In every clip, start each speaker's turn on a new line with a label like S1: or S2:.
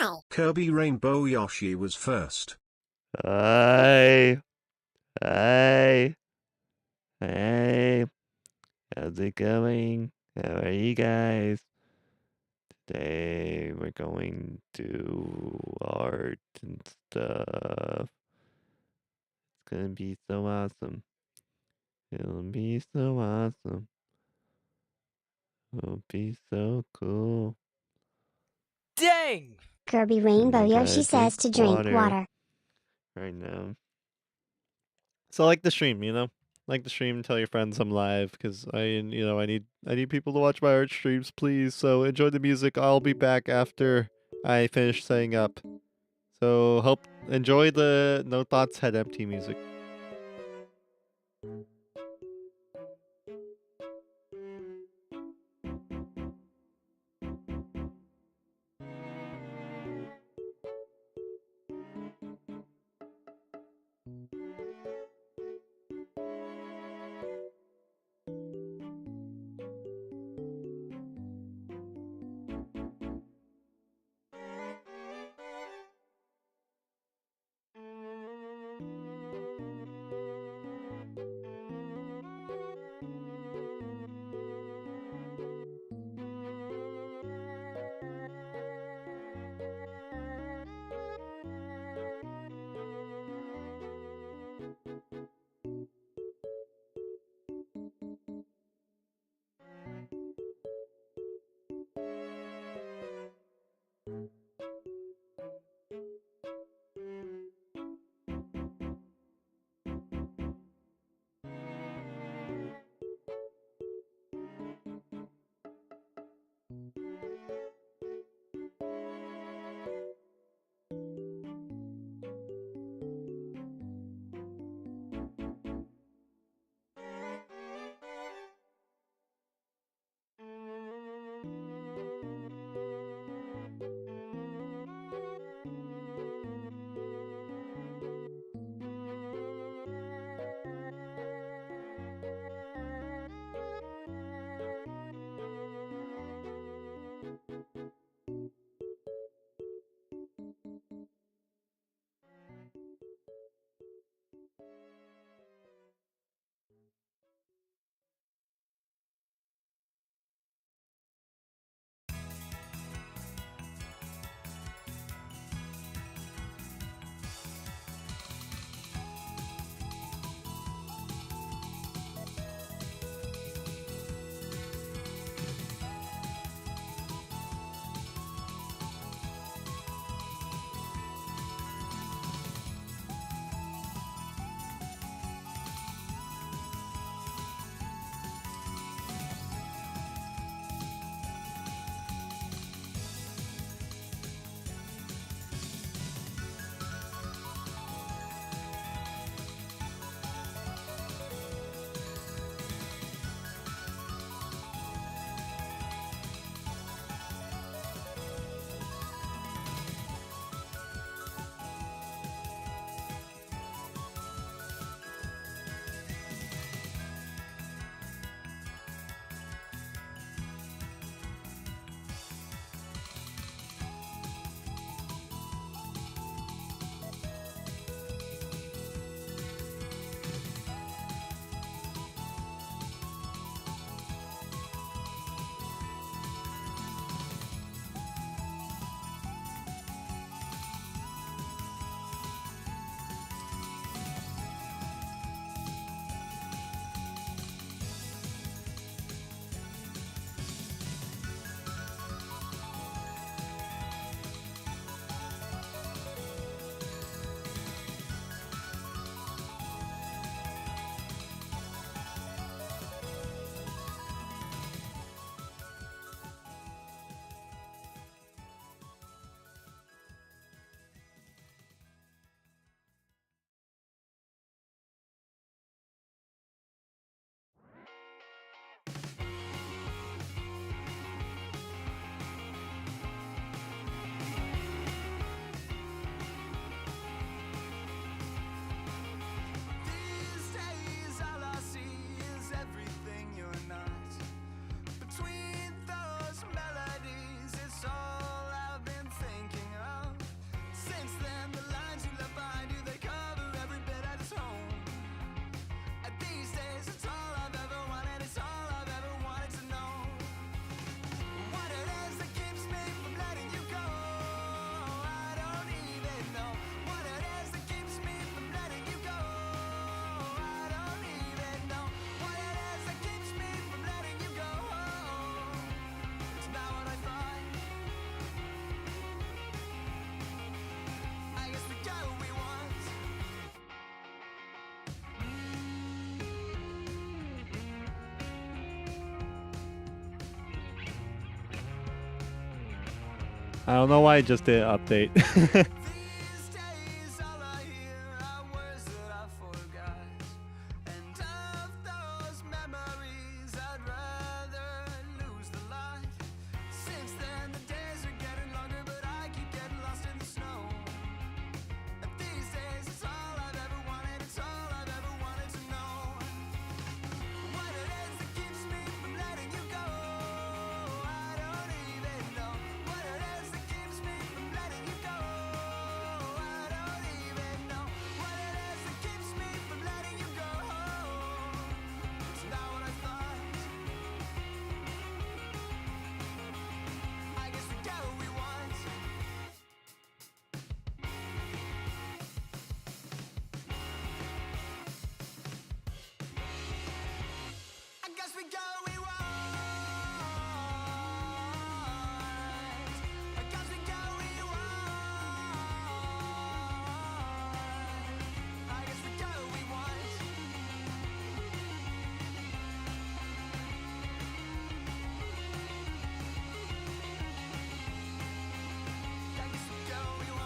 S1: Why?
S2: Kirby Rainbow Yoshi was first.
S3: Hi. Hi. Hey. How's it going? How are you guys? Today we're going to art and stuff. It's gonna be so awesome. It'll be so awesome. It'll be so cool.
S1: Dang!
S4: Kirby Rainbow
S3: I
S4: Yoshi
S3: gotta
S4: says to drink water.
S3: right now. So like the stream, like the stream. Tell your friends I'm live because I need people to watch my art streams, please. So enjoy the music. I'll be back after I finish setting up. So enjoy the No Thoughts Head Empty music. I don't know why I just did an update.
S1: These days, all I hear are words that I forgot. And of those memories, I'd rather lose the light. Since then, the days are getting longer, but I keep getting lost in the snow. And these days, it's all I've ever wanted, it's all I've ever wanted to know. What it is that keeps me from letting you go, I don't even know. What it is that keeps me from letting you go, I don't even know. What it is that keeps me from letting you go, it's not what I thought. I guess we get what we want. I guess we get what we want. I guess we get what we want. I guess we get what we want. I guess we get what we want.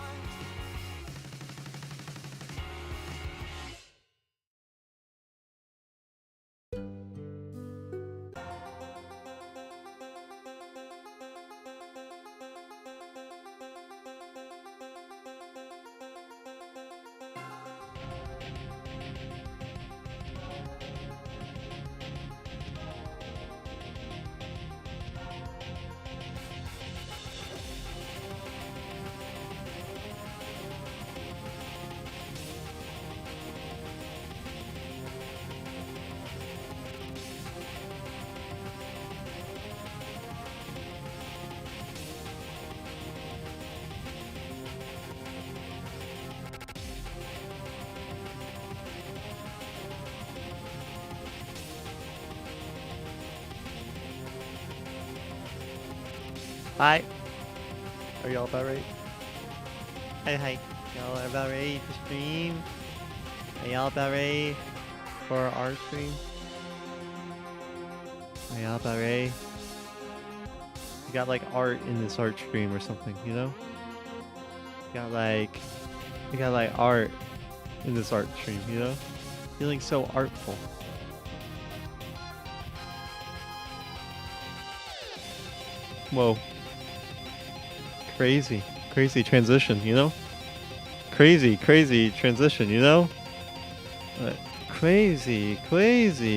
S3: Hi. Are y'all about ready? Hi. Y'all are about ready to stream? Are y'all about ready for our stream? Are y'all about ready? You got like art in this art stream or something, you know? You got like art in this art stream, you know? Feeling so artful. Whoa. Crazy transition, you know? Crazy transition, you know? Crazy transition.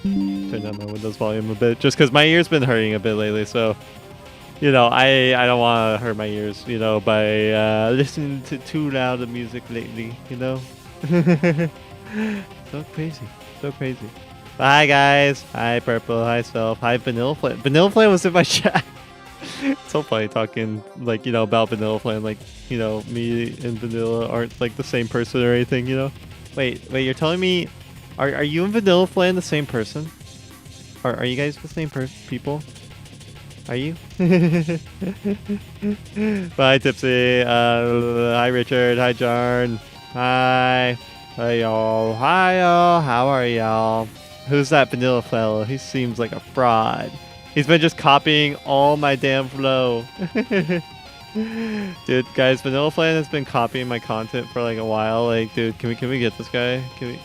S3: Turn down my Windows volume a bit, just because my ear's been hurting a bit lately, so... You know, I don't want to hurt my ears, you know, by listening to too loud of music lately, you know? So crazy. Hi guys. Hi Purple. Hi Self. Hi Vanilla Flame. Vanilla Flame was in my chat. It's so funny talking like, you know, about Vanilla Flame, like, you know, me and Vanilla aren't like the same person or anything, you know? Wait, you're telling me are you and Vanilla Flame the same person? Are you guys the same people? Are you? Bye Tipsy. Hi Richard. Hi Jarn. Hi. Hi y'all. How are y'all? Who's that Vanilla fellow? He seems like a fraud. He's been just copying all my damn flow. Dude, guys, Vanilla Flan has been copying my content for like a while. Like, dude, can we get this guy? Do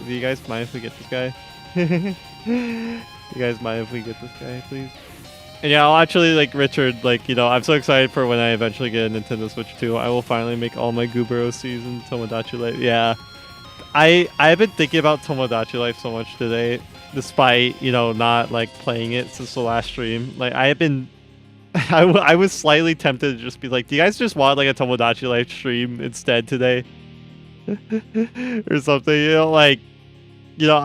S3: you guys mind if we get this guy? You guys mind if we get this guy, please? And yeah, I'll actually, like, Richard, like, you know, I'm so excited for when I eventually get a Nintendo Switch 2. I will finally make all my Goober OCs in Tomodachi Life. Yeah. I've been thinking about Tomodachi Life so much today, despite, you know, not, like, playing it since the last stream. Like, I have been... I was slightly tempted to just be like, do you guys just want, like, a Tomodachi Life stream instead today? Or something, you know, like... You know,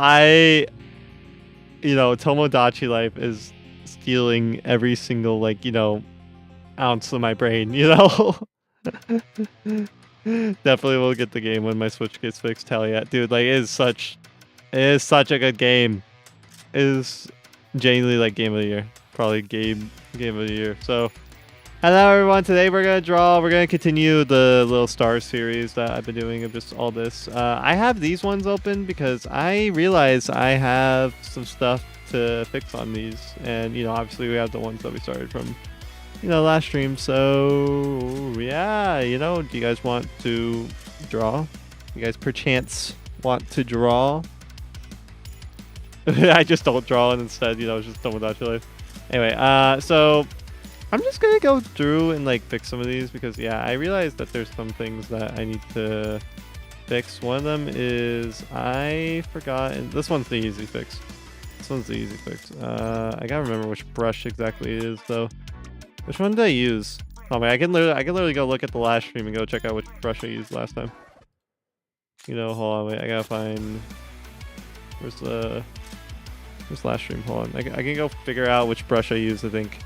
S3: Tomodachi Life is... stealing every single, like, you know, ounce of my brain, you know? Definitely will get the game when my Switch gets fixed. Hell yeah. Dude, like, it is such a good game. It is genuinely, like, game of the year. Probably game of the year. So, Hello everyone, today we're gonna continue the little star series that I've been doing of just all this. I have these ones open because I realize I have some stuff to fix on these, and obviously we have the ones that we started from last stream. So yeah, do you guys want to draw? You guys perchance want to draw? I just don't draw and instead just done without your life. Anyway, so I'm just gonna go through and fix some of these because yeah, I realized that there's some things that I need to fix. One of them is I forgot, and this one's the easy fix. This one's the easy fix. I gotta remember which brush exactly it is though. Which one did I use? Oh man, I can literally go look at the last stream and go check out which brush I used last time. Hold on, wait, I gotta find where's last stream. Hold on, I can go figure out which brush I used. I think.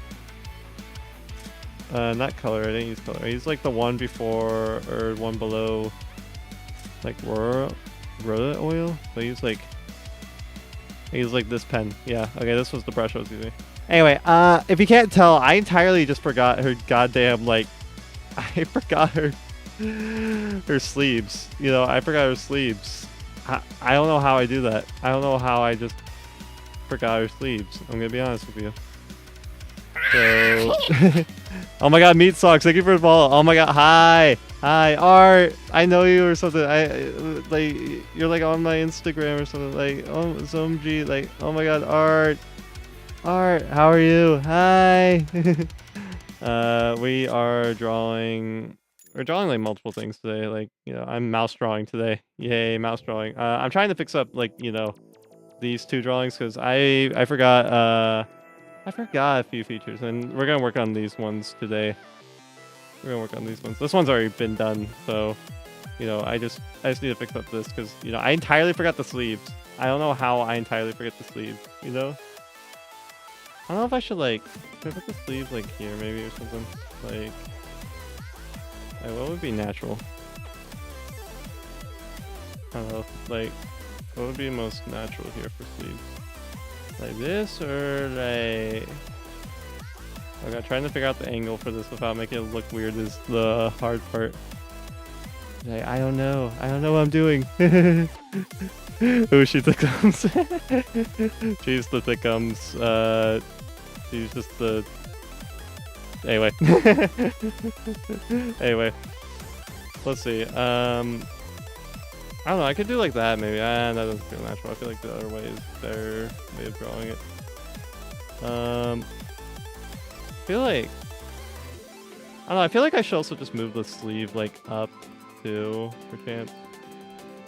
S3: Not color. I didn't use color. I used the one before or one below, roller oil. So I used this pen. Yeah. Okay, this was the brush I was using. Anyway, if you can't tell, I entirely just forgot her goddamn I forgot her sleeves. I forgot her sleeves. I don't know how I do that. I don't know how I just forgot her sleeves. I'm gonna be honest with you. So, oh my god, Meat Socks, thank you for the follow. Oh my god, hi, Art. I know you or something. You're on my Instagram or something. Zomg. Oh my god, Art, how are you? Hi. We are drawing. We're drawing multiple things today. I'm mouse drawing today. Yay, mouse drawing. I'm trying to fix up these two drawings because I forgot I forgot a few features, and we're gonna work on these ones today. We're gonna work on these ones. This one's already been done, so I just need to fix up this because I entirely forgot the sleeves. I don't know how I entirely forget the sleeves. I don't know if I should should I put the sleeves here maybe or something. What would be natural? I don't know. What would be most natural here for sleeves? Like this or Okay, trying to figure out the angle for this without making it look weird is the hard part. I don't know. I don't know what I'm doing. Oh, she thickums. She's the thickums. She's just the... Anyway. Anyway. Let's see. I don't know, I could do that maybe. That doesn't feel natural. I feel the other way is better way of drawing it. I feel I don't know, I feel I should also just move the sleeve up too, for chance.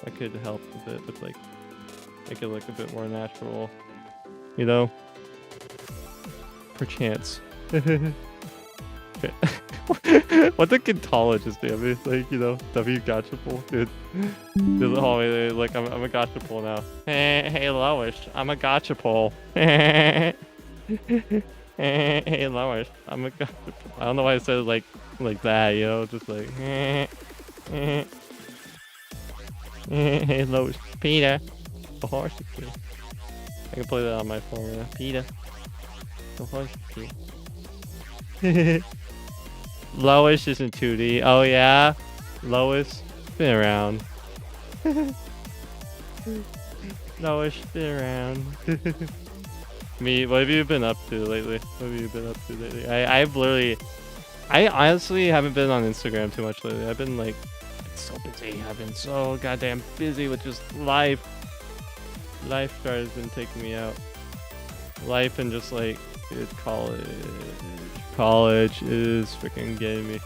S3: That could help a bit with make it look a bit more natural. Perchance. Okay. What the Gintologist do? I mean, W Gotchapole, dude. Oh wait, I'm a Gotchapole now. Hey Lois, I'm a Gotchapole. Hey Lois, I'm a Gotchapole. I don't know why I said it like that, just Hey Lois, Peter, the horse is cute. I can play that on my phone now. Peter, the horse is cute. Lois isn't 2D. Oh yeah? Lois? Been around. Lois, been around. Me, what have you been up to lately? What have you been up to lately? I honestly haven't been on Instagram too much lately. I've been so busy. I've been so goddamn busy with just life. Life has been taking me out. Life and just dude, college is freaking getting me.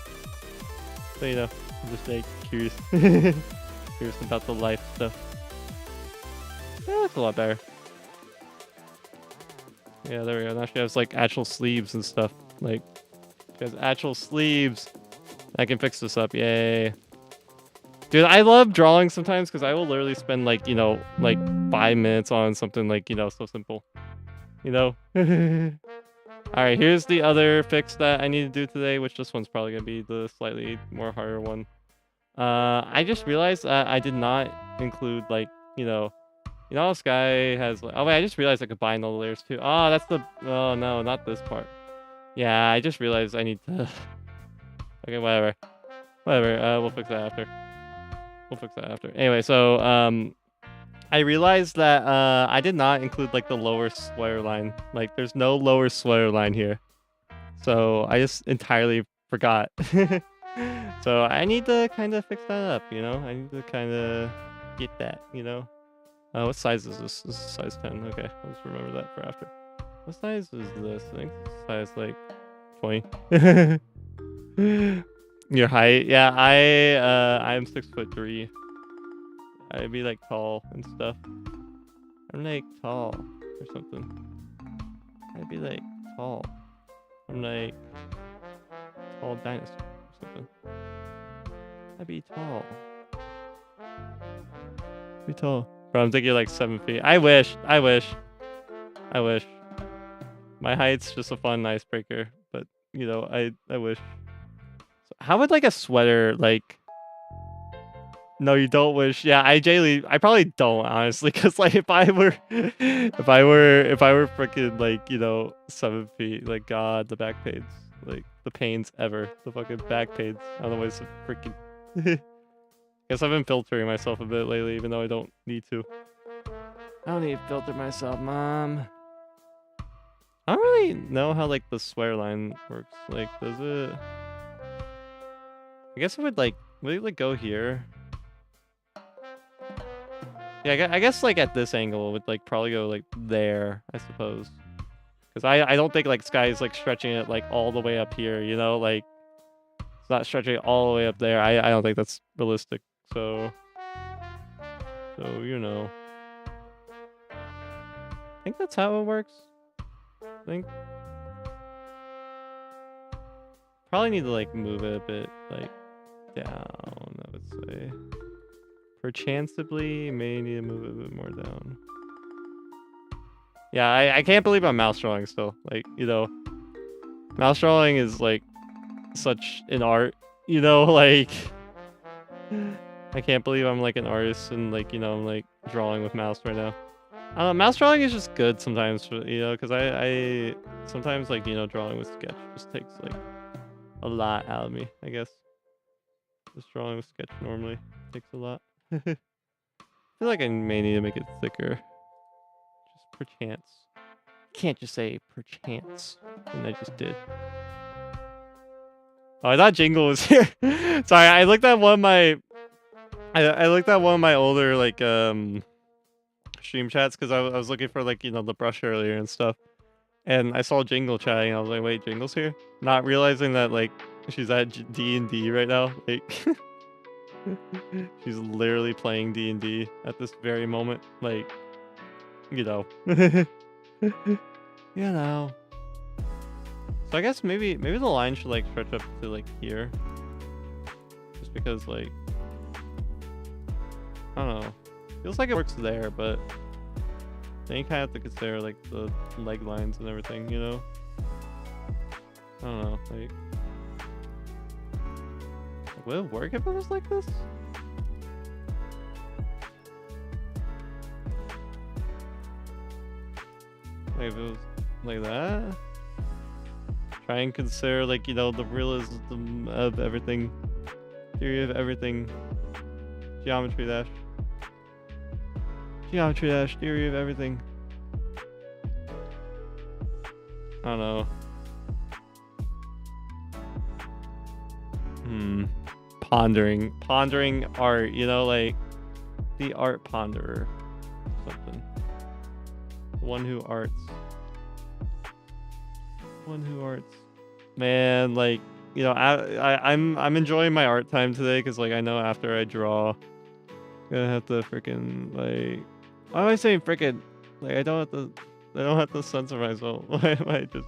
S3: So I'm just curious. Curious about the life stuff. Yeah, that's a lot better. Yeah, there we go. Now she has actual sleeves and stuff. She has actual sleeves. I can fix this up. Yay. Dude, I love drawing sometimes because I will literally spend 5 minutes on something so simple. Alright, here's the other fix that I need to do today, which this one's probably going to be the slightly more harder one. I just realized I did not include, this guy has, oh wait, I just realized I could bind all the layers too. Oh, that's the, oh no, not this part. Yeah, I just realized I need to. Okay, whatever. Whatever. We'll fix that after. We'll fix that after. Anyway, so I realized that I did not include like the lower swear line. Like, there's no lower swear line here. So I just entirely forgot. So I need to kind of fix that up, you know? I need to kind of get that, you know? What size is this? This is size 10. Okay, I'll just remember that for after. What size is this? I think it's size like 20. Your height? Yeah, I'm 6'3". I'd be like tall and stuff. I'm like tall or something. I'd be like tall. I'm like tall dinosaur or something. I'd be tall. Be tall. Bro, I'm thinking like 7 feet. I wish. My height's just a fun icebreaker, but you know, I wish. So how would like a sweater like? No, you don't wish. Yeah, I probably don't, honestly, because like if I were freaking like, you know, 7 feet, like God, the back pains, like the pains ever, the fucking back pains. I don't know why it's so freaking. Guess I've been filtering myself a bit lately, even though I don't need to. I don't need to filter myself, Mom. I don't really know how like the swear line works. Like, does it? I guess it would like go here. Yeah, I guess like at this angle it would like probably go like there, I suppose. Because I don't think like Sky is like stretching it like all the way up here, you know, like it's not stretching it all the way up there. I don't think that's realistic. So you know, I think that's how it works. I think probably need to like move it a bit like down, I would say. Perchancebly, may need to move it a bit more down. Yeah, I can't believe I'm mouse drawing still. Like, you know, mouse drawing is like such an art, you know, like I can't believe I'm like an artist and like, you know, I'm like drawing with mouse right now. Mouse drawing is just good sometimes, for, you know, because I sometimes like, you know, drawing with sketch just takes like a lot out of me, I guess. Just drawing with sketch normally takes a lot. I feel like I may need to make it thicker. Just perchance. Can't just say perchance. And I just did. Oh, I thought Jingle was here. Sorry, I looked at one of my I looked at one of my older like stream chats because I was looking for like, you know, the brush earlier and stuff. And I saw Jingle chatting. I was like, wait, Jingle's here? Not realizing that like she's at D&D right now. Like she's literally playing D&D at this very moment. Like, you know. You know. So I guess maybe the line should like stretch up to like here. Just because like I don't know. Feels like it works there, but then you kind of have to consider like the leg lines and everything, you know? I don't know, like would it work if it was like this? Like if it was like that? Try and consider like, you know, the realism of everything. Theory of everything. Geometry dash. Geometry dash, theory of everything. I don't know. Pondering art, you know, like the art ponderer or something. The one who arts. One who arts. Man, like, you know, I'm enjoying my art time today because like I know after I draw, I'm gonna have to freaking like, why am I saying freaking? Like I don't have to censor myself. Why am I just?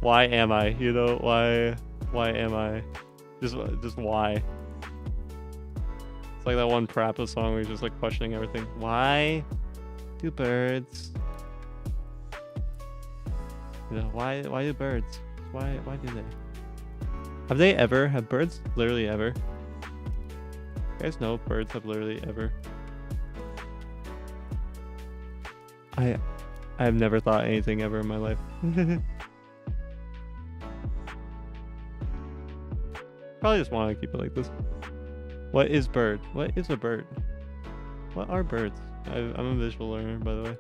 S3: Why am I? You know, why am I? Just why? It's like that one Parappa song where he's just like questioning everything. Why do birds? You know, why do birds? Why do they? Have birds literally ever? You guys know birds have literally ever. I've never thought anything ever in my life. Probably just want to keep it like this. What is bird? What is a bird? What are birds? I'm a visual learner, by the way.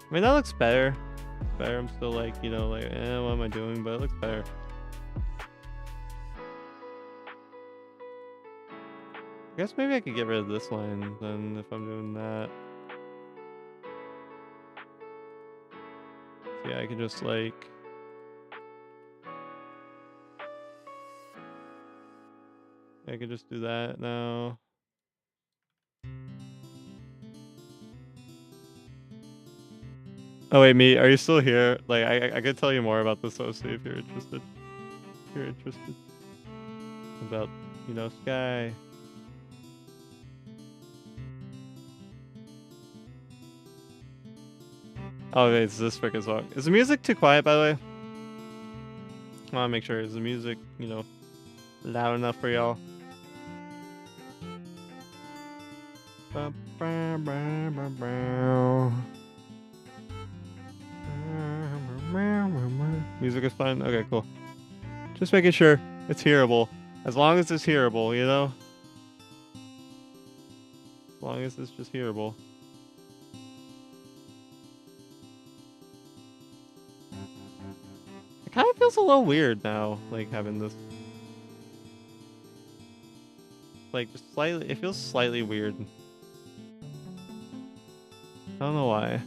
S3: I mean, that looks better. It's better. I'm still like, you know, like, what am I doing? But it looks better. I guess maybe I could get rid of this line then if I'm doing that. So yeah, I could just like... I could just do that now. Oh wait, me, are you still here? Like, I could tell you more about this OC if you're interested. If you're interested. About, you know, Sky. Oh, okay, it's this freaking song. Is the music too quiet, by the way? I wanna make sure, is the music, you know, loud enough for y'all? Music is fine? Okay, cool. Just making sure it's hearable. As long as it's hearable, you know? As long as it's just hearable. It kind of feels a little weird now, like having this. Like, just slightly, it feels slightly weird. I don't know why.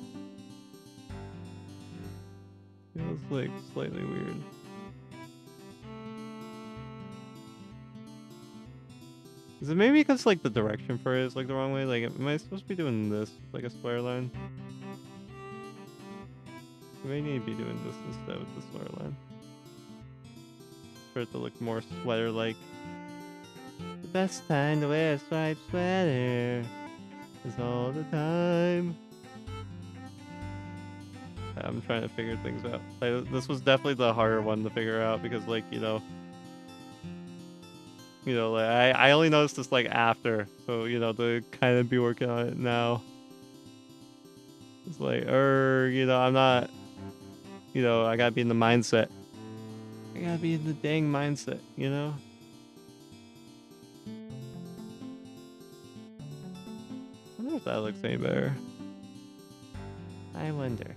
S3: Feels like slightly weird. Is it maybe because like the direction for it is like the wrong way? Like, am I supposed to be doing this like a square line? I may need to be doing this instead with the square line. For it to look more sweater-like. The best time to wear a striped sweater is all the time. I'm trying to figure things out. Like, this was definitely the harder one to figure out because, like, you know, like I only noticed this like after, so you know, to kind of be working on it now. It's like, you know, I'm not, you know, I gotta be in the mindset. I gotta be in the dang mindset, you know. I wonder if that looks any better. I wonder.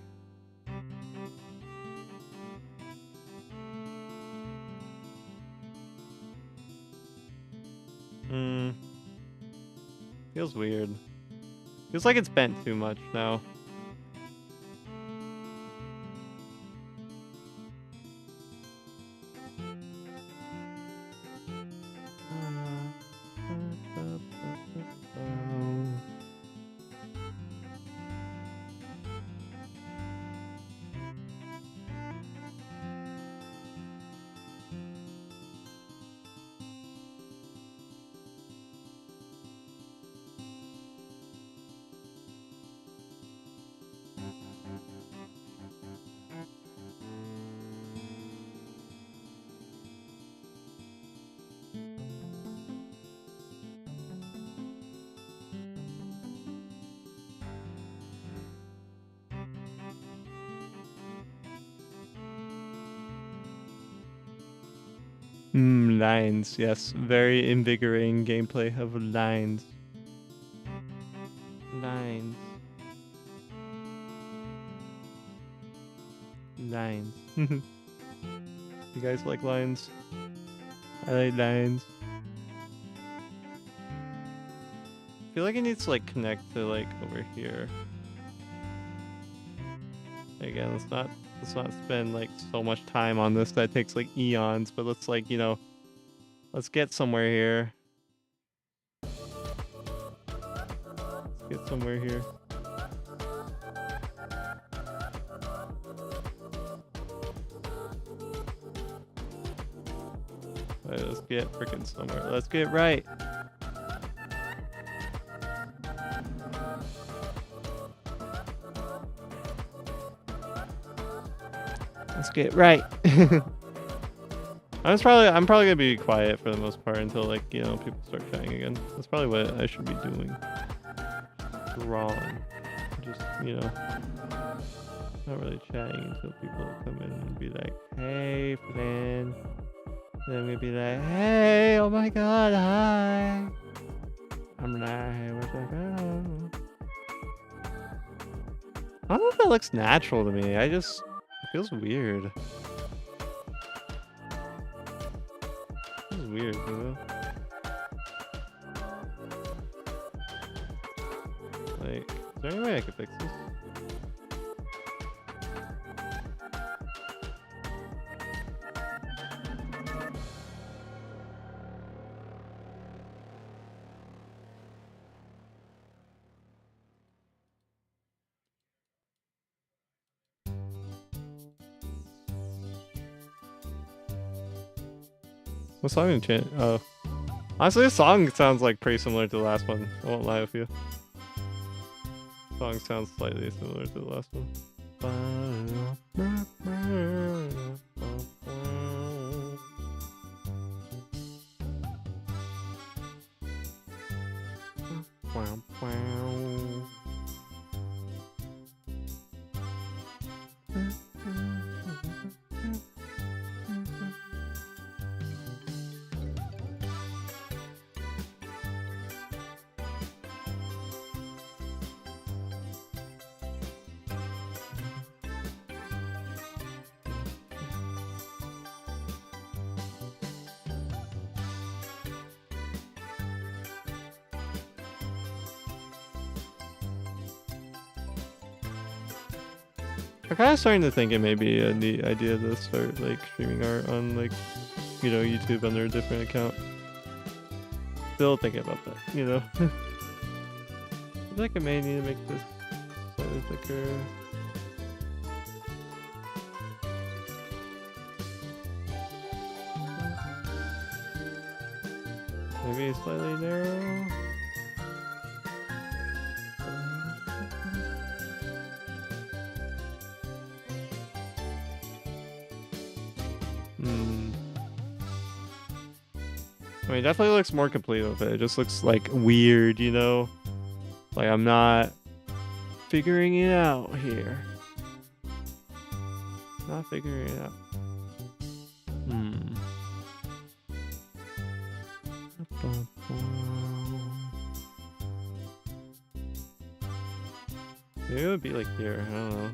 S3: Feels weird. Feels like it's bent too much now. Lines, yes. Very invigorating gameplay of lines. Lines. Lines. You guys like lines? I like lines. I feel like it needs to like connect to like over here. Again, let's not spend like so much time on this that takes like eons, but let's like, you know, let's get somewhere here. Let's get somewhere here. Alright, let's get freaking somewhere. Let's get right. Let's get right. I'm probably gonna be quiet for the most part until like, you know, people start chatting again. That's probably what I should be doing. drawing. Just, you know, not really chatting until people come in and be like, hey, Flan. Then I'm gonna be like, hey, oh my god, hi. I'm like, hey, what's up? I don't know if that looks natural to me. It feels weird. It feels weird, you know? Like, is there any way I could fix this? What song did you change? Oh. Honestly, this song sounds like pretty similar to the last one. I won't lie with you. The song sounds slightly similar to the last one. I'm kind of starting to think it may be a neat idea to start like streaming art on like, you know, YouTube under a different account. Still thinking about that, you know. I feel like I may need to make this slightly thicker. Maybe slightly narrow. I mean, it definitely looks more complete with it. It just looks like weird, you know? Like I'm not figuring it out here. Not figuring it out. Maybe it would be like here. I don't know.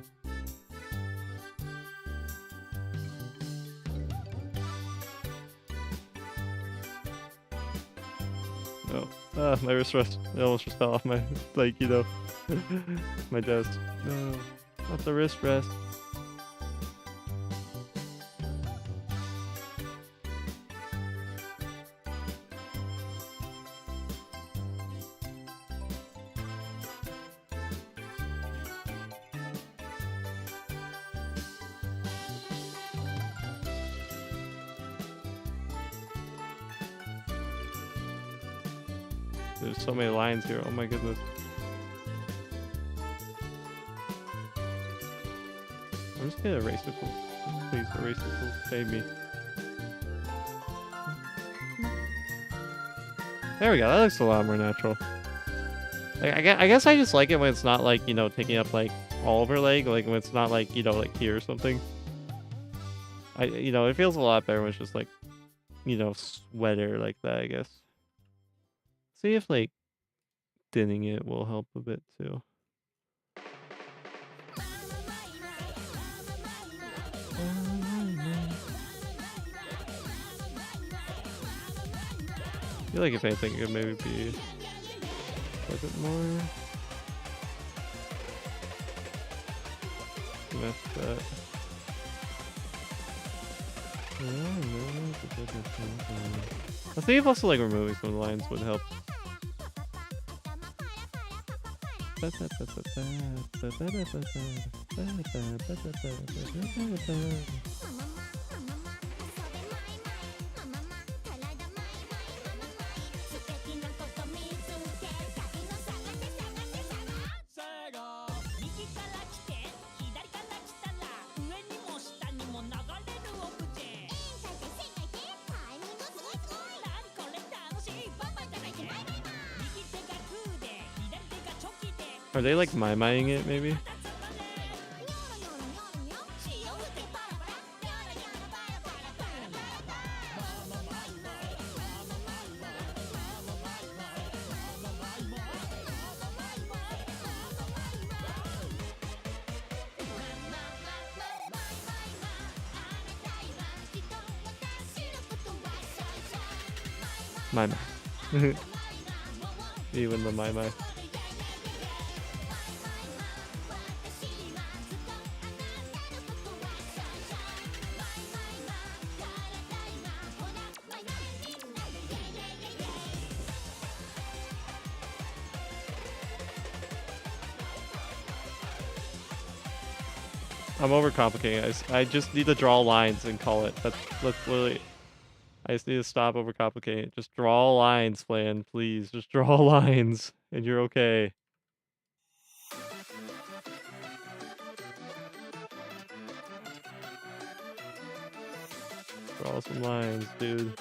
S3: Oh, my wrist rest. It almost just fell off my, like, you know, my desk. No, not the wrist rest. There's so many lines here. Oh my goodness. I'm just gonna erase it. Please erase it. Save me. There we go. That looks a lot more natural. Like, I guess I just like it when it's not like, you know, taking up like all of her leg. Like when it's not like, you know, like here or something. You know, it feels a lot better when it's just like, you know, sweater like that, I guess. See if like thinning it will help a bit too. I feel like if anything, it could maybe be a bit more. That's that. I think if also like removing some of the lines would help. Are they like miming it maybe? Mime. Even the mime. I'm overcomplicating it. I just need to draw lines and call it. That's literally. I just need to stop overcomplicating it. Just draw lines, Flan, please. Just draw lines, and you're okay. Draw some lines, dude.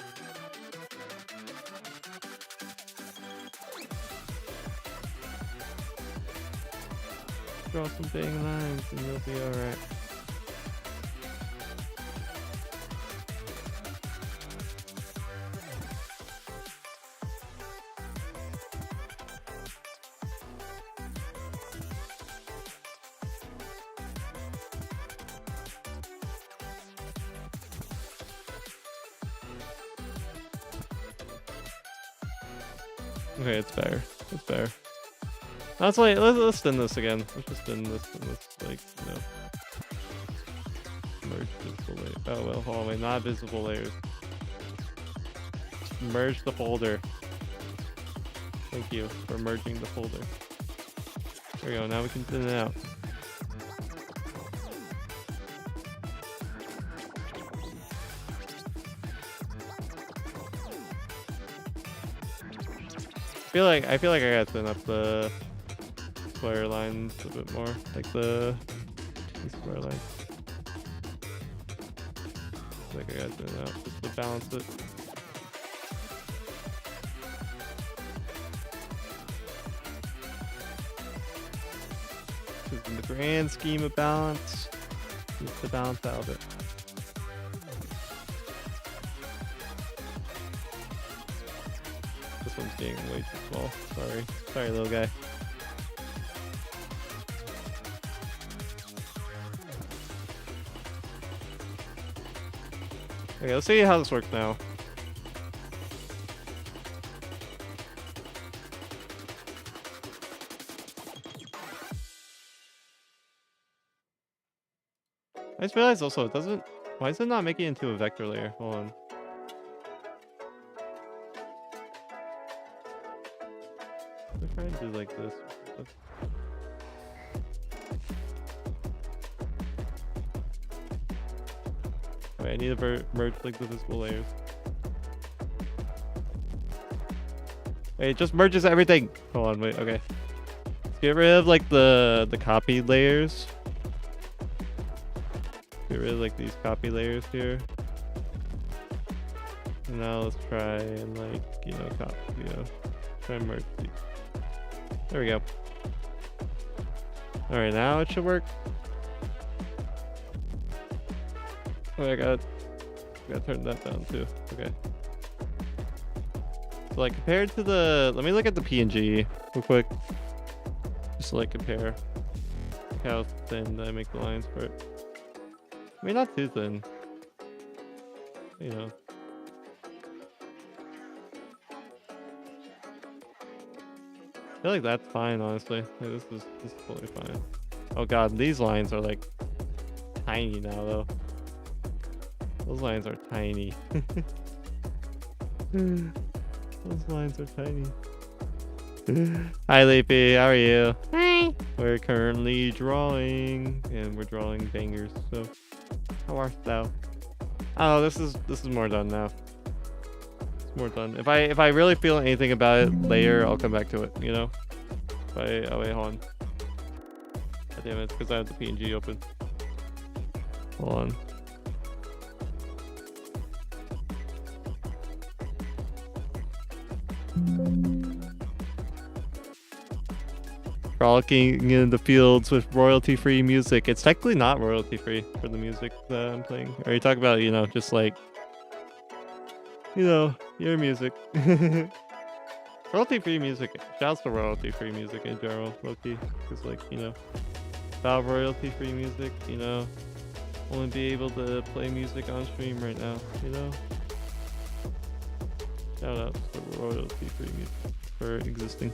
S3: Draw some dang lines, and you'll be alright. Okay, it's better. It's better. Let's spin this again. Let's just spin this, like, you know. Merge visible layers. Oh well, hold on, wait, not visible layers. Just merge the folder. Thank you for merging the folder. There we go, now we can thin it out. I feel like I gotta thin up the square lines a bit more, like the square lines. I feel like I gotta thin it out just to balance it. Because in the grand scheme of balance, it's the balance out of it. This one's being way too small. Sorry, little guy. Okay, let's see how this works now. I just realized also it doesn't. Why is it not making it into a vector layer? Hold on. I'm trying to do like this. Wait, I need to merge like the visible layers. Wait, it just merges everything. Hold on, wait, okay. Let's get rid of like the copied layers. Get rid of like these copy layers here. And now let's try and like, you know, try and merge these. There we go. Alright, now it should work. Oh, I gotta turn that down too. Okay. So like compared to the, let me look at the PNG real quick. Just to like compare. Look how thin I make the lines for it. I mean, not too thin. You know. I feel like that's fine, honestly. Like, this is totally fine. Oh god, these lines are like tiny now though. Those lines are tiny. Those lines are tiny. Hi Leafy, how are you? Hi. We're currently drawing, and we're drawing bangers. So, how art thou? Oh, this is more done now. It's more done. If I really feel anything about it later, I'll come back to it. You know. Oh wait, hold on. God damn it, it's because I have the PNG open. Hold on. Frolicking in the fields with royalty-free music. It's technically not royalty-free for the music that I'm playing. Are you talking about, just like, your music? Royalty-free music. Shouts to royalty-free music in general, low-key. Because, like, without royalty-free music, wouldn't be able to play music on stream right now, Shout out to royalty-free music for existing.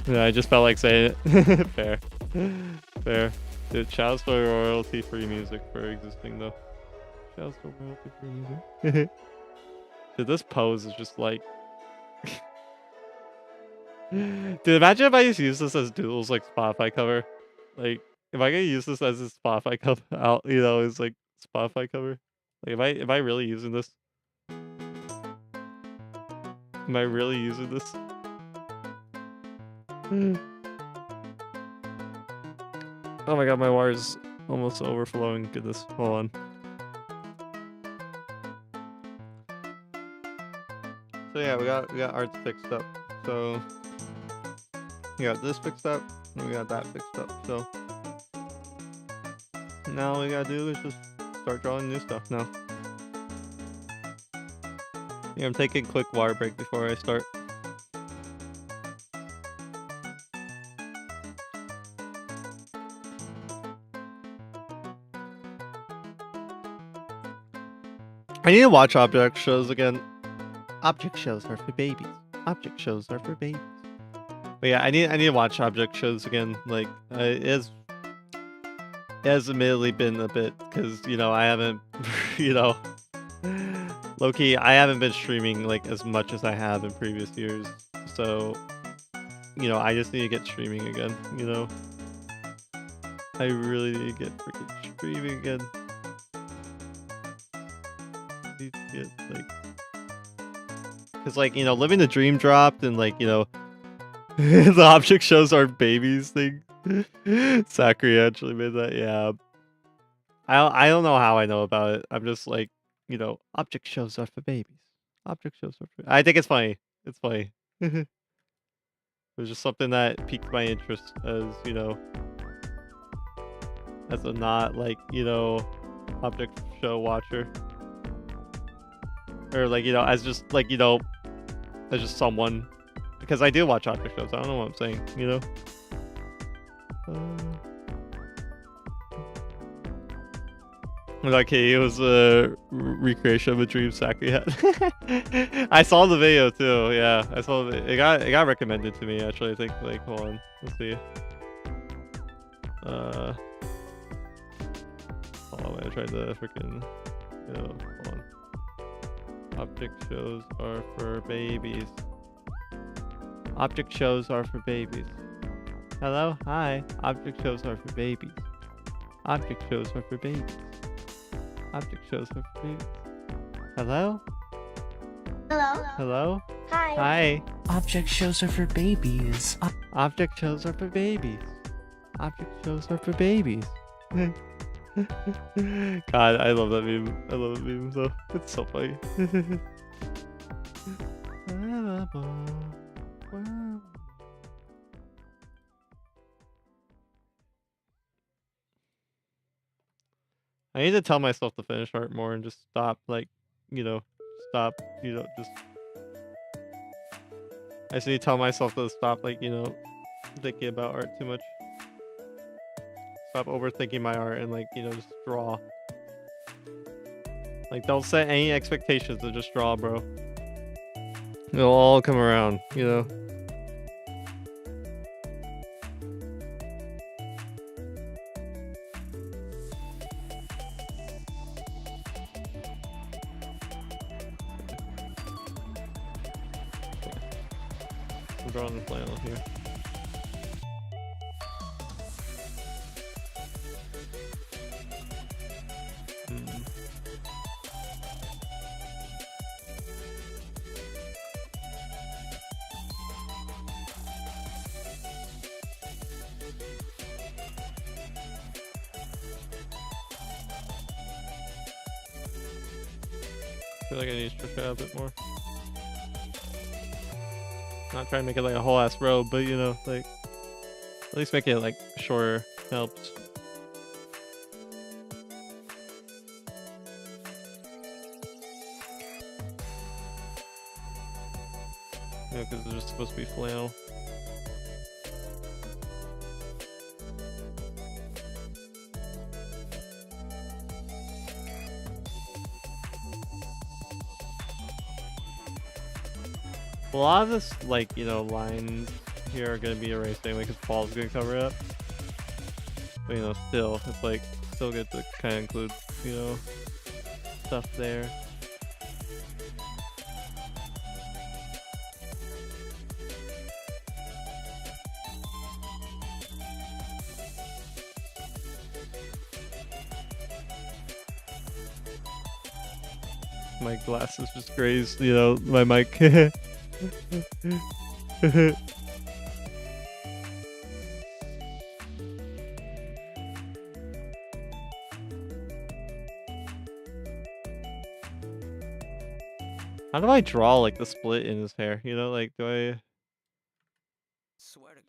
S3: Yeah, I just felt like saying it. Fair. Fair. Dude, shouts for royalty-free music for existing, though. Shouts for royalty-free music. Dude, this pose is just like... Dude, imagine if I just use this as Doodle's, like, Spotify cover. Like, if I could use this as a Spotify cover, it's like Spotify cover. Like, am I really using this? Am I really using this? Oh my god, my wire's almost overflowing. Goodness, hold on. So yeah, we got arts fixed up. So we got this fixed up, and we got that fixed up. So now all we gotta do is just start drawing new stuff now. Yeah, I'm taking a quick water break before I start. I need to watch object shows again. Object shows are for babies. Object shows are for babies. But yeah, I need to watch object shows again. Like it has admittedly been a bit because I haven't low-key I haven't been streaming like as much as I have in previous years. So I just need to get streaming again. I really need to get freaking streaming again. Get, like, because living the dream dropped and the object shows are babies thing. Zachary actually made that. Yeah, I don't know how I know about it. I'm just like object shows are for babies. Object shows are for... I think it's funny. It's funny. It was just something that piqued my interest as as a not like object show watcher. Or as just as just someone, because I do watch object shows. I don't know what I'm saying, Like, hey, it was a recreation of a dream Zachary had. I saw the video too. Yeah, I saw it. It got recommended to me actually. I think hold on, let's see. Hold on, I tried to freaking hold on. Object shows are for babies. Object shows are for babies. Hello? Hi. Object shows are for babies. Object shows are for babies. Object shows are for babies. Hello?
S4: Hello?
S3: Hello?
S4: Hi.
S3: Hi.
S5: Object shows are for babies.
S3: Object shows are for babies. Object shows are for babies. God, I love that meme. I love that meme though. It's so funny. I need to tell myself to finish art more and just stop, stop, just... I just need to tell myself to stop, thinking about art too much. Stop overthinking my art and just draw. Don't set any expectations and just draw, bro. It'll all come around, I'm drawing the flannel here. feel like I need to stretch it out a bit more. Not trying to make it like a whole ass robe, but you know, like at least make it like shorter helps. You know, because they're just supposed to be flannel. A lot of this, like, you know, lines here are gonna be erased anyway because Paul's gonna cover it up. But, you know, still, it's like, still good to kind of include, you know, stuff there. My glasses just grazed, you know, my mic. How do I draw like the split in his hair? You know, like do I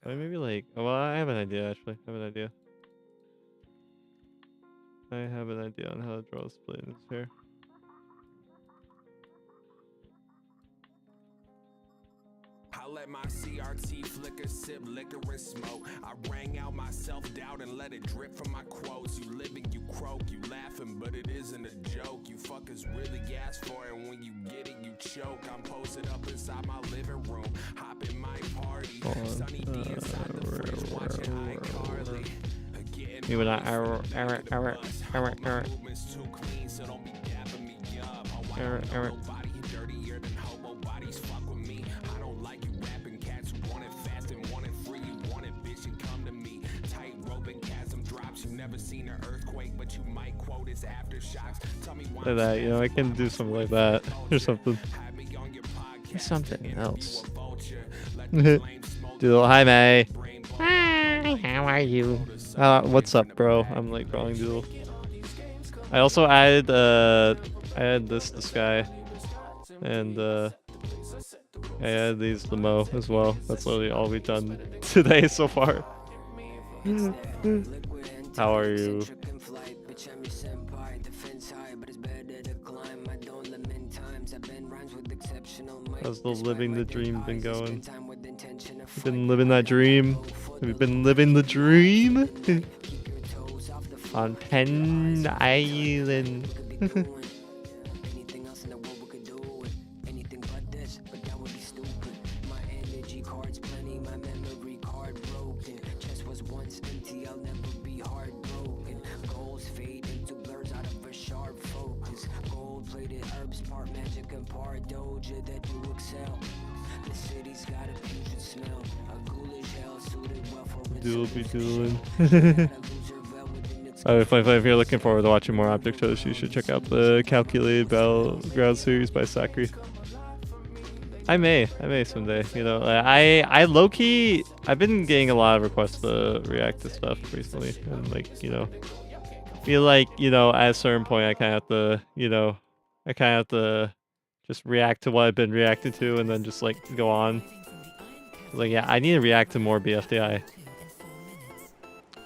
S3: maybe like, oh, well, I have an idea actually. I have an idea. I have an idea on how to draw a split in his hair.
S6: I let my CRT flicker, sip liquor and smoke. I rang out my self-doubt and let it drip from my quotes. You living, you croak, you laughing, but it isn't a joke. You fuckers really ask for it, and when you get it, you choke. I'm posted up inside my living room, hopping my party. Sunny D inside the fridge, watching iCarly.
S3: You would not error.
S6: Movement's too clean, so don't be dapping me up. Nobody dirtier than homo bodies. Fuck with me. I don't like you rapping cats who want it fast and want it free. You want it, bitch, and come to me. Tight rope and chasm drops. You never seen an earthquake, but you might quote its aftershocks. Tell me why.
S3: Like that, you know, I can do something like that or something. Something else. Doodle, hi May. Hi, how are you? What's up, bro? I'm like drawing Doodle. I also added this guy, and I added these Limo as well. That's literally all we've done today so far. How are you? How's the living the dream been going? You've been living that dream? Have you been living the dream? On Penn Island. Doodle be doodling. If you're looking forward to watching more object shows, you should check out the Calculated Battleground series by Sakri. I may someday. You know, I low key, I've been getting a lot of requests to react to stuff recently, and like, you know, feel like, you know, at a certain point, I kind of have to, you know, just react to what I've been reacting to, and then just like go on. Like, yeah, I need to react to more BFDI.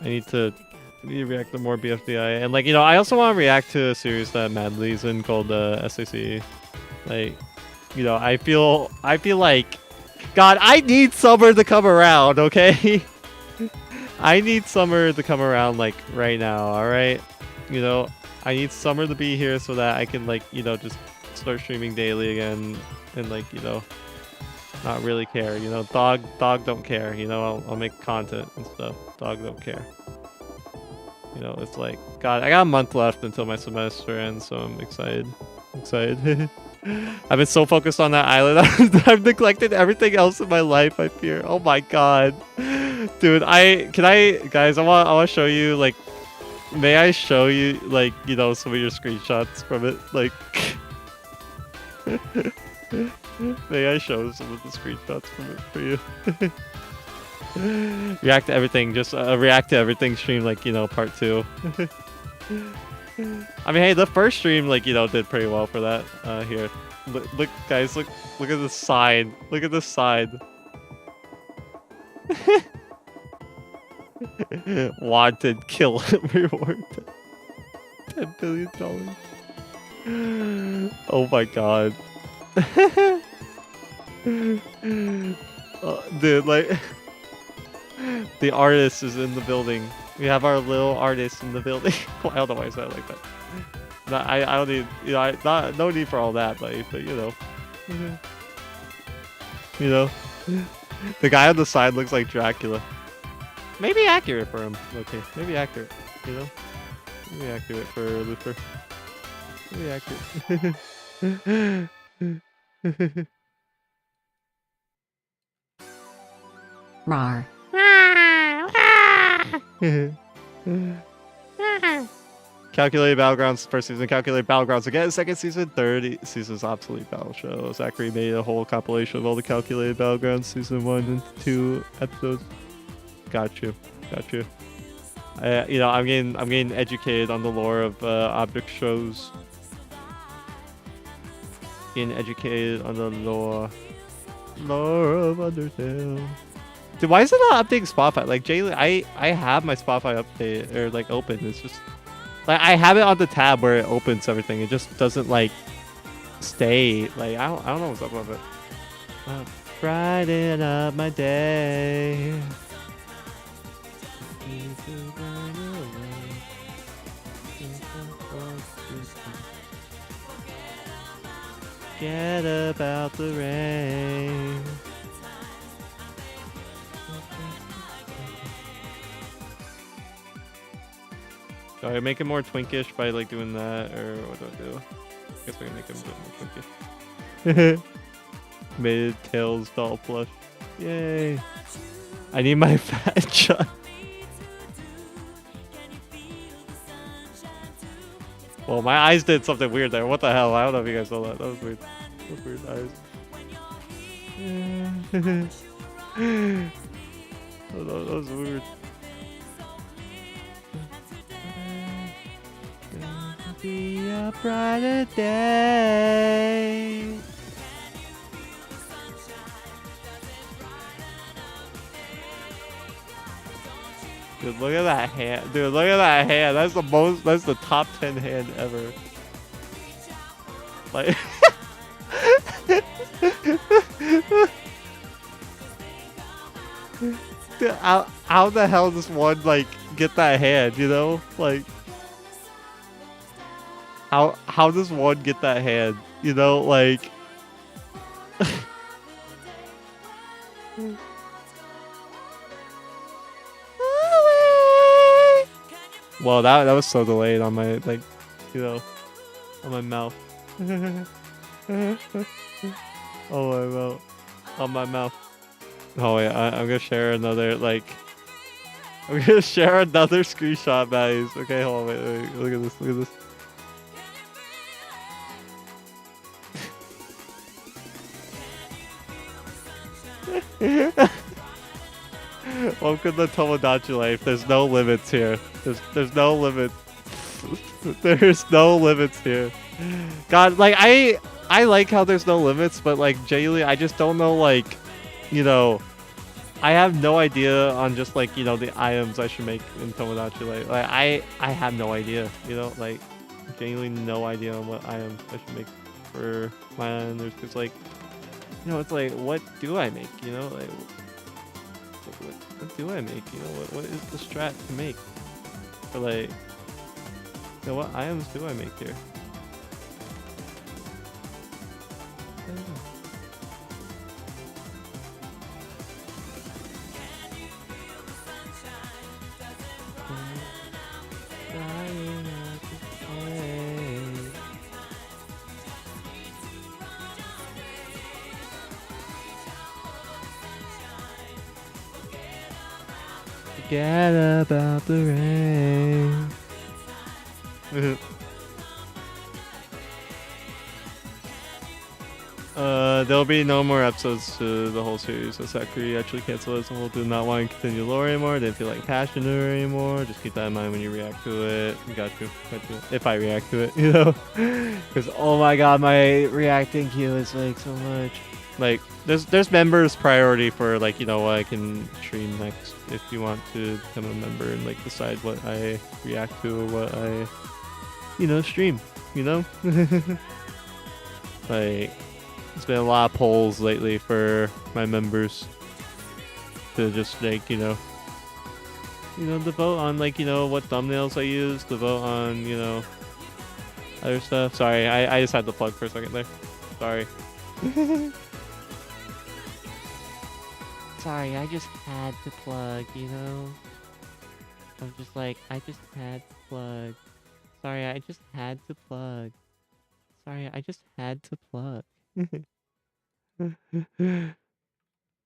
S3: I need to react to more BFDI, and like, you know, I also want to react to a series that Madly's in called SAC. Like, you know, I feel like, God, I need Summer to come around, okay? I need Summer to come around like right now, all right? You know, I need Summer to be here so that I can, like, you know, just start streaming daily again, and like, you know, not really care. You know, dog don't care. You know, I'll make content and stuff. Dog don't care. You know, it's like, God, I got a month left until my semester ends, so I'm excited. I've been so focused on that island. I've neglected everything else in my life, I fear. Oh my God. Dude, guys, I want to show you, like, may I show you, like, you know, some of your screenshots from it? Like, may I show some of the screenshots from it for you? React to everything, just react to everything stream, like, you know, part 2. I mean, hey, the first stream, like, you know, did pretty well for that. Here, look, guys, look at the sign. Look at the sign. Wanted, kill, reward. $10 billion. Oh my god. Dude, like, the artist is in the building. We have our little artist in the building. I don't know why I said it like that. No, I don't need, you know, no need for all that, but you know. You know, the guy on the side looks like Dracula. Maybe accurate for him. Okay, maybe accurate. You know, maybe accurate for Luther. Maybe accurate.
S5: Rar.
S3: Calculated Battlegrounds first season, Calculated Battlegrounds again, second season, third season's Obsolete Battle Show. Zachary made a whole compilation of all the Calculated Battlegrounds season 1 and 2 episodes. Got you. You know, I'm getting educated on the lore of object shows. Getting educated on the lore of Undertale. Dude, why is it not updating Spotify? Like, Jaylee, I have my Spotify update or like open. It's just like I have it on the tab where it opens everything. It just doesn't like stay. Like I don't know what's up with it. Brighten up my day. Forget about the rain. Do I make it more twinkish by like doing that, or what do I do? I guess I can make it a bit more twinkish. Made Tails doll plush. Yay! I need my fat shot. Well, my eyes did something weird there. What the hell? I don't know if you guys saw that. That was weird. That was weird eyes. That was weird. Be a brighter day. Dude, look at that hand. Dude, look at that hand. That's the top 10 hand ever. Like dude, how the hell does one like get that hand, you know? Like how does one get that hand? You know, like well, that was so delayed on my like, you know, on my mouth. Oh on my mouth. Oh wait, I'm gonna share another like. I'm gonna share another screenshot, guys. Okay, hold on, wait, look at this, look at this. Welcome to Tomodachi life. There's no limits here. There's no limits. There's no limits here. God, like I like how there's no limits, but like Jaylee, I just don't know, like, you know, I have no idea on just like, you know, the items I should make in Tomodachi life. Like I have no idea, you know, like genuinely no idea on what items I should make for FLAN. There's just like, you know, it's like, what do I make? You know, like what do I make? You know, what is the strat to make? Or like, you know, what items do I make here? I don't know. Forget about the rain. there'll be no more episodes to the whole series. So Sakuri actually canceled it. Someone did not want to continue lore anymore. Didn't feel like passionate anymore. Just keep that in mind when you react to it. Got you. If I react to it, you know, because oh my god, my reacting queue is like so much. Like there's members priority for like, you know, what I can stream next if you want to become a member and like decide what I react to or what I, you know, stream, you know. Like there's been a lot of polls lately for my members to just like, you know, to vote on like, you know, what thumbnails I use, to vote on, you know, other stuff. Sorry, I just had to plug for a second there. Sorry. Sorry, I just had to plug, you know? I'm just like, I just had to plug. Sorry, I just had to plug. Sorry, I just had to plug.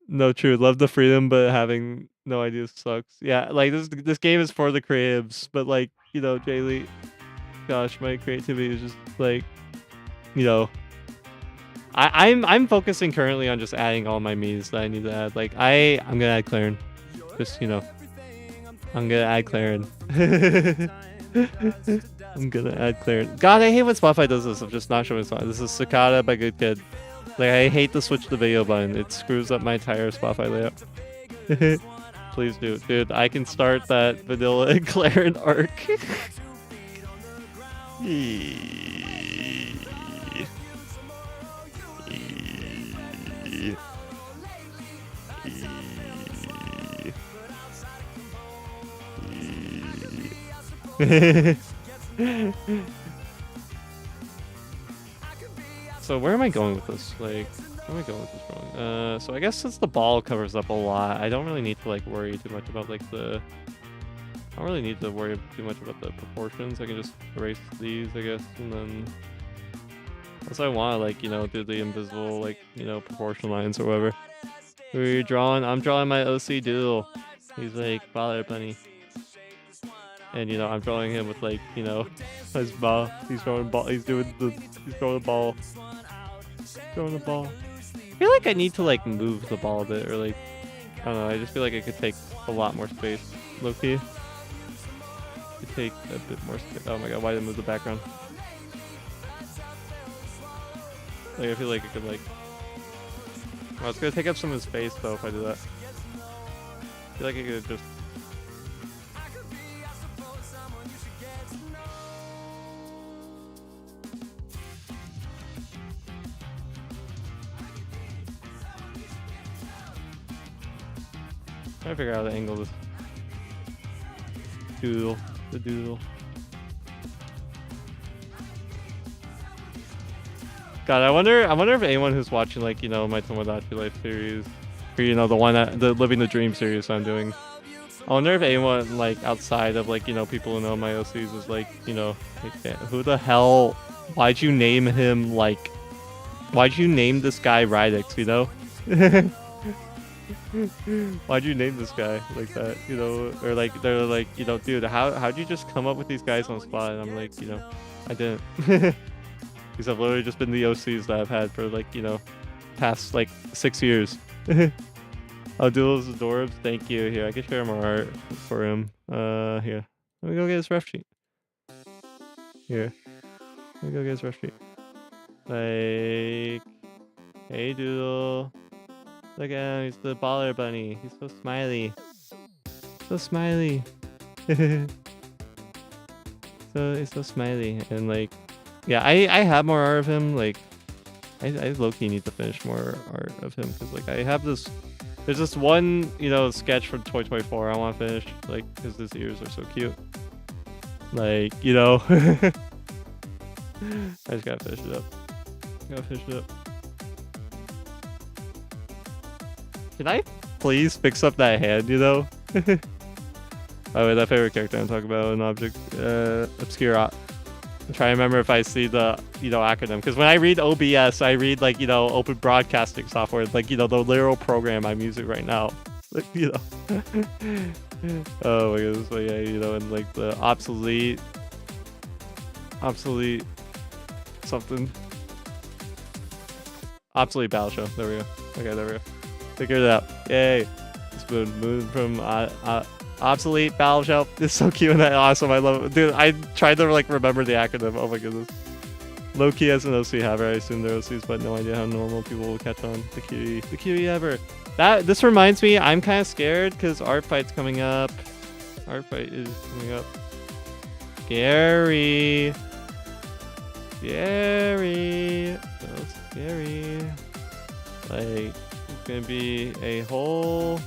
S3: No, true. Love the freedom, but having no ideas sucks. Yeah, like this game is for the creatives, but like, you know, Jaylee, gosh, my creativity is just like, you know, I'm focusing currently on just adding all my me's that I need to add. Like I'm gonna add Claren. Just, you know, I'm gonna add Claren. I'm gonna add Claren. God, I hate when Spotify does this of just not showing songs. This is Cicada by Good Kid. Like I hate to switch the video button. It screws up my entire Spotify layout. Please do, dude. I can start that vanilla and Claren arc. So where am I going with this? Like, where am I going with this wrong? So I guess since the ball covers up a lot, I don't really need to like worry too much about like the. I don't really need to worry too much about the proportions. I can just erase these, I guess, and then. Unless I want to like, you know, do the invisible like, you know, proportion lines or whatever. Who are you drawing? I'm drawing my OC Doodle. He's like Baller Bunny. And you know, I'm drawing him with like, you know, his ball. He's throwing ball. He's throwing the ball. Throwing the ball. I feel like I need to like move the ball a bit, or like, I don't know. I just feel like it could take a lot more space. Low-key. Could take a bit more space. Oh my god, why did I move the background? Like I feel like it could like. Well, it's gonna take up some of the space though if I do that. I feel like I could just. Trying to figure out how to angle this doodle, the doodle. God, I wonder if anyone who's watching like, you know, my Tomodachi Life series, or you know, the one that the Living the Dream series I'm doing. I wonder if anyone like outside of like, you know, people who know my OCs is like, you know, like, who the hell? Why'd you name him like? Why'd you name this guy Rydix? You know? Why'd you name this guy like that? You know, or like they're like, you know, dude, how'd you just come up with these guys on the spot? And I'm like, you know, I didn't. These have literally just been the OCs that I've had for like, you know, past like 6 years. Oh, Doodle's adorbs. Thank you. Here, I can share more art for him. Here. Let me go get his ref sheet. Here. Let me go get his ref sheet. Like, hey Doodle. Look at him, he's the baller bunny. He's so smiley. So smiley. He's so smiley. And like, yeah, I have more art of him. Like, I low-key need to finish more art of him. Because like, I have this, there's this one, you know, sketch from 2024 I want to finish. Like, because his ears are so cute. Like, you know. I just gotta finish it up. Can I please fix up that hand, you know? Oh, wait, that favorite character I'm talking about, an object, obscure. I'm trying to remember if I see the, you know, acronym. Because when I read OBS, I read, like, you know, Open Broadcasting Software, like, you know, the literal program I'm using right now. Like, you know. Oh, my goodness. But yeah, you know, and, like, the obsolete something. Obsolete Battle Show. There we go. Okay, there we go. Figured it out. Yay. Spoon. Moon from Obsolete Battle Show. It's so cute and awesome. I love it. Dude, I tried to like remember the acronym. Oh my goodness. Low key as an OC haver, I assume they're OCs, but no idea how normal people will catch on. The cutie ever. This reminds me, I'm kind of scared because Art Fight's coming up. Art Fight is coming up. Scary. Scary. So scary. Like, it's gonna be a whole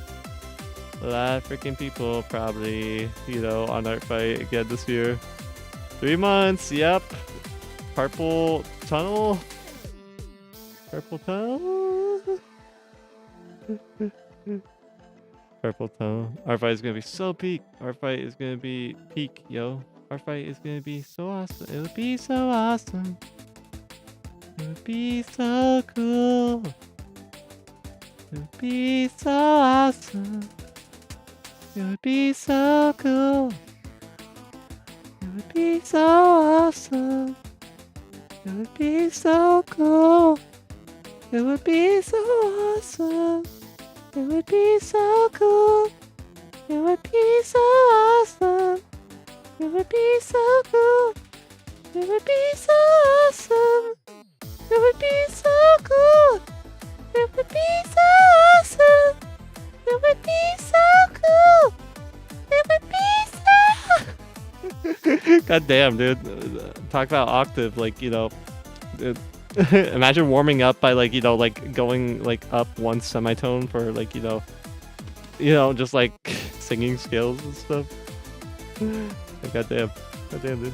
S3: lot of freaking people probably, you know, on Art Fight again this year. 3 months, yep. Purple Tunnel? Purple Tunnel? Purple Tunnel. Our fight is gonna be so peak. Our fight is gonna be peak, yo. Our fight is gonna be so awesome. It would be so awesome. It would be so cool. It would be so awesome. It would be so cool. It would be so awesome. It would be so cool. It would be so awesome. It would be so cool. It would be so awesome. It would be so cool. It would be so awesome. It would be so cool. It would be so awesome. It would be so cool. It would be so. God damn, dude. Talk about octave, like, you know. Imagine warming up by like, you know, like going like up one semitone for like, you know, just like singing scales and stuff. God damn, dude.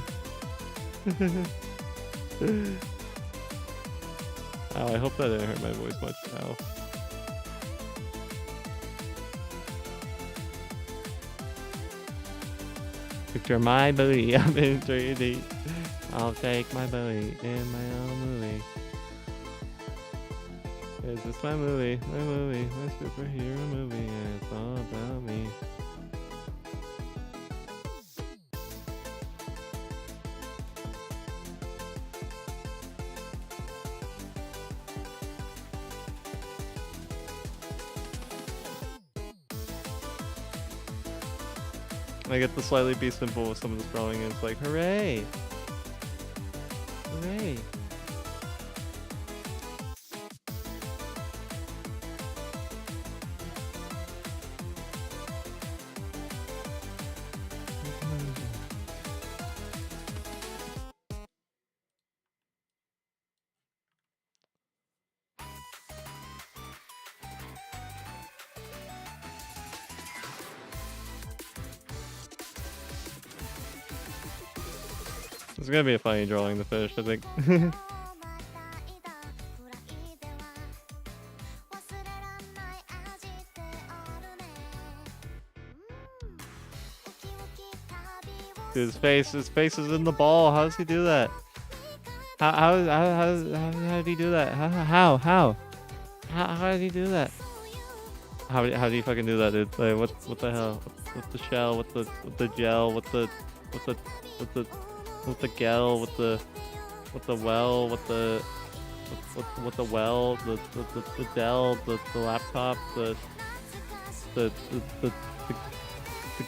S3: Ow, I hope that didn't hurt my voice much. Ow. Picture my booty up in 3D. I'll take my booty in my own movie. Is this my movie? My movie. My superhero movie. And it's all about me. I get the slightly B simple with some of the spelling and it's like, hooray! Hooray! It's gonna be a funny drawing the fish, I think. Dude, his face is in the ball. How does he do that? How did he do that? How did he do that? How do you fucking do that, dude? Like, what the hell? With the shell, with the gel, with the gel, with the well, with the well, the Dell, the laptop, the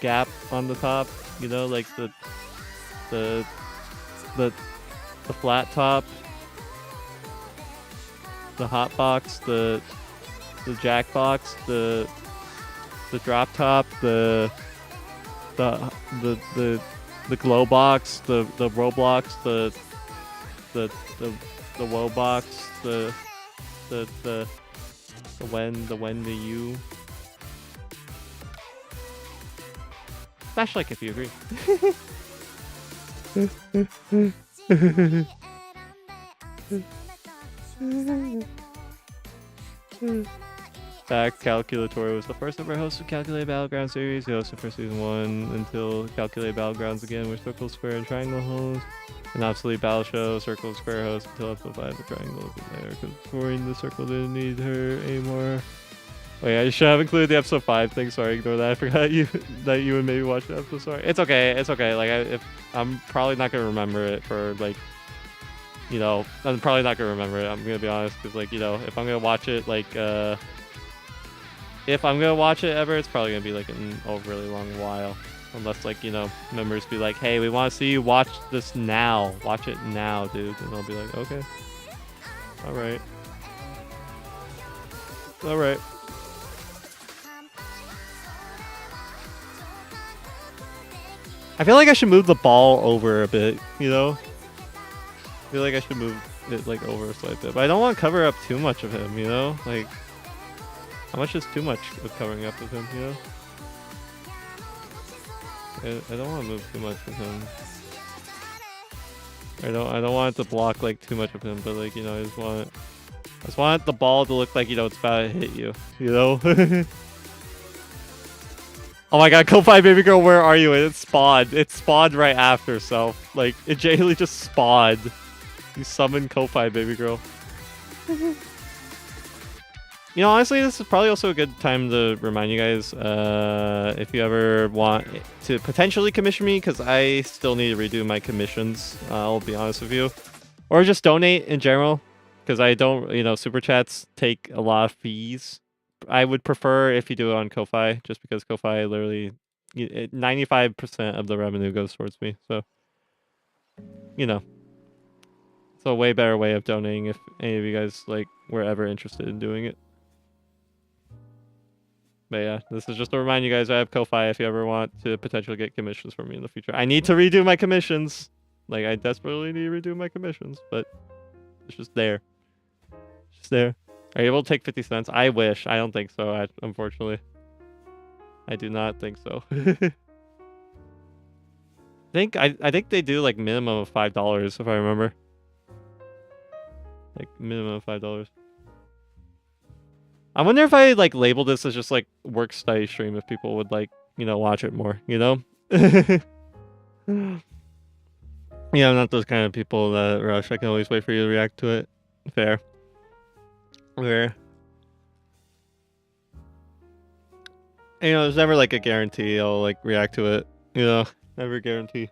S3: gap on the top, you know, like the flat top, the hot box, the jack box, the drop top, the glow box, the Roblox, the woe box, the when, the you. Smash like if you agree. Fact, Calculator was the first ever host of Calculate Battleground series. He hosted for season 1 until Calculate Battlegrounds again, where Circle, Square, and Triangle host. An obsolete battle show, Circle and Square host until episode 5. The Triangle isn't there because Corinne the Circle didn't need her anymore. Wait, I should have included the episode 5 thing. Sorry, ignore that. I forgot that you would maybe watch the episode. Sorry, it's okay. It's okay. Like I'm probably not gonna remember it for like you know, I'm probably not gonna remember it. I'm gonna be honest, because like, you know, if I'm gonna watch it, like, if I'm gonna watch it ever, it's probably gonna be like in a really long while, unless like, you know, members be like, hey, we want to see you watch this now, watch it now, dude, and I'll be like, okay, all right. I feel like I should move the ball over a bit, you know? I feel like I should move it like over a slight bit, but I don't want to cover up too much of him, you know? Like, how much is too much of covering up of him, you know? I don't want to move too much of him. I don't want it to block like too much of him, but like, you know, I just want the ball to look like, you know, it's about to hit you, you know? Oh my god, Ko-Fi baby girl, where are you? And it spawned. It spawned right after, so like it genuinely just spawned. You summoned Ko-Fi baby girl. You know, honestly, this is probably also a good time to remind you guys, if you ever want to potentially commission me, because I still need to redo my commissions, I'll be honest with you. Or just donate in general, because I don't, you know, super chats take a lot of fees. I would prefer if you do it on Ko-Fi, just because Ko-Fi literally, 95% of the revenue goes towards me, so, you know. It's a way better way of donating if any of you guys, like, were ever interested in doing it. But yeah, this is just to remind you guys I have Ko-Fi if you ever want to potentially get commissions from me in the future. I need to redo my commissions. Like, I desperately need to redo my commissions, but it's just there. It's just there. Are you able to take 50 cents? I wish. I don't think so, unfortunately. I do not think so. I think they do like minimum of $5 if I remember. Like minimum of $5. I wonder if I like label this as just like work study stream, if people would like, you know, watch it more, you know? Yeah, I'm not those kind of people that rush. I can always wait for you to react to it. Fair. Fair. You know, there's never like a guarantee I'll like react to it. You know, never a guarantee.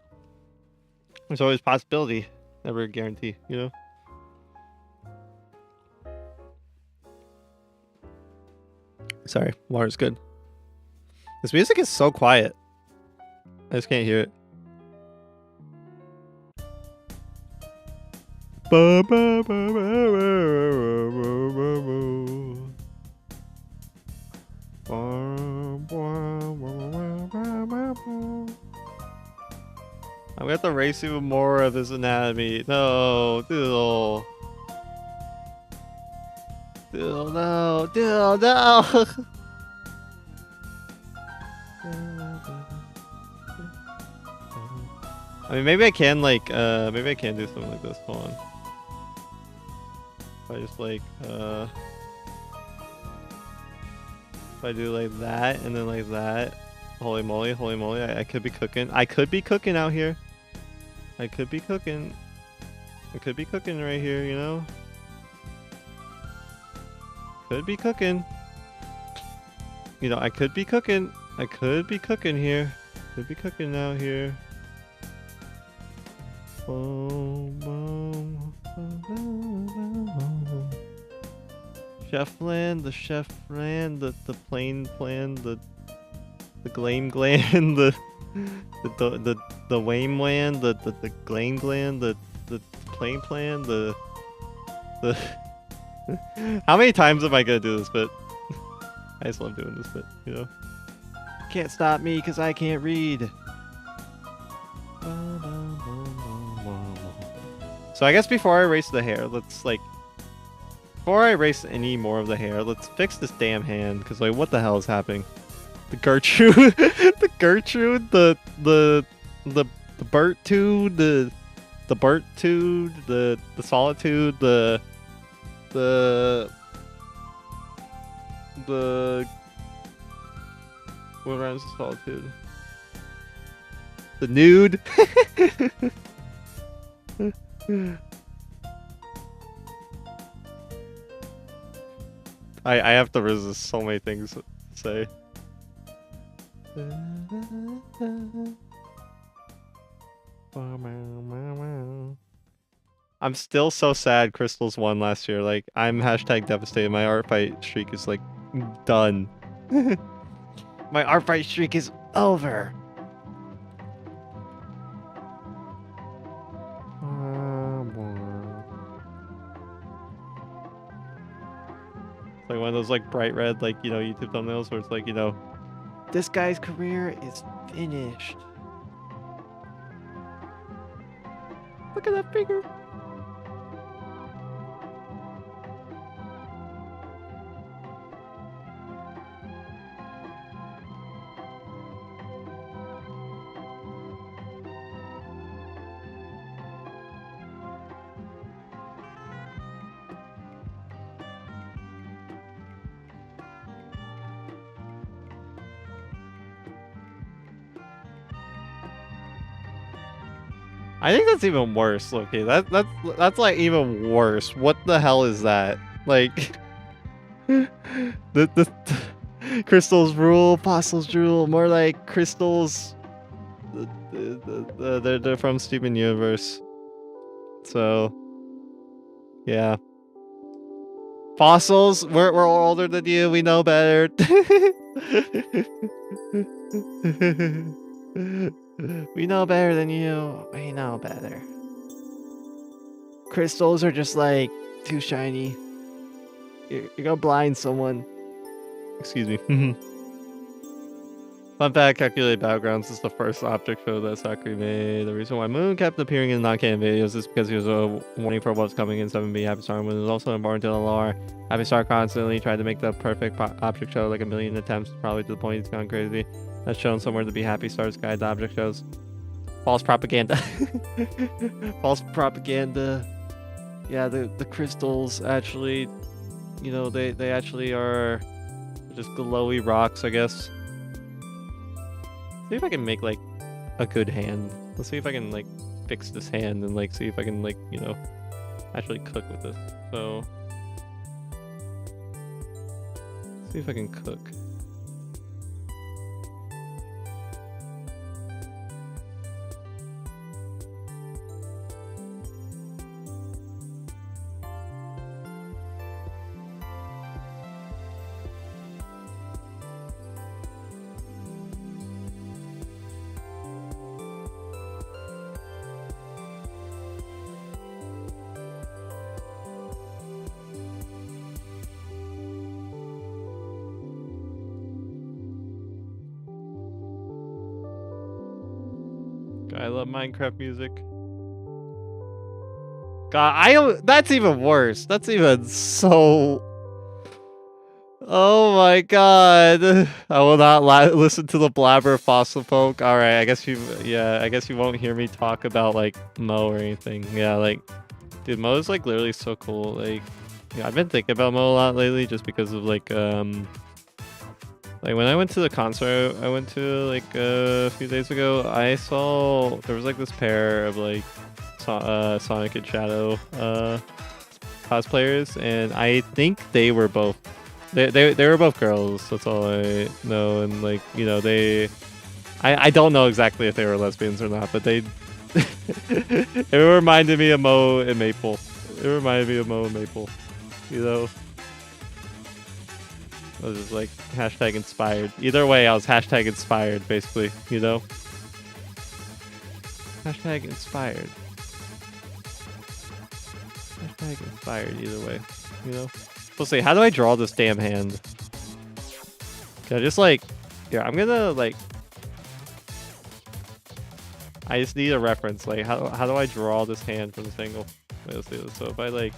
S3: There's always possibility, never a guarantee, you know? Sorry, water's good. This music is so quiet. I just can't hear it. I'm gonna have to race even more of his anatomy. No, Dill. Dill, no. Dill, no. I mean, maybe I can, like, maybe I can do something like this. Hold on. If I just, like, if I do like that, and then like that. Holy moly, I could be cooking. I could be cooking out here. I could be cooking. I could be cooking right here, you know? Could be cooking. You know, I could be cooking. I could be cooking here. Could be cooking out here. Chef Flan, the Chef Flan, the plain plan, the Glame Gland, the Wame Land, the Glame Gland, the plain plan, the How many times am I gonna do this bit? I just love doing this bit, you know? Can't stop me because I can't read. So I guess before I erase the hair, let's like, before I erase any more of the hair, let's fix this damn hand, because like, what the hell is happening? The Gertrude, the Gertrude, the Bertude, the Bertude, the Solitude, the what rhymes with Solitude? The Nude. I have to resist so many things to say. I'm still so sad Crystals won last year. Like, I'm hashtag devastated. My art fight streak is, like, done. My art fight streak is over. It's like one of those, like, bright red, like, you know, YouTube thumbnails where it's like, you know, this guy's career is finished. Look at that figure. I think that's even worse, Loki. That's like even worse. What the hell is that? Like the crystals rule, fossils drool, more like crystals. They're from Steven Universe. So yeah. Fossils, we're older than you, we know better. We know better than you. We know better. Crystals are just like too shiny. You're gonna blind someone. Excuse me. Fun fact, calculated battlegrounds is the first object show that Sakura made. The reason why Moon kept appearing in non-canon videos is because he was a warning for what's coming in 7B Happy Star. Moon was also important to the lore. Happy Star constantly tried to make the perfect object show, like a million attempts, probably to the point he's gone crazy. That's shown somewhere to be Happy Star's guide to object shows. False propaganda. False propaganda. Yeah, the crystals actually, you know, they actually are just glowy rocks, I guess. See if I can make like a good hand. Let's see if I can like fix this hand and like see if I can like, you know, actually cook with this. So see if I can cook. I love Minecraft music. God, that's even worse. That's even so... Oh my god. I will not listen to the blabber fossil folk. Alright, I guess you won't hear me talk about like Mo or anything. Yeah, like, dude, Mo is like literally so cool. Like, yeah, I've been thinking about Mo a lot lately just because of like when I went to the concert I went to like a few days ago, I saw there was like this pair of like Sonic and Shadow cosplayers, and I think they were both they were both girls. That's all I know, and like, you know, I don't know exactly if they were lesbians or not, but they it reminded me of Mo and Maple. It reminded me of Mo and Maple, you know. I was just like hashtag inspired. Either way, I was hashtag inspired, basically, you know? Hashtag inspired. Hashtag inspired either way, you know? Let's see, how do I draw this damn hand? Can I just like... Yeah, I'm gonna like... I just need a reference. Like, how do I draw this hand from this angle? Wait, let's see this. So if I like...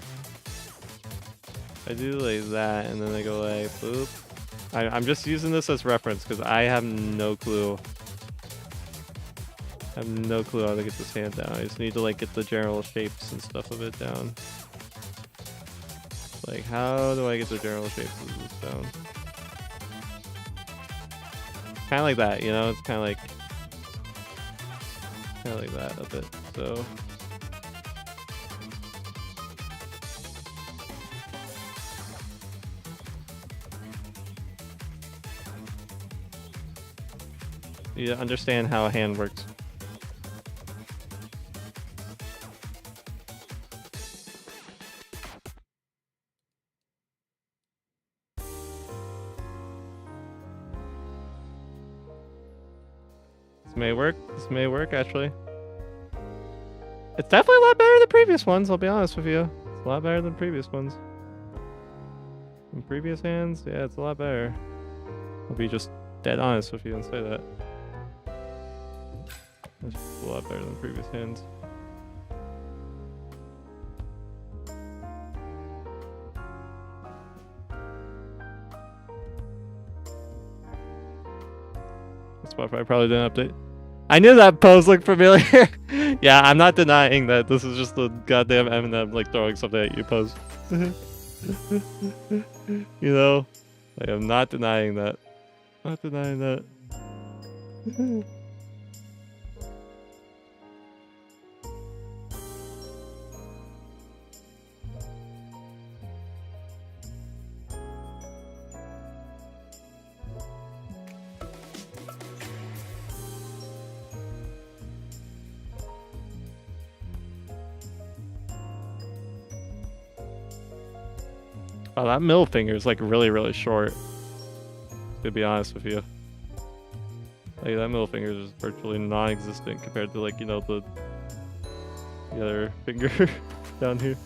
S3: I do like that, and then I go like, boop. I'm just using this as reference because I have no clue. I have no clue how to get this hand down. I just need to like get the general shapes and stuff of it down. Like, how do I get the general shapes of this down? Kind of like that, you know? It's kind of like that a bit. So. You understand how a hand works. This may work. This may work, actually. It's definitely a lot better than previous ones, I'll be honest with you. It's a lot better than previous ones. In previous hands, yeah, it's a lot better. I'll be just dead honest with you and say that. It's just a lot better than previous hands. Spotify probably didn't update. I knew that pose looked familiar. Yeah, I'm not denying that this is just the goddamn Eminem like throwing something at you pose. You know, like, I'm not denying that. Not denying that. Oh, that middle finger is like really, really short. To be honest with you. Like that middle finger is virtually non-existent compared to like, you know, the other finger down here.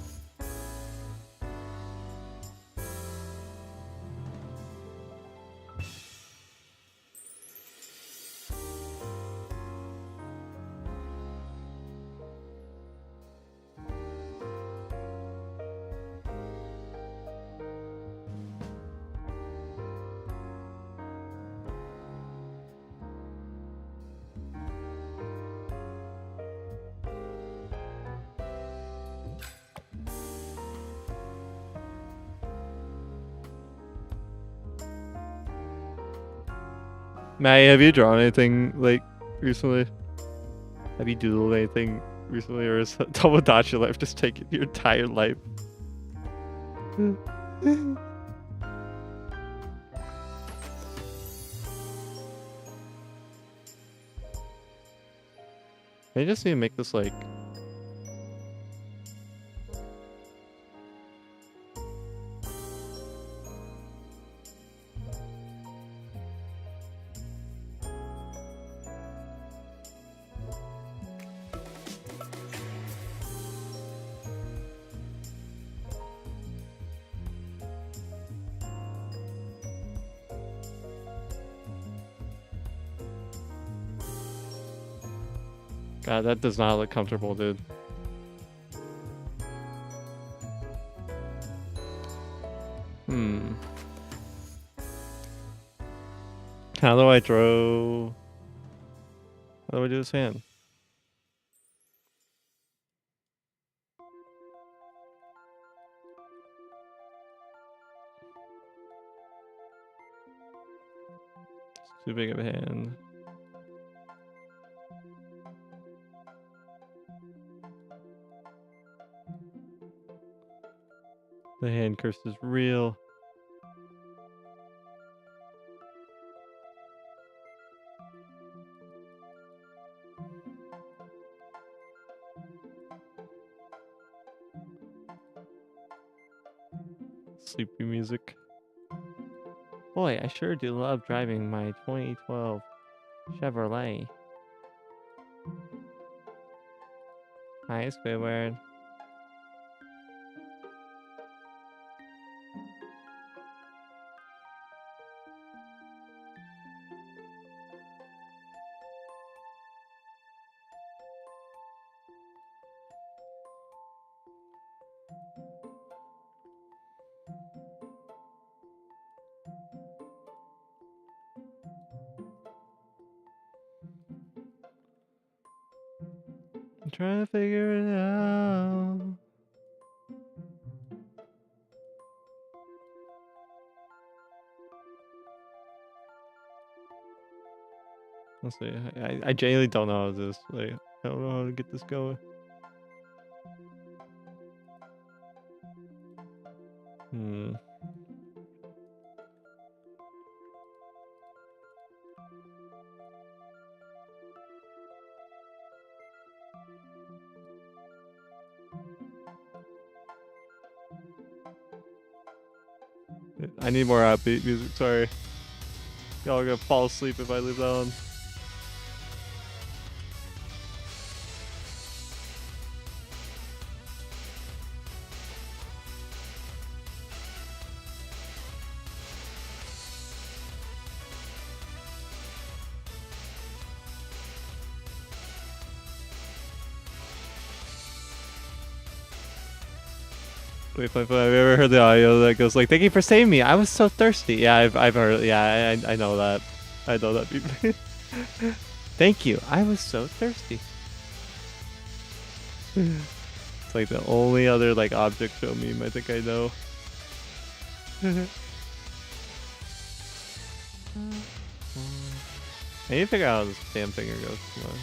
S3: Maddie, have you drawn anything like recently? Have you doodled anything recently, or is Tomodachi life just taking your entire life? They just need to make this like God, that does not look comfortable, dude. How do I draw? How do I do this hand? It's too big of a hand. The hand curse is real. Sleepy music. Boy, I sure do love driving my 2012 Chevrolet. Hi, Squidward. I'm trying to figure it out. Let's see. I genuinely don't know how to do this. Like, I don't know how to get this going. I need more upbeat music, sorry. Y'all are gonna fall asleep if I leave that on. Wait, have you ever heard the audio that goes like, "Thank you for saving me. I was so thirsty." Yeah, I've heard. Yeah, I know that. I know that. Thank you. I was so thirsty. It's like the only other like object show meme I think I know. I need to figure out how this damn finger goes. Come on.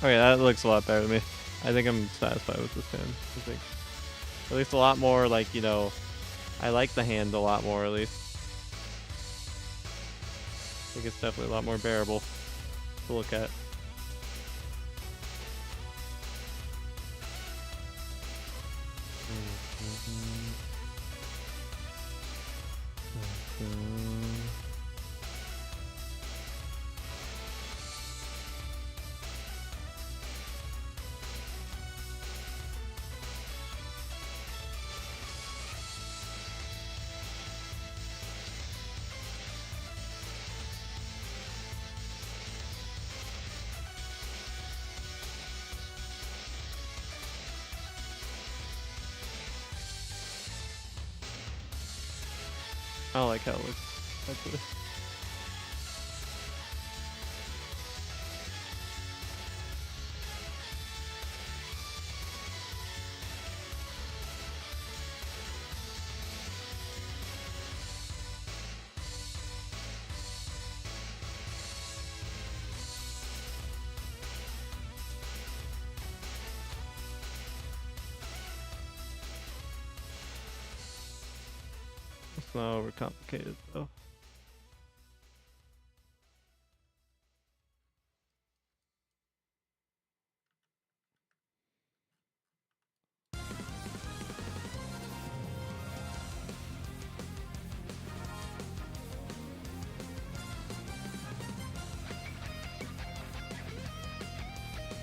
S3: Okay, that looks a lot better to me. I think I'm satisfied with this hand. I think at least a lot more like, you know, I like the hand a lot more at least. I think it's definitely a lot more bearable to look at. I don't like how it looks, actually. It's not overcomplicated, though.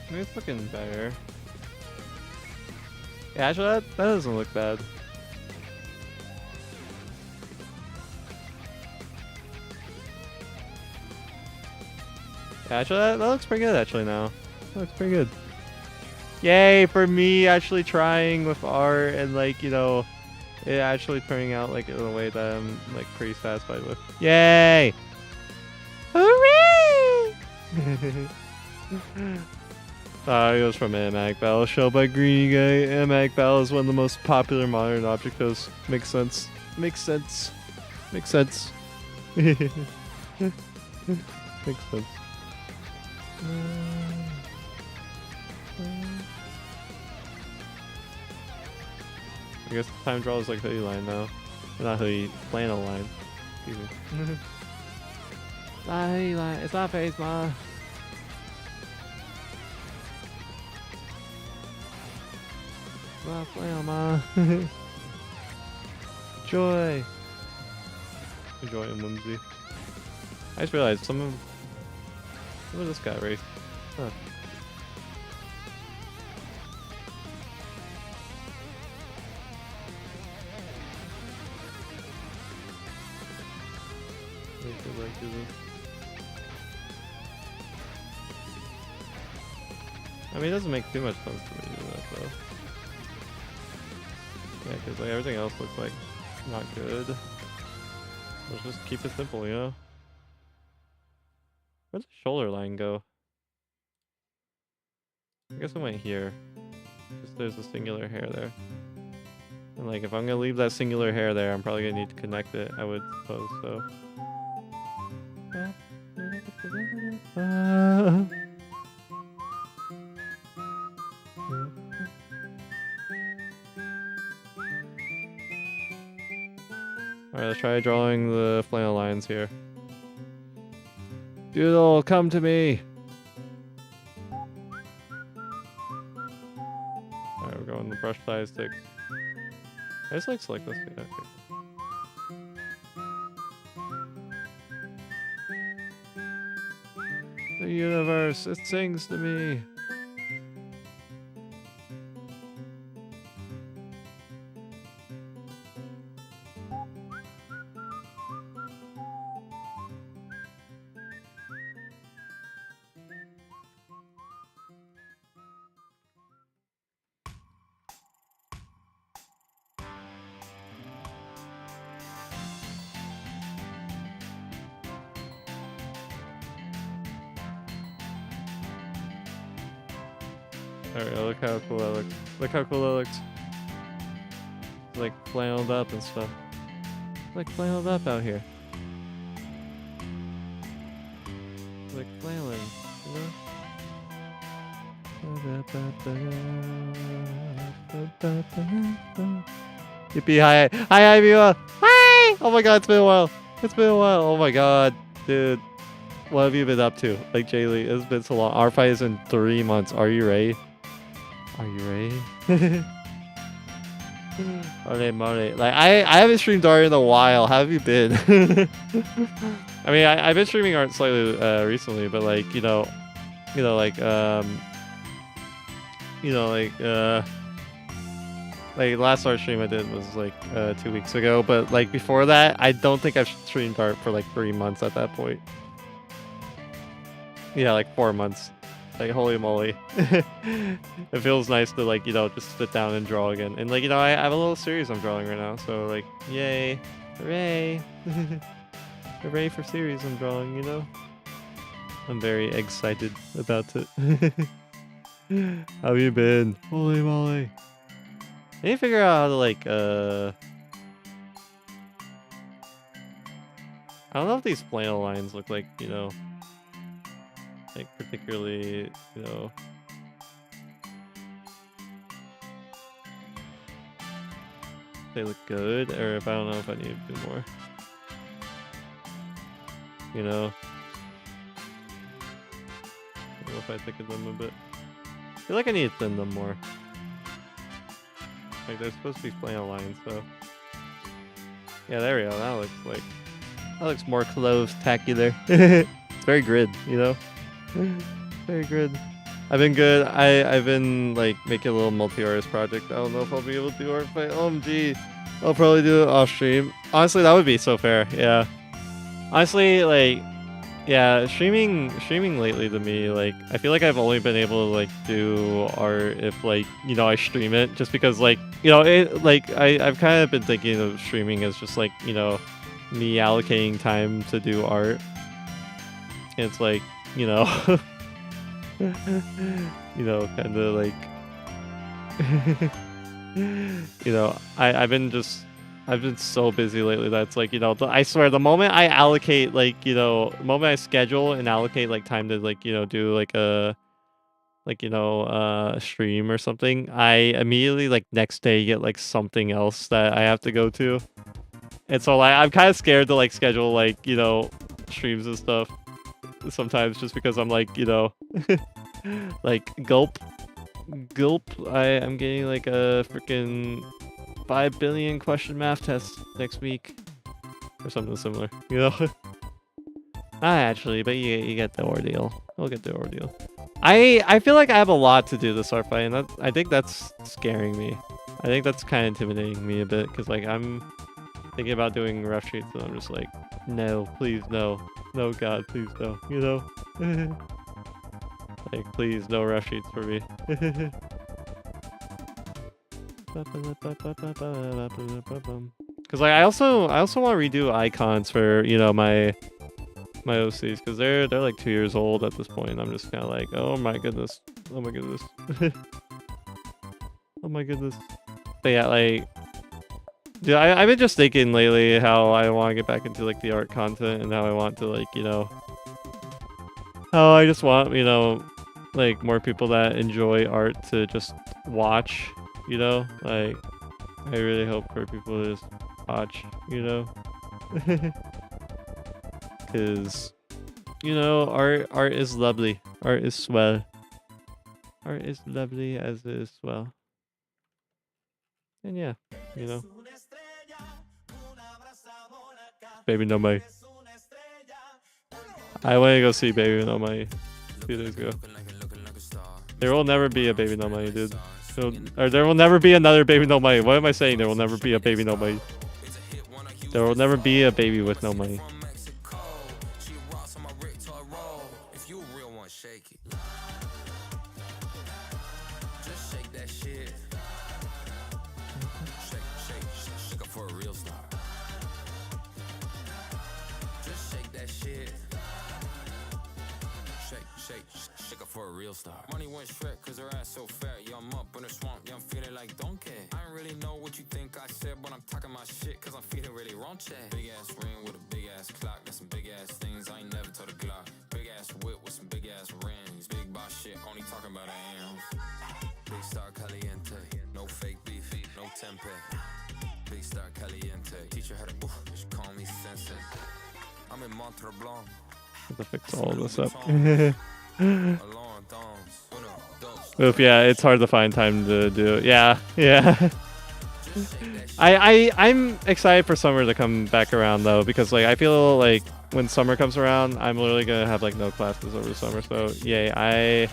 S3: I mean, it's looking better. Yeah, actually, that doesn't look bad. Yeah, actually, that looks pretty good, actually, now. That looks pretty good. Yay, for me actually trying with art and, like, you know, it actually turning out, like, in a way that I'm, like, pretty satisfied with. Yay! Hooray! It was from Animatic Battle show by Greeny Guy. Animatic Battle is one of the most popular modern object shows. Makes sense. Makes sense. Makes sense. Makes sense. I guess time draw is like hoodie line now. Not hoodie, flannel line. Excuse me. Not hoodie line. It's not face, ma. Not flannel, ma. Joy. Joy and whimsy. I just realized some of this guy race. Huh. I mean, it doesn't make too much sense to me to do that, though. Yeah, because like, everything else looks like not good. Let's just keep it simple, you know? Where'd the shoulder line go? I guess I went here. Just there's a singular hair there. And like if I'm gonna leave that singular hair there, I'm probably gonna need to connect it, I would suppose, so. Alright, let's try drawing the flannel lines here. Doodle, come to me! Alright, we're going the brush size sticks. I just like select this. Yeah, okay. The universe, it sings to me. Alright, look how cool that looks. Look how cool that looks. It's like flanneled up and stuff. It's like flanneled up out here. It's like flanneling, you know? Yippee, hi, hi, Mila! Hi! Oh my god, it's been a while. It's been a while. Oh my god, dude. What have you been up to? Like, Jaylee, it's been so long. Our fight is in 3 months. Are you ready? Are you ready? Holy moly. Like, I haven't streamed art in a while. How have you been? I mean, I've been streaming art slightly recently, but like, like last art stream I did was like 2 weeks ago, but like before that, I don't think I've streamed art for like 3 months at that point. Yeah, like 4 months. Like, holy moly. It feels nice to, like, just sit down and draw again. And, like, I have a little series I'm drawing right now. So, like, yay. Hooray. Hooray for series I'm drawing, I'm very excited about it. How have you been? Holy moly. I need to figure out how to, like, I don't know if these flannel lines look like, like particularly, they look good, or if I don't know if I need to do more. I don't know if I thicken them a bit. I feel like I need to thin them more. Like they're supposed to be flannel lines, so. Yeah, there we go. That looks more close-tacular. It's very grid, Very good. I've been good. I've been like making a little multi-artist project. I don't know if I'll be able to do art fight. OMG. I'll probably do it off stream. Honestly, that would be so fair. Yeah. Honestly, like, yeah, streaming lately to me, like, I feel like I've only been able to like do art if like, I stream it, just because like, I've kind of been thinking of streaming as just like, me allocating time to do art. And it's like, kind of like, I've been so busy lately that it's like, I swear the moment I allocate, like, the moment I schedule and allocate like time to like, do like a stream or something, I immediately like next day get like something else that I have to go to. And so like, I'm kind of scared to like schedule like, streams and stuff. Sometimes just because I'm like, like gulp, I'm getting like a freaking 5 billion question math test next week or something similar, Actually, but you get the ordeal. We'll get the ordeal. I feel like I have a lot to do this art fight, and I think that's scaring me. I think that's kind of intimidating me a bit, because like I'm thinking about doing rough sheets and I'm just like, no, please no. No, God, please no. Like, please, no rush sheets for me. Because like I also want to redo icons for my OCs, because they're like 2 years old at this point. I'm just kind of like, oh my goodness, oh my goodness, oh my goodness. But yeah, like, dude, I've been just thinking lately how I want to get back into like the art content, and how I want to, like, you know, how I just want, you know, like more people that enjoy art to just watch, you know, like I really hope for people to just watch, you know, because, you know, art is lovely, art is swell, art is lovely as it is swell, and yeah, you know, Baby No Money. I went to go see Baby No Money a few days ago. There will never be a Baby No Money, dude. Or there will never be another Baby No Money. What am I saying? There will never be a Baby No Money. There will never be a baby with no money.
S6: For a real star. Money went Shrek cause her ass so fat. Yeah, I'm up in the swamp, yeah, I'm feeling like donkey. I ain't really know what you think I said, but I'm talking my shit cause I'm feeling really raunchy. Big ass ring with a big ass clock. That's some big ass things I ain't never told a Glock. Big ass whip with some big ass rings. Big boss shit, only talking about AMs. Big star caliente, no fake beef, no tempe. Big star caliente, teacher had a just call me sensei. I'm in Montre Blanc.
S3: Have to fix all of this up. Oof, yeah, it's hard to find time to do it. Yeah, yeah. I'm excited for summer to come back around though, because like I feel like when summer comes around, I'm literally gonna have like no classes over the summer. So yay, I'm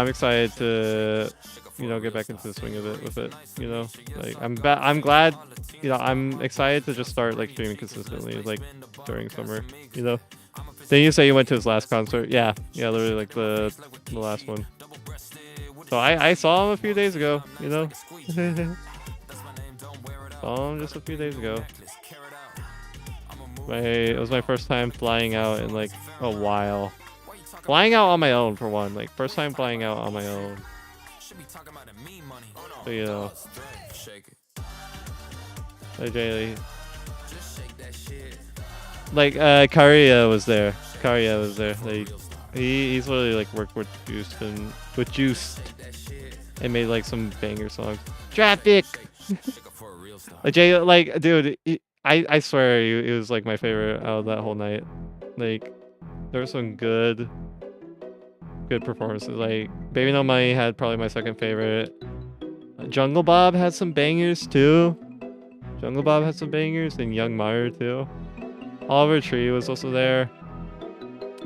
S3: excited to, you know, get back into the swing of it with it. You know, like I'm glad, you know, I'm excited to just start like streaming consistently like during summer. You know. Didn't you say you went to his last concert? Yeah, literally like the last one. So I saw him a few days ago, you know? Saw him just a few days ago. It was my first time flying out in like a while. Flying out on my own for one, like first time flying out on my own. So, you know. Like Karia was there. Like he's literally like worked with Juiced and made like some banger songs. Traffic. Like Jay, like dude, I swear it was like my favorite out of that whole night. Like there were some good performances. Like Baby No Money had probably my second favorite. Jungle Bob had some bangers too. And Young Meyer too. Oliver Tree was also there.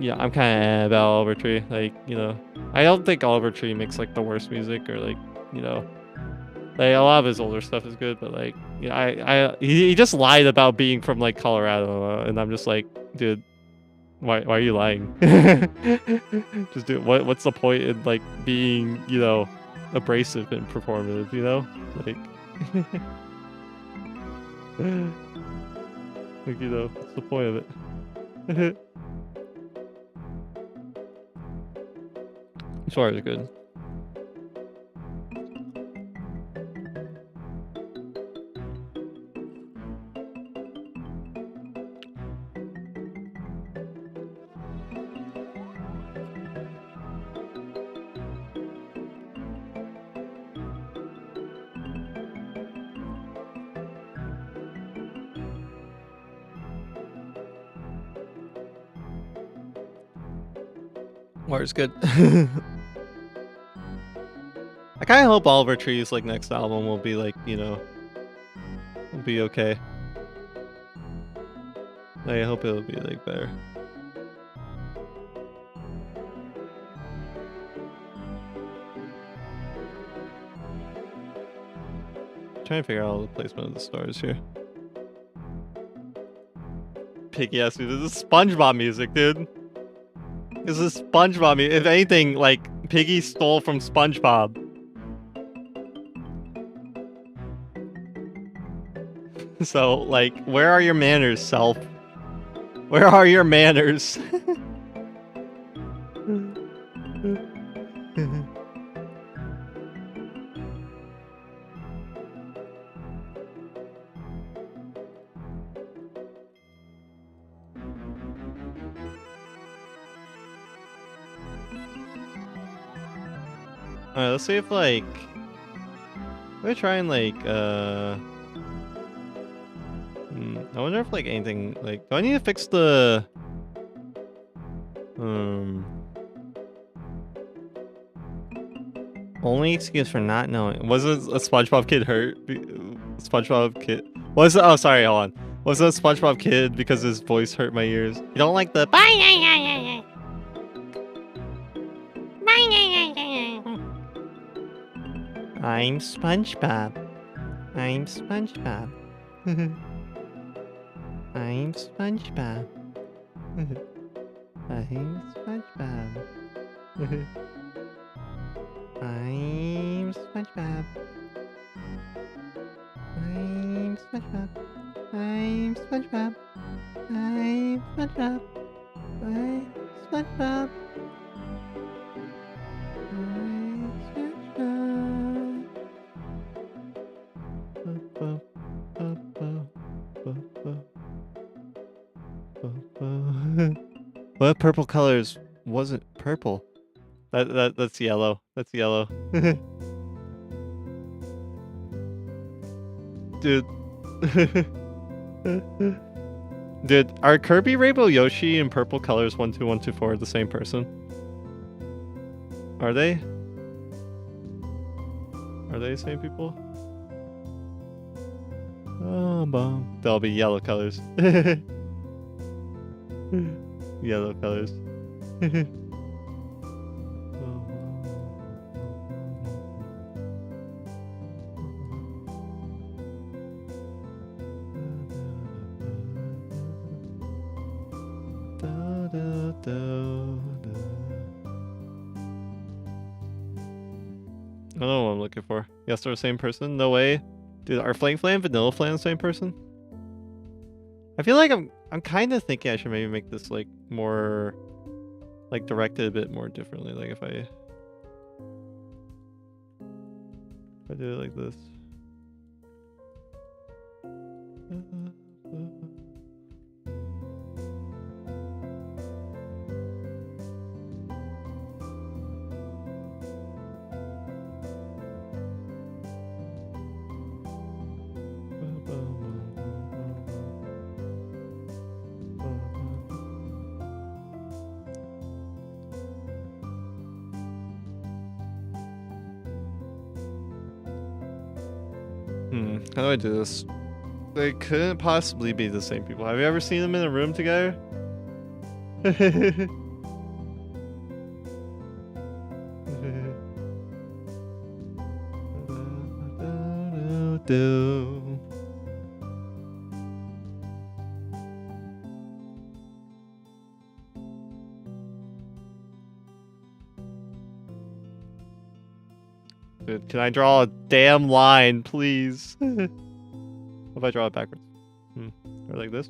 S3: Yeah, I'm kind of about Oliver Tree. Like, you know, I don't think Oliver Tree makes like the worst music, or like, you know, like a lot of his older stuff is good, but like, you know, he just lied about being from like Colorado, and I'm just like, dude, why are you lying? Just do what's the point in like being, you know, abrasive and performative, you know, like. Like, you know, what's the point of it? As far as good. War's good. I kind of hope Oliver Tree's like next album will be like, you know, will be okay. I hope it'll be like better. Trying to figure out all the placement of the stars here. Piggy ass dude, this is SpongeBob music, dude. This is SpongeBob music. If anything, like Piggy stole from SpongeBob. So, like, where are your manners, self? Where are your manners? Alright, let's see if like let me try and like I wonder if like anything like do I need to fix the only excuse for not knowing was it a SpongeBob kid hurt? SpongeBob kid was it, oh sorry, hold on. Was it a SpongeBob kid because his voice hurt my ears? You don't like the I'm SpongeBob. I'm SpongeBob. I'm SpongeBob. I'm SpongeBob. I'm SpongeBob. I'm SpongeBob. I'm SpongeBob. I'm SpongeBob. I'm SpongeBob. What purple colors wasn't purple? That's yellow. That's yellow. Dude. Dude, are Kirby, Rainbow, Yoshi, and purple colors 12124 the same person? Are they? Are they the same people? Oh, bum. They'll be yellow colors. Yellow colors. I don't know what I'm looking for. Yes, they're the same person? No way. Dude, are Flameflan, Vanilla Flan the same person? I feel like I'm kind of thinking I should maybe make this like more like directed a bit more differently. Like if I do it like this. How do I do this? They couldn't possibly be the same people. Have you ever seen them in a room together? Dude, can I draw a damn line, please? What if I draw it backwards? Or like this?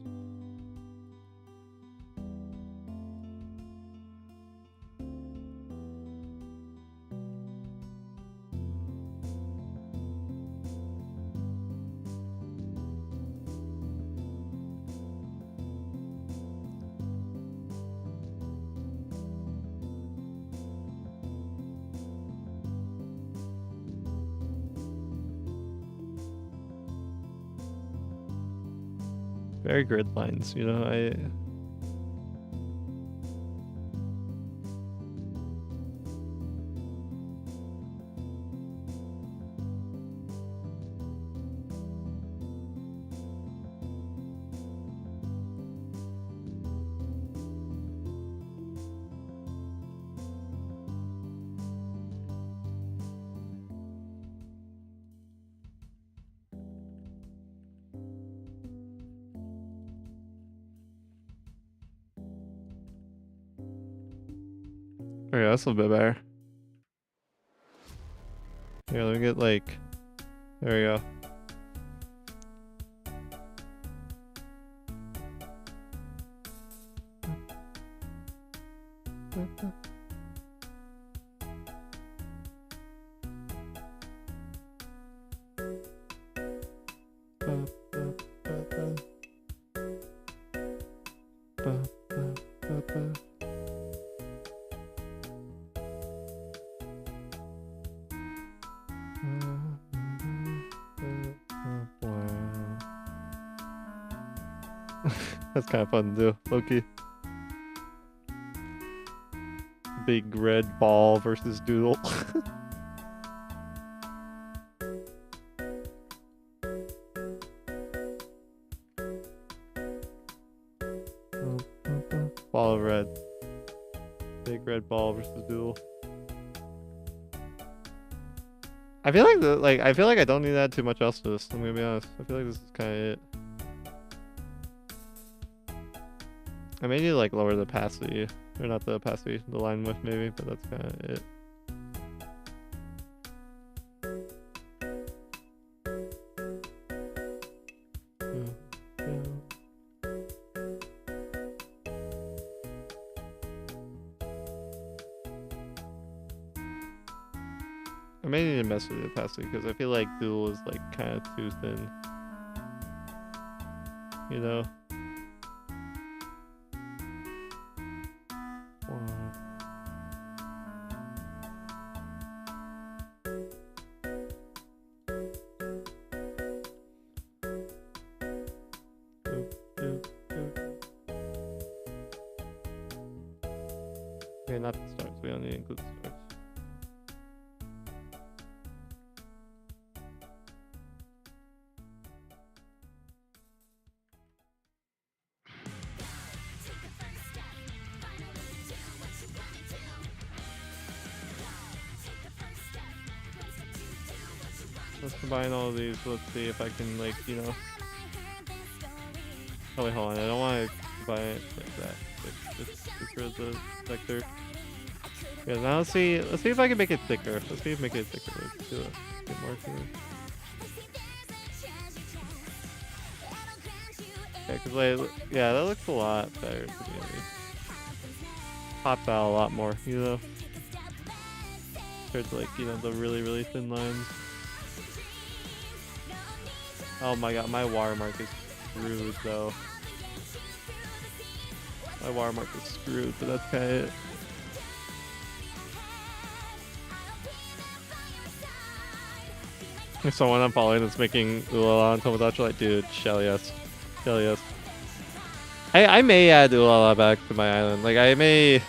S3: Very grid lines, you know, Okay, that's a little bit better. Here, let me get like, there we go. That's kind of fun to do, low-key. Big red ball versus doodle. Ball of red. Big red ball versus doodle. I feel like I feel like I don't need to add too much else to this. I'm gonna be honest. I feel like this is kind of it. I may need to like lower the opacity, or not the opacity, the line width maybe, but that's kind of it. I may need to mess with the opacity because I feel like Duel is like kind of too thin. You know? Okay, not the stars. We don't need to include the stars. Let's combine all of these. Let's see if I can, like, you know. Oh wait, hold on. I don't want to combine it like that. Like, just for the vector. Yeah, now let's see if I can make it thicker. Let's see if make it thicker. Let's do it. Get more here. Yeah, cause like, yeah, that looks a lot better to me. Pops out a lot more, you know. Compared to like, you know, the really thin lines. Oh my god, my watermark is screwed though. My watermark is screwed, but that's kind of it. If someone I'm following that's making Ulala on Tomodachi, like, dude, shell yes. Hell yes. I may add Ulala back to my island. Like I made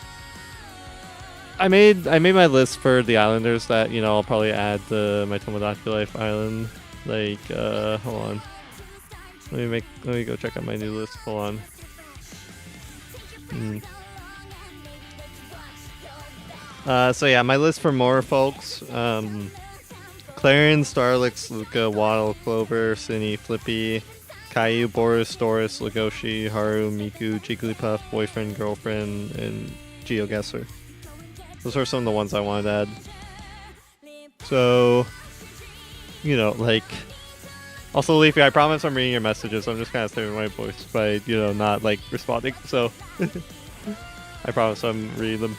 S3: my list for the islanders that, you know, I'll probably add to my Tomodachi Life island. Like hold on. Let me go check out my new list. Hold on. So yeah, my list for more folks. Clarion, Starlix, Luca, Waddle, Clover, Cinny, Flippy, Caillou, Boris, Doris, Legoshi, Haru, Miku, Jigglypuff, Boyfriend, Girlfriend, and GeoGuessr. Those are some of the ones I wanted to add. So, you know, like... Also, Leafy, I promise I'm reading your messages. I'm just kind of saving my voice by, you know, not, like, responding. So, I promise I'm reading them.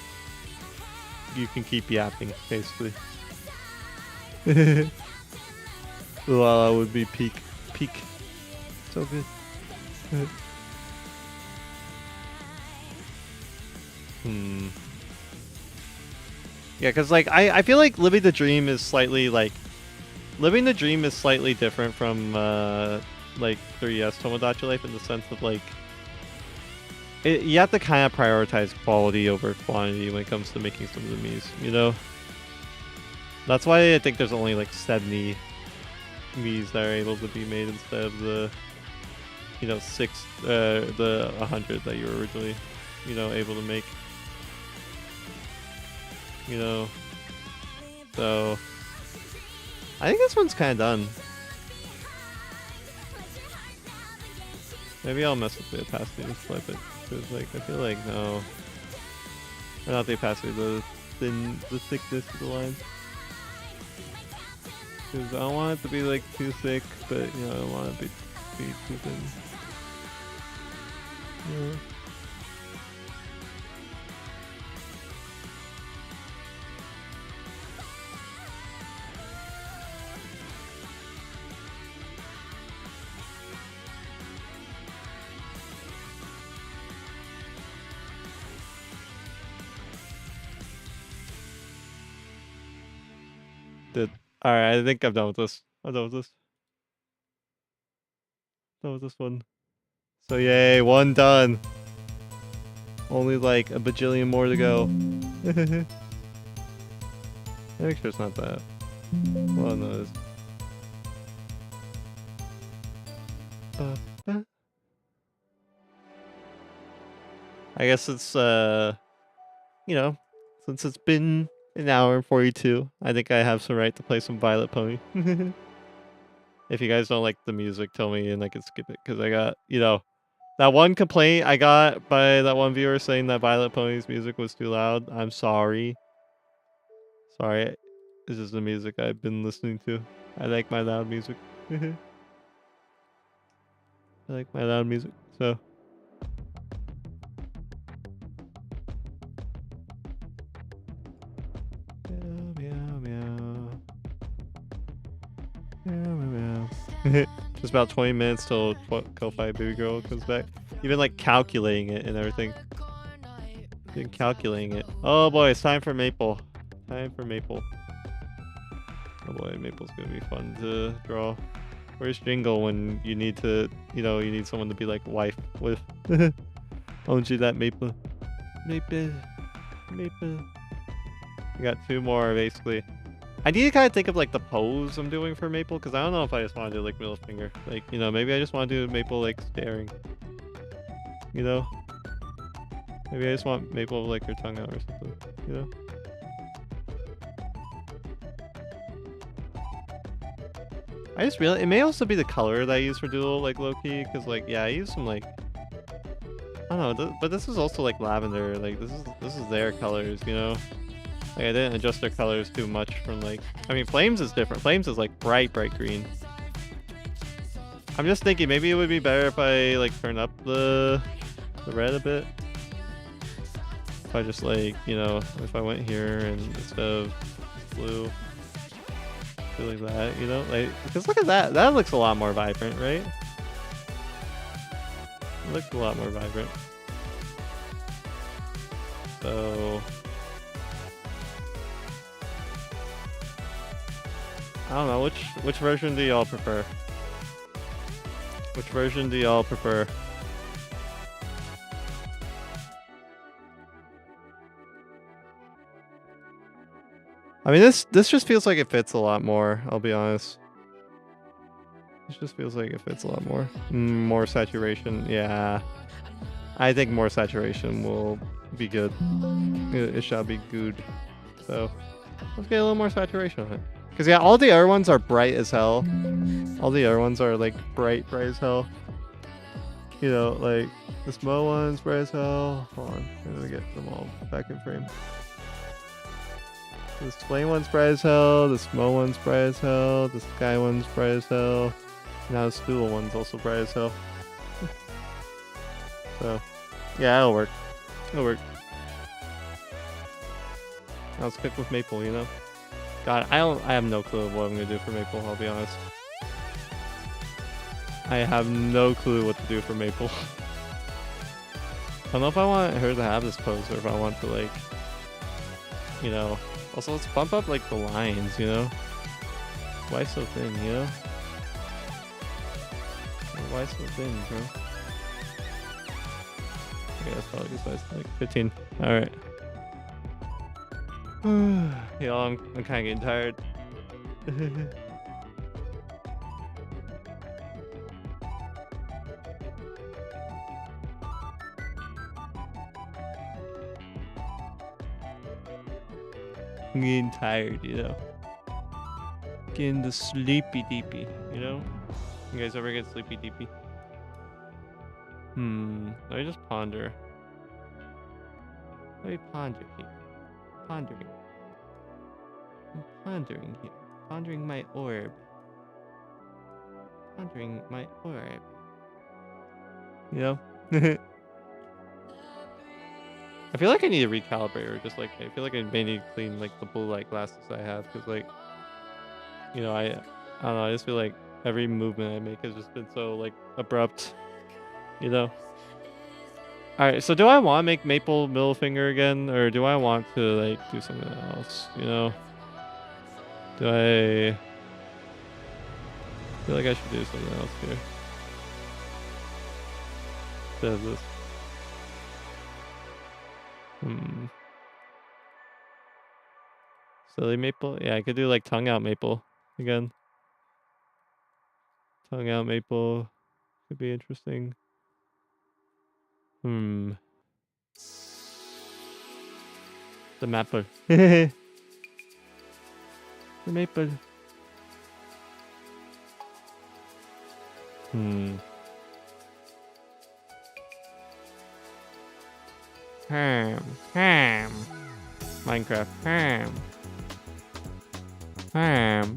S3: You can keep yapping, basically. Ulala would be peak. So good. Yeah, because, like, I feel like Living the Dream is slightly different from, like, 3DS Tomodachi Life in the sense of, like, you have to kind of prioritize quality over quantity when it comes to making some of the Miis, you know? That's why I think there's only, like, 70 Miis that are able to be made instead of the, you know, the 100 that you were originally, you know, able to make. You know? So... I think this one's kind of done. Maybe I'll mess with the opacity and flip it. Because, like, I feel like, no. Or not the opacity, the thickness of the line. Because I don't want it to be, like, too thick, but, you know, I don't want it to be too thin. Yeah. Alright, I think I'm done with this. I'm done with this. Done with this one. So yay, one done. Only like a bajillion more to go. Make sure it's not that. Well, no, it is. I guess it's you know, since it's been an hour and 42, I think I have some right to play some Violet Pony. If you guys don't like the music, tell me and I can skip it, because I got, you know, that one complaint I got by that one viewer saying that Violet Pony's music was too loud. I'm sorry. Sorry. This is the music I've been listening to. I like my loud music. I like my loud music, so. Meow, meow, meow. Meow, meow, meow. Just about 20 minutes till Ko-Fi Baby Girl comes back. Even like calculating it and everything. Been calculating it. Oh boy, it's time for Maple. Time for Maple. Oh boy, Maple's gonna be fun to draw. Where's Jingle when you need to, you know, you need someone to be like wife with? Won't you that Maple? Maple. Maple. We got two more basically. I need to kind of think of like the pose I'm doing for Maple, because I don't know if I just want to do like middle finger. Like, you know, maybe I just want to do Maple like staring. You know? Maybe I just want Maple like her tongue out or something. You know? I just realized it may also be the color that I use for Doodle, like low-key, because like, yeah, I use some like, I don't know, but this is also like lavender. Like this is their colors, you know? Like I didn't adjust their colors too much from like, I mean Flames is different. Flames is like bright green. I'm just thinking maybe it would be better if I like turn up the red a bit. If I just like, you know, if I went here and instead of blue, do like that, you know? Like, because look at that. That looks a lot more vibrant, right? It looks a lot more vibrant. So I don't know, which version do y'all prefer? Which version do y'all prefer? I mean, this just feels like it fits a lot more, I'll be honest. This just feels like it fits a lot more. More saturation, yeah. I think more saturation will be good. It shall be good. So, let's get a little more saturation on it. Because yeah, all the other ones are bright as hell. All the other ones are like bright as hell. You know, like the small one's bright as hell. Hold on, I'm gonna get them all back in frame. This flame one's bright as hell, the small one's bright as hell, the sky one's bright as hell. Now the stool one's also bright as hell. So, yeah, it'll work. It'll work. Now let's cook with Maple, you know? God, I have no clue what I'm gonna do for Maple, I'll be honest. I have no clue what to do for Maple. I don't know if I want her to have this pose or if I want to like, you know. Also, let's bump up like the lines, you know? Why so thin, you know? Why so thin, bro? Okay, that's probably good size, like 15. Alright. Yeah, I'm kind of getting tired. I'm getting tired, you know. Getting the sleepy deepy, you know? You guys ever get sleepy deepy? Let me just ponder. Let me ponder here. Pondering. I'm pondering here. Pondering my orb. Pondering my orb. You know? I feel like I need to recalibrate, or just like, I feel like I may need to clean like the blue light glasses I have, because like, you know, I don't know, I just feel like every movement I make has just been so like abrupt, you know? Alright, so do I want to make Maple middle finger again, or do I want to like do something else, you know? Do I feel like I should do something else here? Does this? Silly maple? Yeah, I could do like tongue out maple again. Tongue out maple could be interesting. The maple. The maple. Ham. Minecraft. Ham.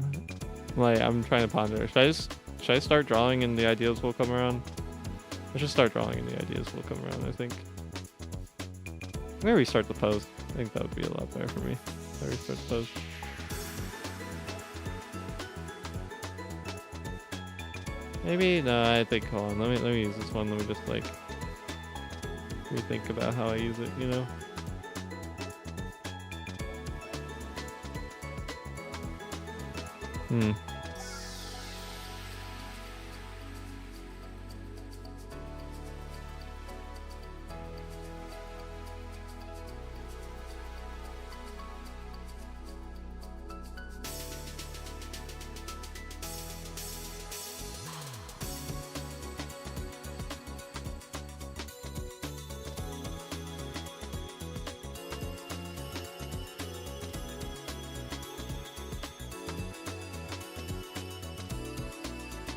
S3: Like, I'm trying to ponder. Should I start drawing and the ideas will come around? I should start drawing and the ideas will come around, I think. I'm gonna restart the post. I think that would be a lot better for me. I restart the post. Maybe no, I think hold on, let me use this one. Let me just like rethink about how I use it, you know?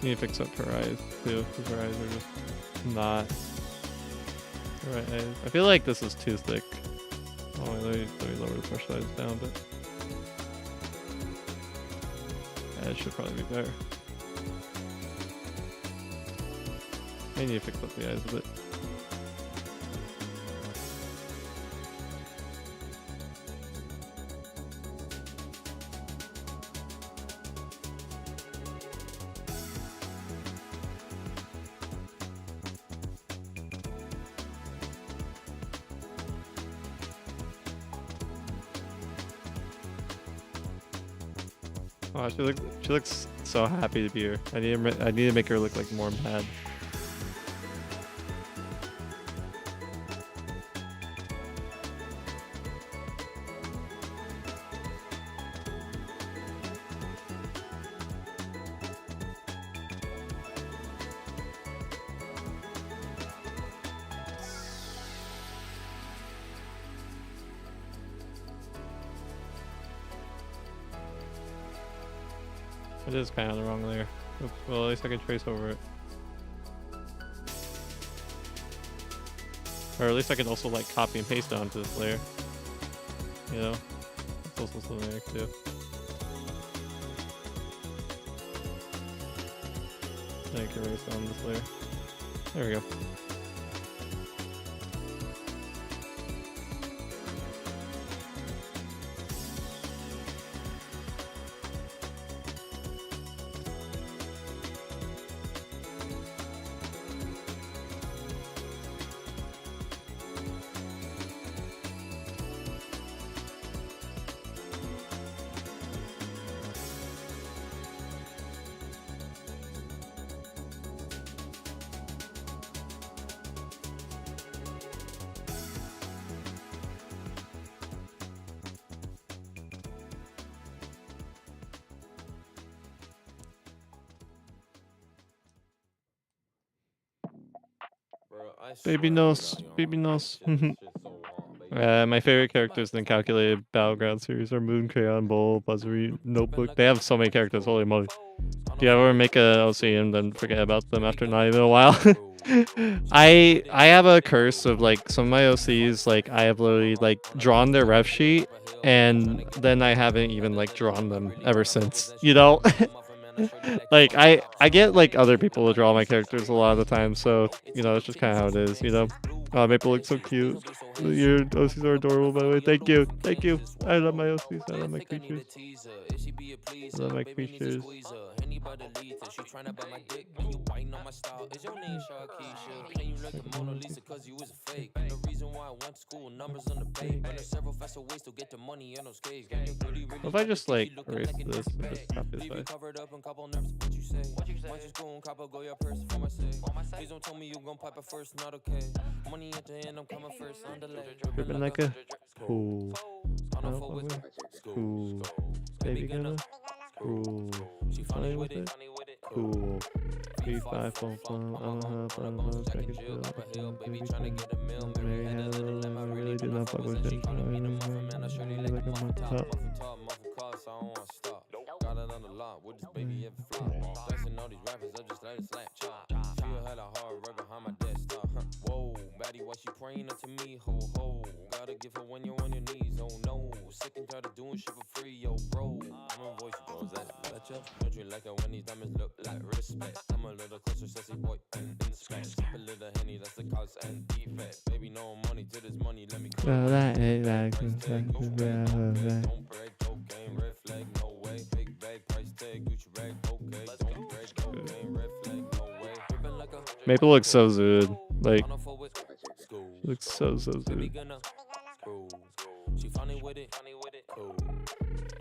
S3: Need to fix up her eyes too, because her eyes are just not the right eyes. I feel like this is too thick. Oh, let me lower the brush size down, but yeah, it should probably be better. I need to fix up the eyes a bit. Oh, she looks so happy to be here. I need to make her look like more mad. It is kind of the wrong layer. Oops, well, at least I can trace over it. Or at least I can also like copy and paste onto this layer. You know? That's also something I can do. I can erase on this layer. There we go. Baby nose, baby nose. My favorite characters in the calculated battleground series are Moon, Crayon, Bowl, Buzzery, Notebook. They have so many characters, holy moly. If you ever make a OC and then forget about them after not even a while. I have a curse of like some of my OCs, like I have literally like drawn their ref sheet and then I haven't even like drawn them ever since, you know? Like I get like other people to draw my characters a lot of the time, so you know it's just kind of how it is, you know. Oh, Maple looks so cute. Your OCs are adorable, by the way. Thank you. Thank you. I love my OCs. I love my creatures. I love my creatures. What if I just like erase this and just copy this way? Dripping like a cool. Cool. Baby gonna cool. She funny with it. Cool. 3, 5, 4, 5. I'm a hop. I'm a back and chill. Baby trying to get a meal. Mary had a little lamb. I really did not fuck with it. Like I'm on top. Got it on the lot with this baby every flop. Flexing all these rappers, I just let it slap chop. She had a hard right behind my desktop. Whoa, baddie, why she praying up to me? Ho ho, gotta give her when you're on your knees. Oh no, sick and tired of doing shit for free, yo bro. I'm a voice, bro, that better. Don't you like it when these diamonds look like respect? I'm a little closer, sassy boy, and in the specs. Skip a little henny, that's the cause and defect. Baby, no money to this money, let me go. That ain't like don't break cocaine, red flag, no way. Big bag, price tag, Gucci rag, okay. Don't break cocaine, red flag, no way. Maple looks so good. Like, looks so good. She funny with it, cool.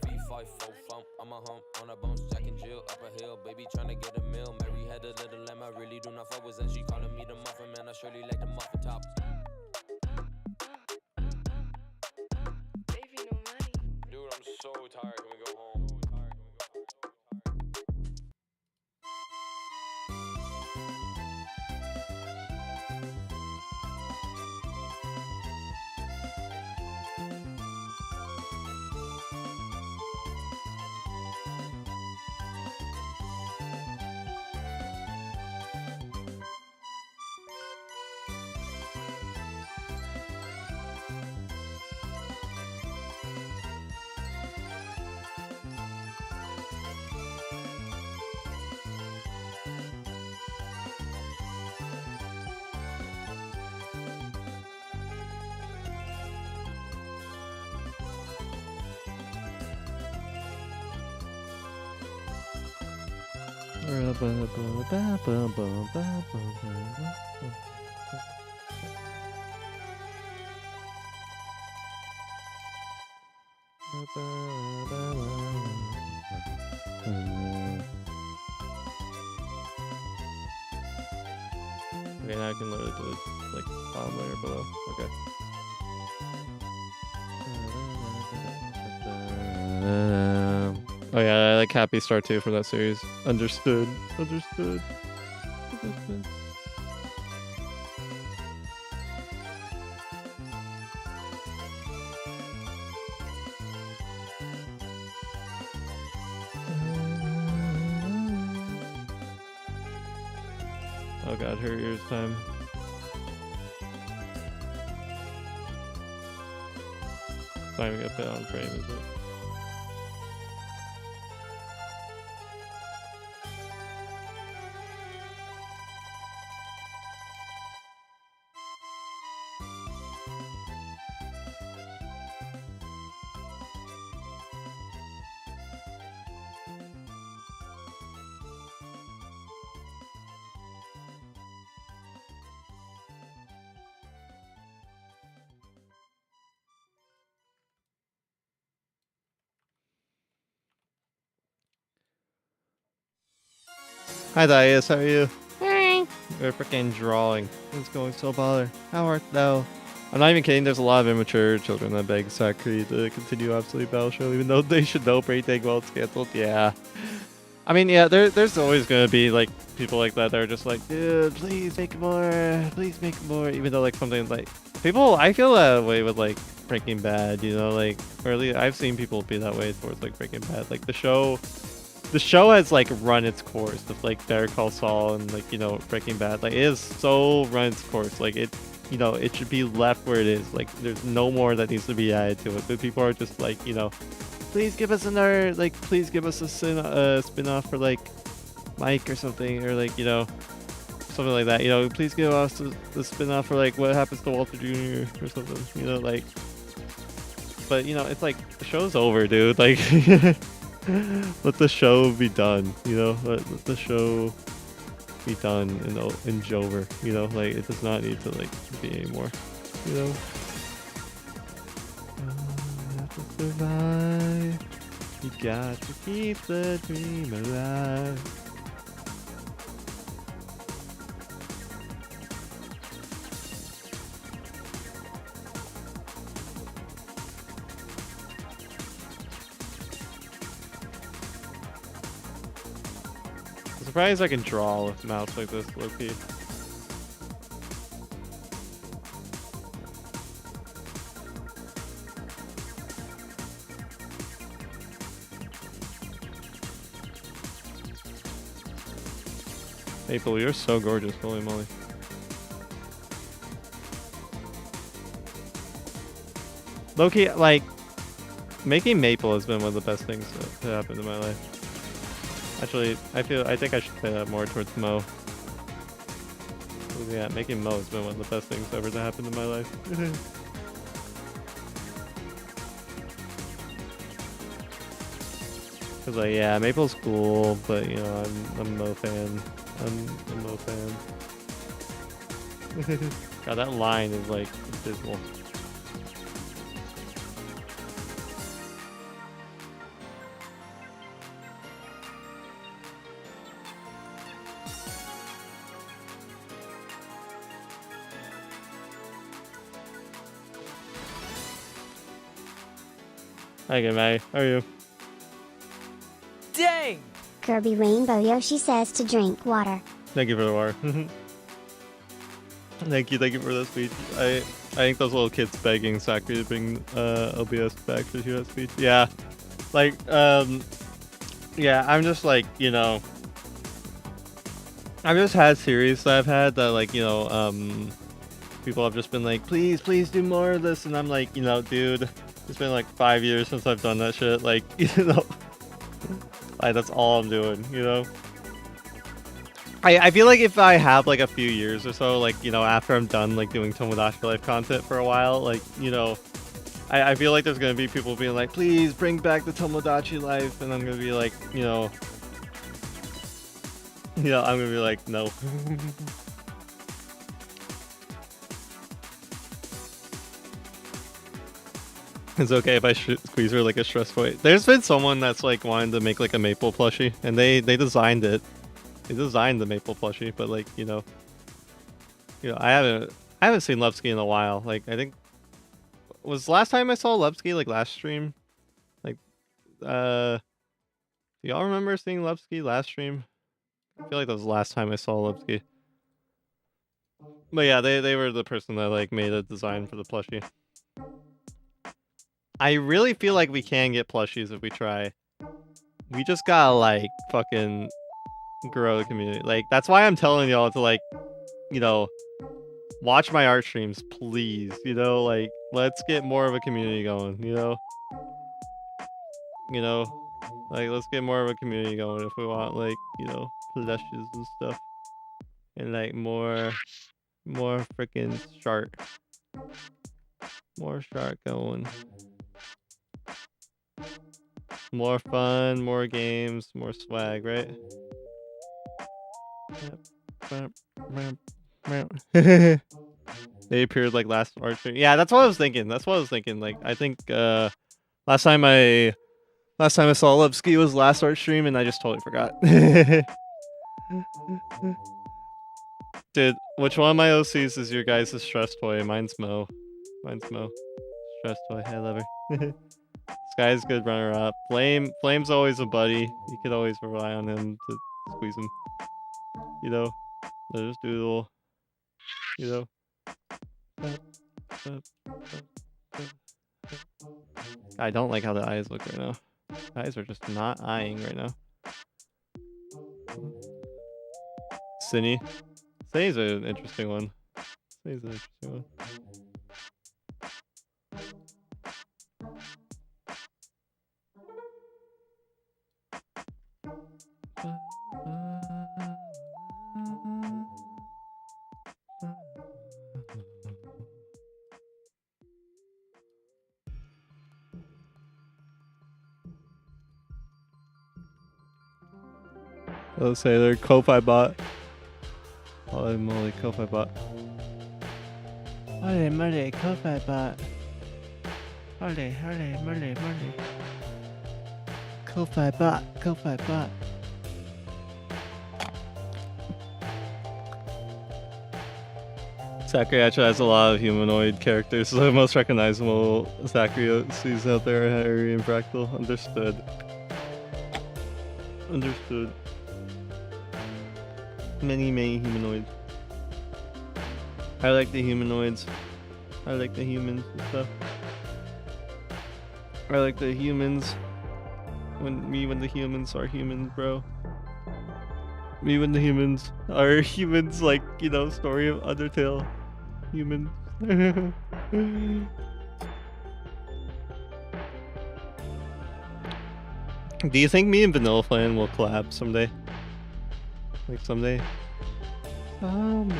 S3: V5 full fump, I'm a hump on a bounce, Jack and Jill up a hill, baby tryna get a meal. Mary had a little lamb, I really do not fuck with, and she calling me the muffin man. I surely like the muffin top.
S7: Baby, no money.
S6: Dude, I'm so tired. Can we go home?
S3: Okay, now I can load it to the like bottom layer below. Okay. Oh yeah, I like Happy Star 2 for that series. Understood. Understood. Understood. Oh god, her ears time. It's not even gonna fit on frame, is it? Hi Dias, how are you?
S5: Hi.
S3: We're freaking drawing. It's going so baller. How art thou? I'm not even kidding, there's a lot of immature children that beg Sakuri to continue Obsolete Battle Show, even though they should know Breakdang well it's canceled. Yeah. I mean, yeah, there's always gonna be like people like that are just like, dude, please make more, even though like something like people, I feel that way with like Breaking Bad, you know, like, or at least I've seen people be that way towards like Breaking Bad. Like the show has like run its course with like Better Call Saul and like, you know, Breaking Bad. Like it is so run its course. Like it, you know, it should be left where it is. Like there's no more that needs to be added to it. But people are just like, you know, please give us another, like, please give us a spin-off for like Mike or something, or like, you know, something like that. You know, please give us the spin-off for like what happens to Walter Jr. or something. You know, like. But you know, it's like the show's over, dude. Like, let the show be done. You know, let the show be done and Jover. You know, like it does not need to like be anymore. You know, you have to survive. You got to keep the dream alive. I'm surprised I can draw with a mouse like this, low-key. Maple, you're so gorgeous, holy moly. Low-key, like, making Maple has been one of the best things to happen in my life. Actually, I think I should say that more towards Mo. Yeah, making Mo has been one of the best things ever to happen in my life. Cause like, yeah, Maple's cool, but you know, I'm a Mo fan. I'm a Mo fan. God, that line is like abysmal. Hi, good Maggie. How are you?
S7: Dang!
S4: Kirby Rainbow Yoshi says to drink water.
S3: Thank you for the water. Thank you for the speech. I think those little kids begging Sakura to bring OBS back to hear that speech. Yeah, like yeah. I'm just like, you know, I've just had series that I've had that like, you know, people have just been like, please do more of this, and I'm like, you know, dude, it's been like 5 years since I've done that shit. Like, you know, like that's all I'm doing, you know. I feel like if I have like a few years or so, like, you know, after I'm done like doing Tomodachi Life content for a while, like, you know, I feel like there's gonna be people being like, please bring back the Tomodachi Life, and I'm gonna be like, you know, I'm gonna be like, no. It's okay if I squeeze her like a stress toy. There's been someone that's like wanted to make like a Maple plushie, and they designed it. They designed the Maple plushie, but like, you know, I haven't seen Levski in a while. Like, I think was last time I saw Levski like last stream. Like, do y'all remember seeing Levski last stream? I feel like that was the last time I saw Levski. But yeah, they were the person that like made a design for the plushie. I really feel like we can get plushies if we try. We just gotta like fucking grow the community. Like, that's why I'm telling y'all to like, you know, watch my art streams, please. You know, like, let's get more of a community going, you know? Like, let's get more of a community going if we want, like, you know, plushes and stuff. And like more freaking shark. More shark going. More fun, more games, more swag, right? They appeared like last art stream. Yeah, that's what I was thinking. Like, I think last time I saw Levski was last art stream, and I just totally forgot. Dude, which one of my OCs is your guys' stress toy? Mine's Mo. Stress toy. I love her. Sky's good runner up. Flame's always a buddy. You could always rely on him to squeeze him. You know, there's Doodle. You know. I don't like how the eyes look right now. The eyes are just not eyeing right now. Cinny. Cinny's an interesting one. Let's say they're Ko-Fi bot. Holy moly, Ko-Fi bot. Holy moly, Ko-Fi bot. Holy moly. Ko-Fi bot, Ko-Fi bot. Zachary actually has a lot of humanoid characters. So the most recognizable Zachary sees out there are Harry and Fractal. Understood. Understood. Many humanoids. I like the humanoids. I like the humans and stuff. I like the humans. When the humans are humans, bro. Me when the humans are humans, like, you know, story of Undertale. Human. Do you think me and Vanilla Flan will collab someday? Like someday? God,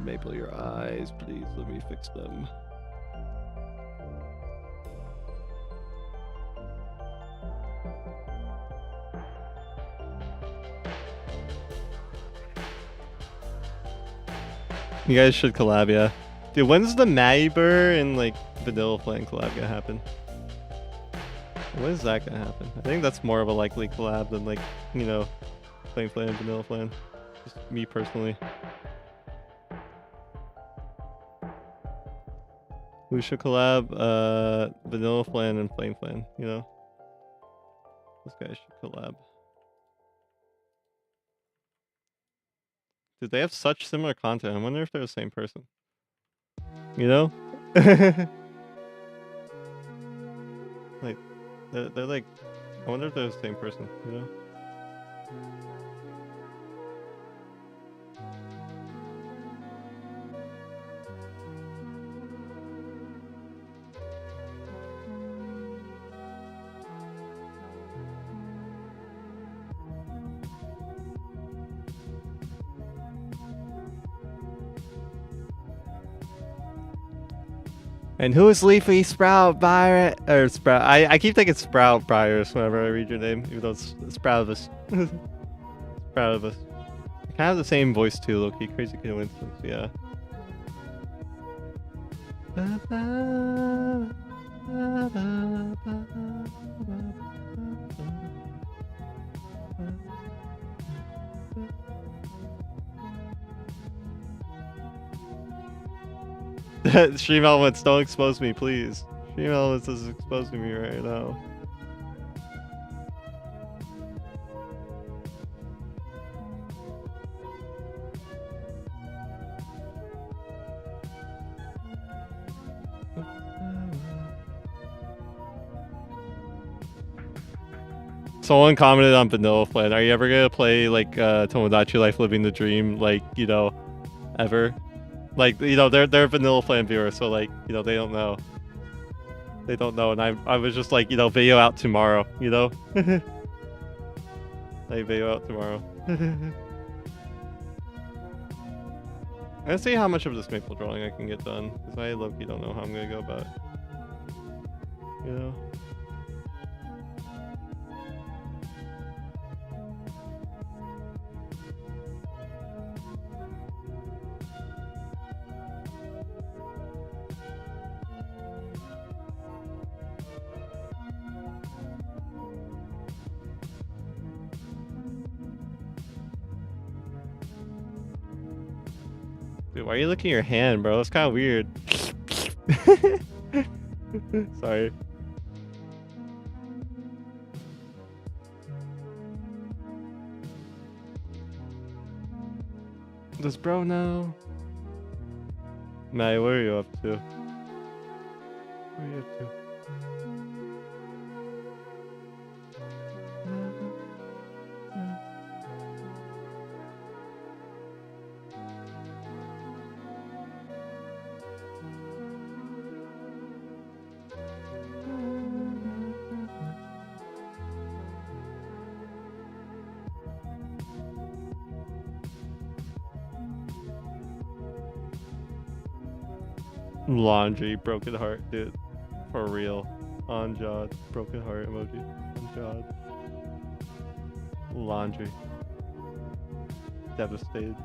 S3: Maple, your eyes, please let me fix them. You guys should collab, yeah. Dude, when's the Maddie and like Vanilla Flan collab gonna happen? When is that gonna happen? I think that's more of a likely collab than like, you know, Flameflan and Vanilla Flan. Just me personally. We should collab Vanilla Flan and Flameflan, you know? Those guys should collab. Dude, they have such similar content. I wonder if they're the same person. You know? Like, they're like, I wonder if they're the same person, you know? And who is Leafy Sprout Byron? Or Sprout? I keep thinking Sprout Byers whenever I read your name, even though it's Sproutivus. Sproutivus. Kind of have the same voice too, Loki. Crazy coincidence, yeah. Stream Elements, don't expose me, please. Stream Elements is exposing me right now. Someone commented on Vanilla Flan. Are you ever gonna play like Tomodachi Life Living the Dream, like, you know, ever? Like, you know, they're Vanilla Flan viewers, so like, you know, they don't know. They don't know, and I was just like, you know, video out tomorrow, you know? Like, video out tomorrow. Let's see how much of this maple drawing I can get done, because I low-key don't know how I'm gonna go about it. You know? Dude, why are you licking your hand, bro? That's kind of weird. Sorry. Does bro know? Maddie, what are you up to? What are you up to? Laundry, broken heart, dude. For real. On Jod. Broken heart emoji. On Jod. Laundry. Devastated.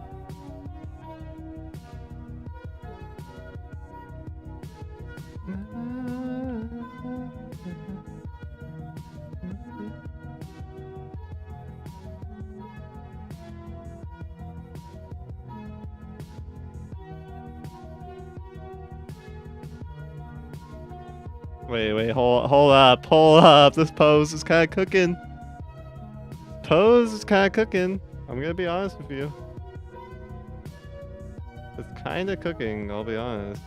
S3: Wait, hold up. This pose is kind of cooking. Pose is kind of cooking. I'm gonna be honest with you. It's kind of cooking, I'll be honest.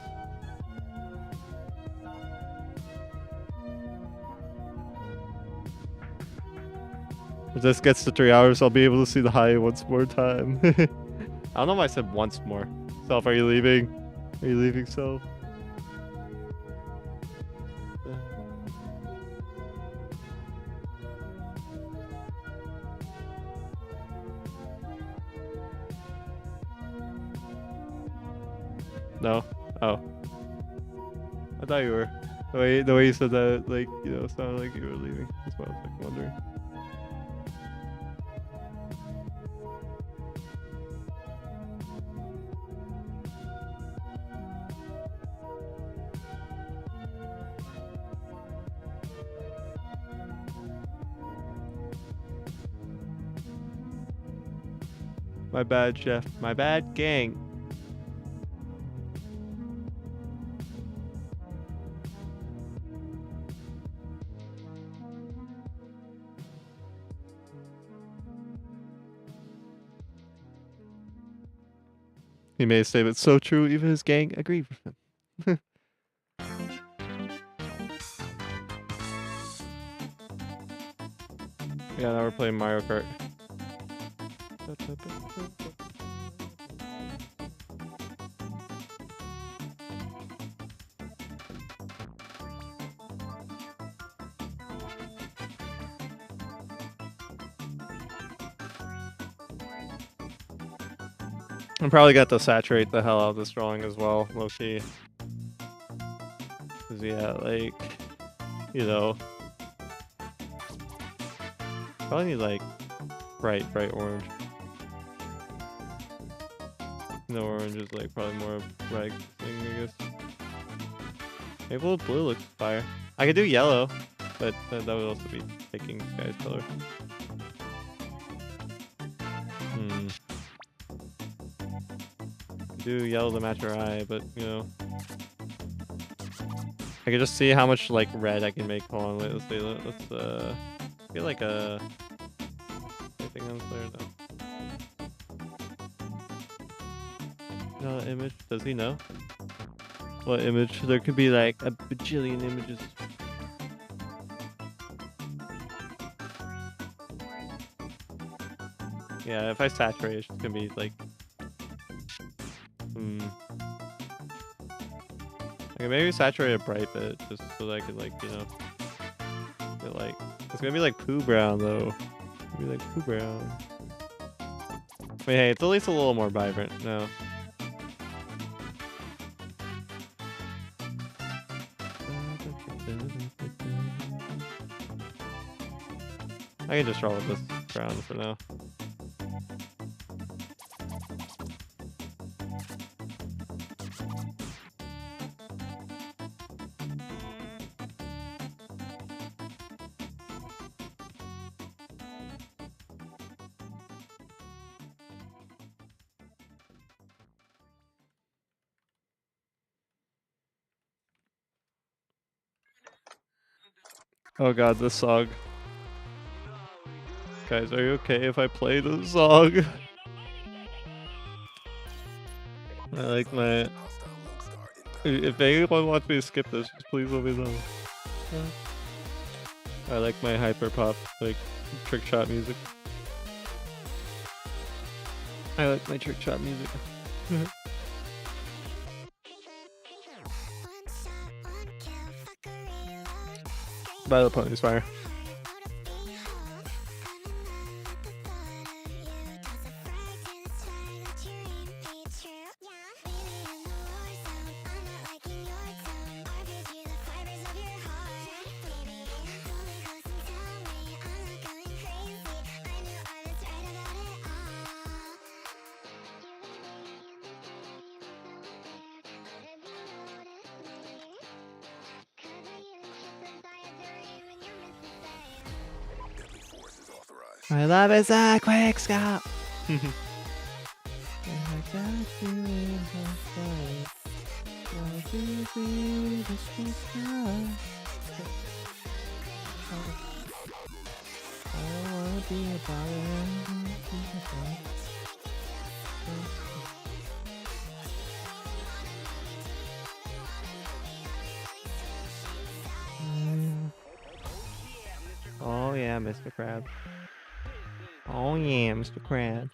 S3: If this gets to 3 hours, I'll be able to see the high once more time. I don't know why I said once more. Self, are you leaving? Are you leaving, Self? No? Oh. I thought you were. The way you said that, like, you know, sounded like you were leaving. That's why I was like wondering. My bad, chef. My bad, gang. He made a statement so true, even his gang agreed with him. Yeah, now we're playing Mario Kart. I'm probably got to saturate the hell out of this drawing as well, low-key. Cause yeah, like, you know, probably need like bright orange. No, orange is like probably more of a reg thing, I guess. Maybe a little blue looks fire. I could do yellow, but that would also be taking guy's color. Do yellow to match her eye, but you know, I can just see how much like red I can make. Hold on, wait, let's see. Let's get like a anything else there? No. No image. Does he know what image? There could be like a bajillion images. Yeah, if I saturate, it's just gonna be like. I can maybe saturate a bright bit just so that I could like, you know, get like, it's gonna be like poo brown though. It's gonna be like poo brown. But hey, it's at least a little more vibrant now. I can just draw with this brown for now. Oh god, this song. Guys, are you okay if I play this song? I like my... If anyone wants me to skip this, just please let me know. I like my hyper pop, like, trick shot music. I like my trick shot music. By the Pony's fire. My love is a quick scout. I got you in my sight. Like you see the quick scout. I don't wanna be a bother. Oh yeah, Mr. Crab. Oh yeah, Mr. Crab.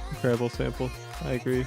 S3: Incredible sample. I agree.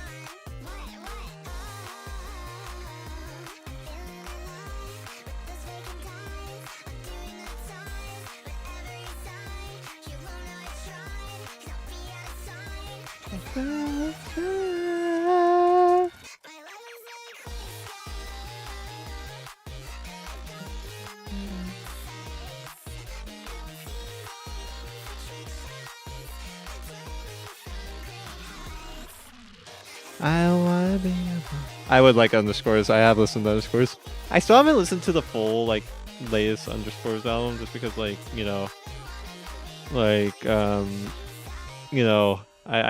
S3: I would like underscores. I have listened to underscores. I still haven't listened to the full like latest underscores album just because I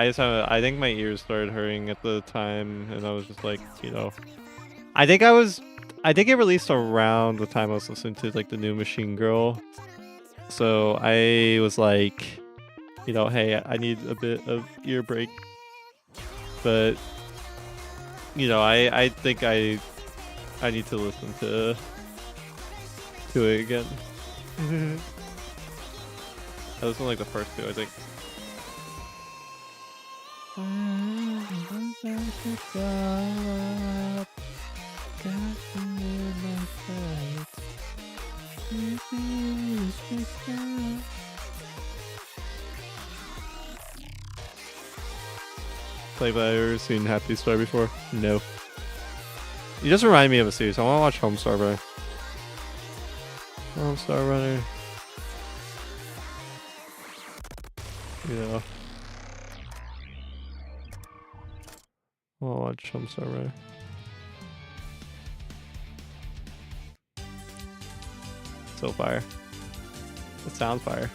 S3: just have I think my ears started hurting at the time and I was just like, I think it released around the time I was listening to like the new Machine Girl. So I was like, hey, I need a bit of ear break. But I think I need to listen to it again. I listened to like the first two, I think. Have I ever seen Happy Star before? No. You just remind me of a series. I want to watch Homestar Runner. Homestar Runner. I want to watch Homestar Runner. So fire. It sounds fire.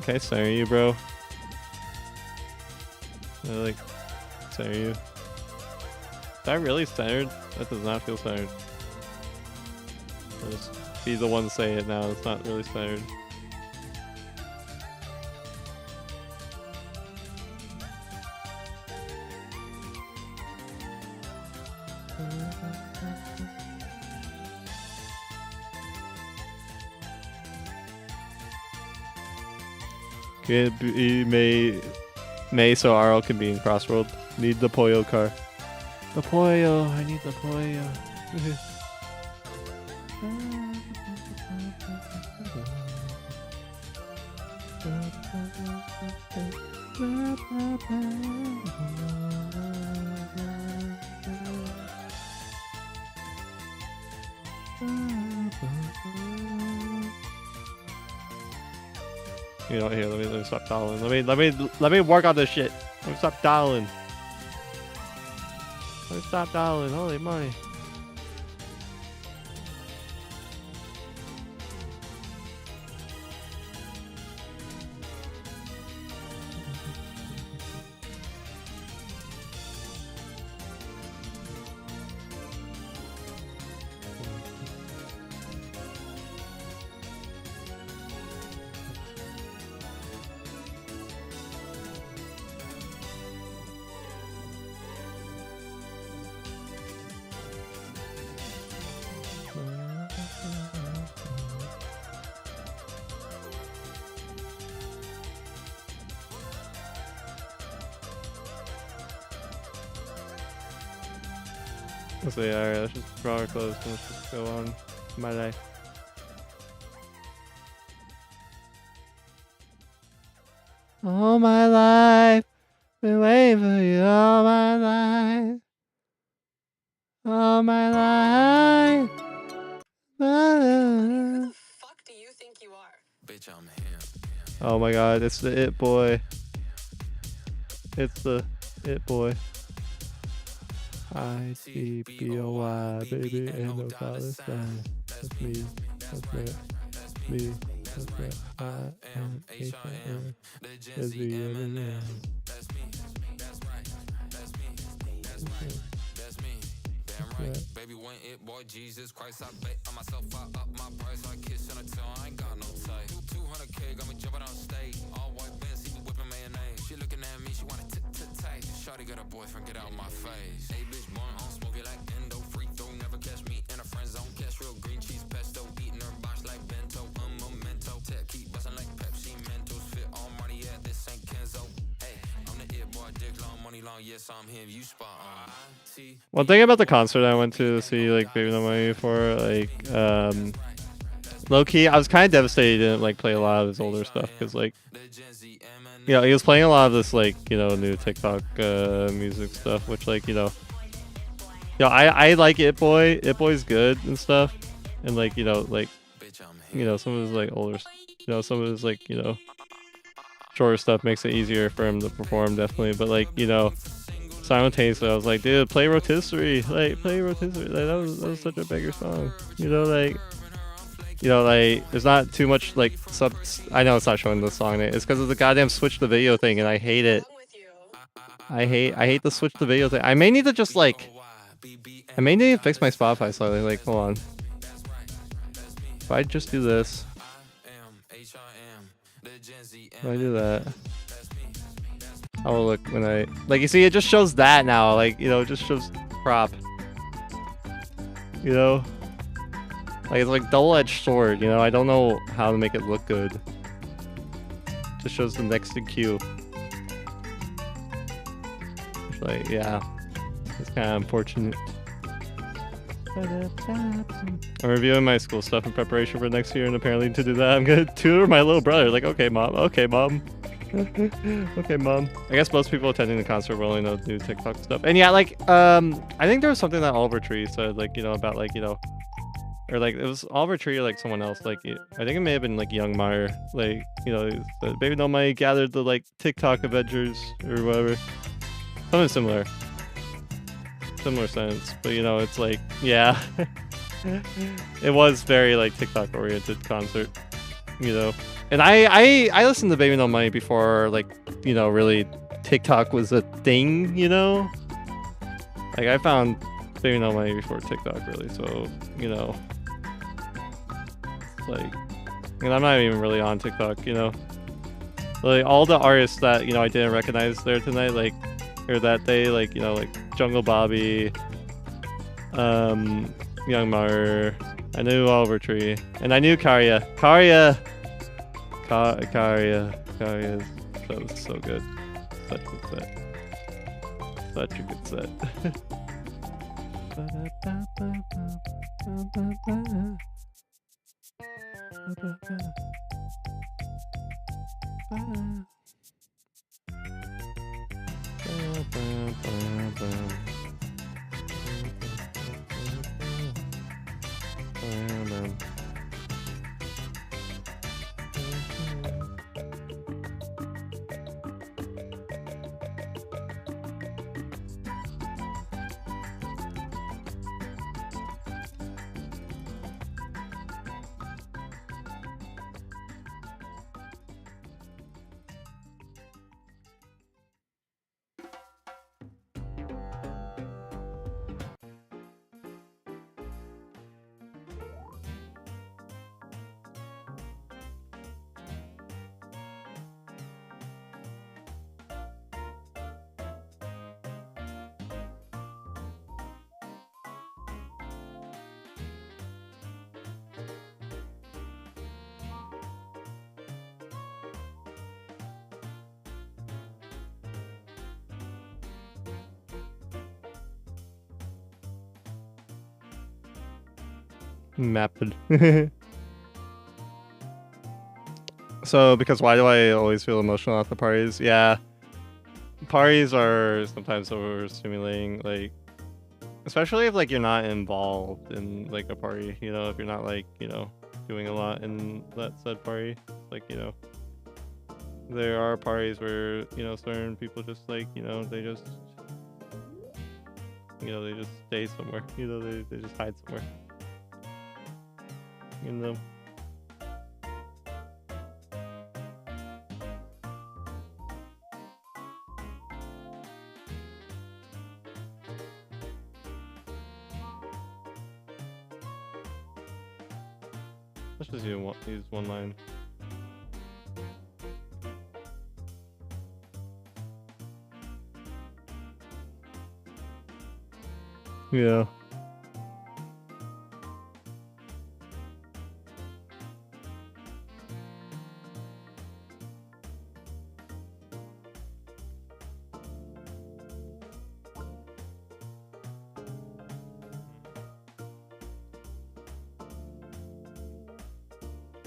S3: Okay, staring you, bro. I like staring you. Is that really centered? That does not feel centered. I'll just be the one to say it now. It's not really centered. Could be May so RL can be in Crossworld. Need the Poyo car. The Poyo, I need the Poyo. Here, let me stop dialing. Let me work on this shit. Let me stop dialing. Let me stop dialing. Holy moly. Let's see, alright, let's just draw our clothes and let's just go on my life. All my life, been waiting for you all my life. All my life.
S7: Who the fuck do you think you are?
S6: Bitch, I'm him.
S3: Oh my god, it's the It Boy. It's the It Boy. I-T-B-O-Y, baby, ain't no dollar sign. That's me, that's me, that's me, I-M-H-I-M. That's me, Eminem.
S6: Baby, when it boy, Jesus Christ, I bet on myself, I up my price, I kiss on a tongue, I ain't got no type. 200K, got me jumping on stage, all white bands, see me whipping mayonnaise. She looking at me, she wanna tight. Shawty got a boyfriend, get out my face. Hey, bitch, born on smoke it like endo, free throw, never catch me in a friend zone. Cash real green cheese pesto, eating her box like bento, memento. Tech keep bustin' like Pepsi, Mentos, fit all money, yeah, this ain't Kenzo. Hey, I'm the it boy, dick long, money long, yes, I'm him, you spot on.
S3: One thing about the concert I went to see like Baby No Money for, like low key, I was kind of devastated he didn't like play a lot of his older stuff because like, you know, he was playing a lot of this like, you know, new TikTok music stuff, which like, you know, I like It Boy. It Boy's good and stuff, and like, you know, some of his like older, you know, some of his like, you know, shorter stuff makes it easier for him to perform definitely, but like, you know, simultaneously I was like, dude, play Rotisserie, like play Rotisserie, like that was such a banger song, you know, like there's not too much like I know it's not showing the song, it's because of the goddamn switch the video thing, and I hate it. I hate the switch the video thing. I may need to just like, I may need to fix my Spotify slightly, like hold on, if I just do this, if I do that, I will look when I like, you see it just shows that now, like, you know, it just shows crop, you know, like it's like double-edged sword, you know. I don't know how to make it look good. Just shows the next in queue. It's like, yeah, it's kind of unfortunate. I'm reviewing my school stuff in preparation for next year, and apparently to do that I'm gonna tutor my little brother. Like, okay mom, okay mom. Okay mom. I guess most people attending the concert will only know new TikTok stuff. And yeah, like I think there was something that Oliver Tree said, like, you know, about like, you know, or like it was Oliver Tree or like someone else, like I think it may have been like Young Meyer, like, you know, Baby No Money gathered the like TikTok Avengers or whatever, something similar sentence, but you know, it's like, yeah. It was very like TikTok oriented concert, you know. And I listened to Baby No Money before, like, you know, really TikTok was a thing, you know. Like I found Baby No Money before TikTok really, so, you know, like, and I'm not even really on TikTok, you know. Like all the artists that, you know, I didn't recognize there tonight, like, or that day, like, you know, like Jungle Bobby, Young Mar, I knew Oliver Tree, and I knew Karya. Karya, that was so good. Such a good set. Such a good set. Mapped. So, because why do I always feel emotional after parties? Yeah. Parties are sometimes overstimulating, like, especially if, like, you're not involved in, like, a party, you know, if you're not, like, you know, doing a lot in that said party. Like, you know, there are parties where, you know, certain people just, like, you know, they just, you know, they just stay somewhere, you know, they just hide somewhere. You know? Let's just use one line. Yeah.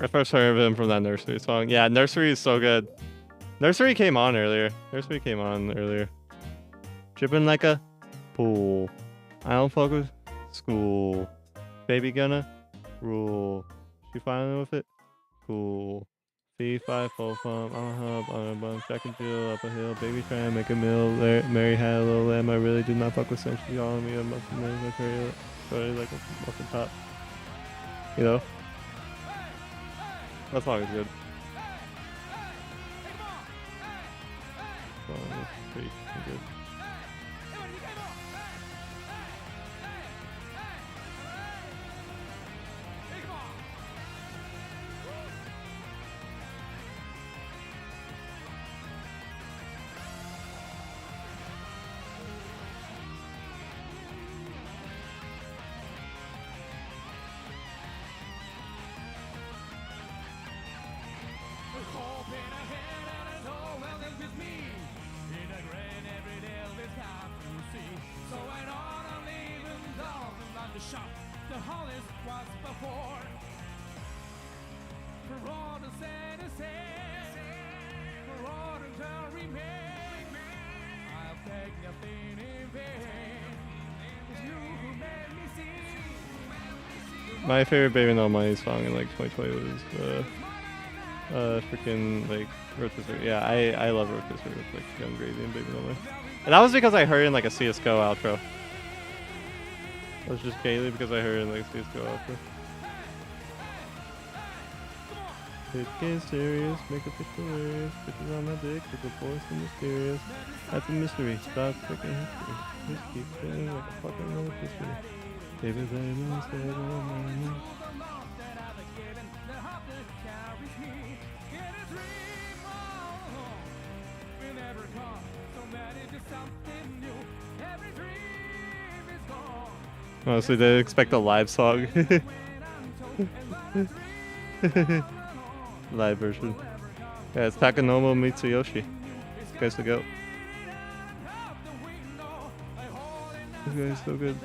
S3: I first heard of him from that Nursery song. Yeah, Nursery is so good. Nursery came on earlier. Dripping like a pool. I don't fuck with school. Baby gonna rule. She finally with it? Cool. C5 full pump. On a hub, on a bump. Track and field up a hill. Baby trying to make a meal. Mary had a little lamb. I really do not fuck with sense. She on me. I must have made my career. Sorry, like a muffin top. You know? That song is good. Song is pretty good.
S6: The hardest was before. For all the sad to say, for all the to remain, I'll take nothing in vain. It's you who made me see.
S3: My favorite Baby No Money song in like 2020 was freaking like Rotisserie. Yeah, I love Rotisserie with like Young Gravy and Baby No Money. And that was because I heard it in like a CSGO outro. That was just Kaylee because I heard it in like CSGO outro. It gets serious, make a bitch hilarious. Bitches on my dick, but the boys so mysterious. That's a mystery, stop freaking history. Just keep feeling like a fucking rotisserie. Baby, baby, stay on my knee. Honestly, they expect a live song. Live version. Yeah, it's Takanomo Mitsuyoshi. This guy's the GOAT. This guy's so good.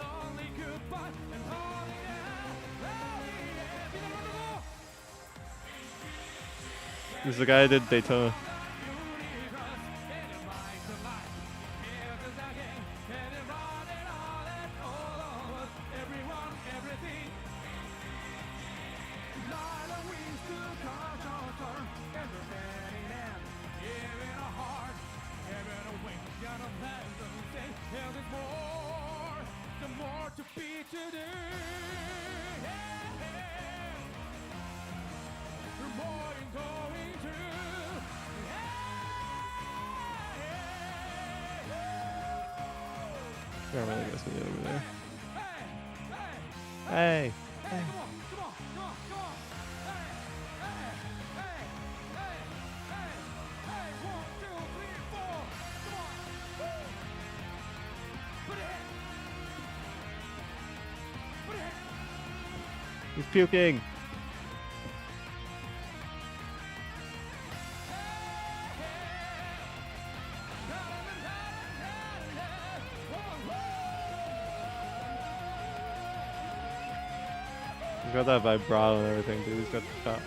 S3: This is the guy that did Daytona. Hey! Hey! He's puking! He's got that vibrato and everything, dude. He's got the top.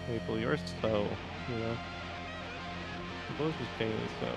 S3: Maple, you're so, you know. Suppose just pain is so.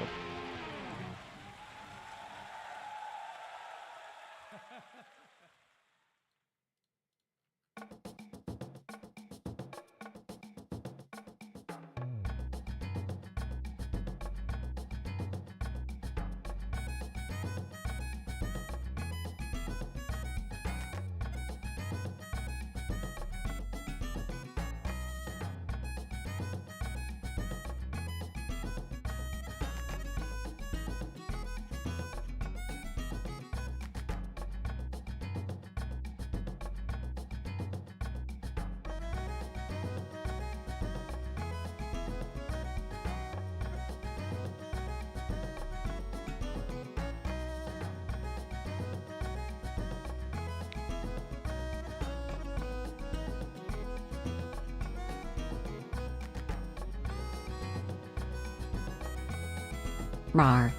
S5: Rar.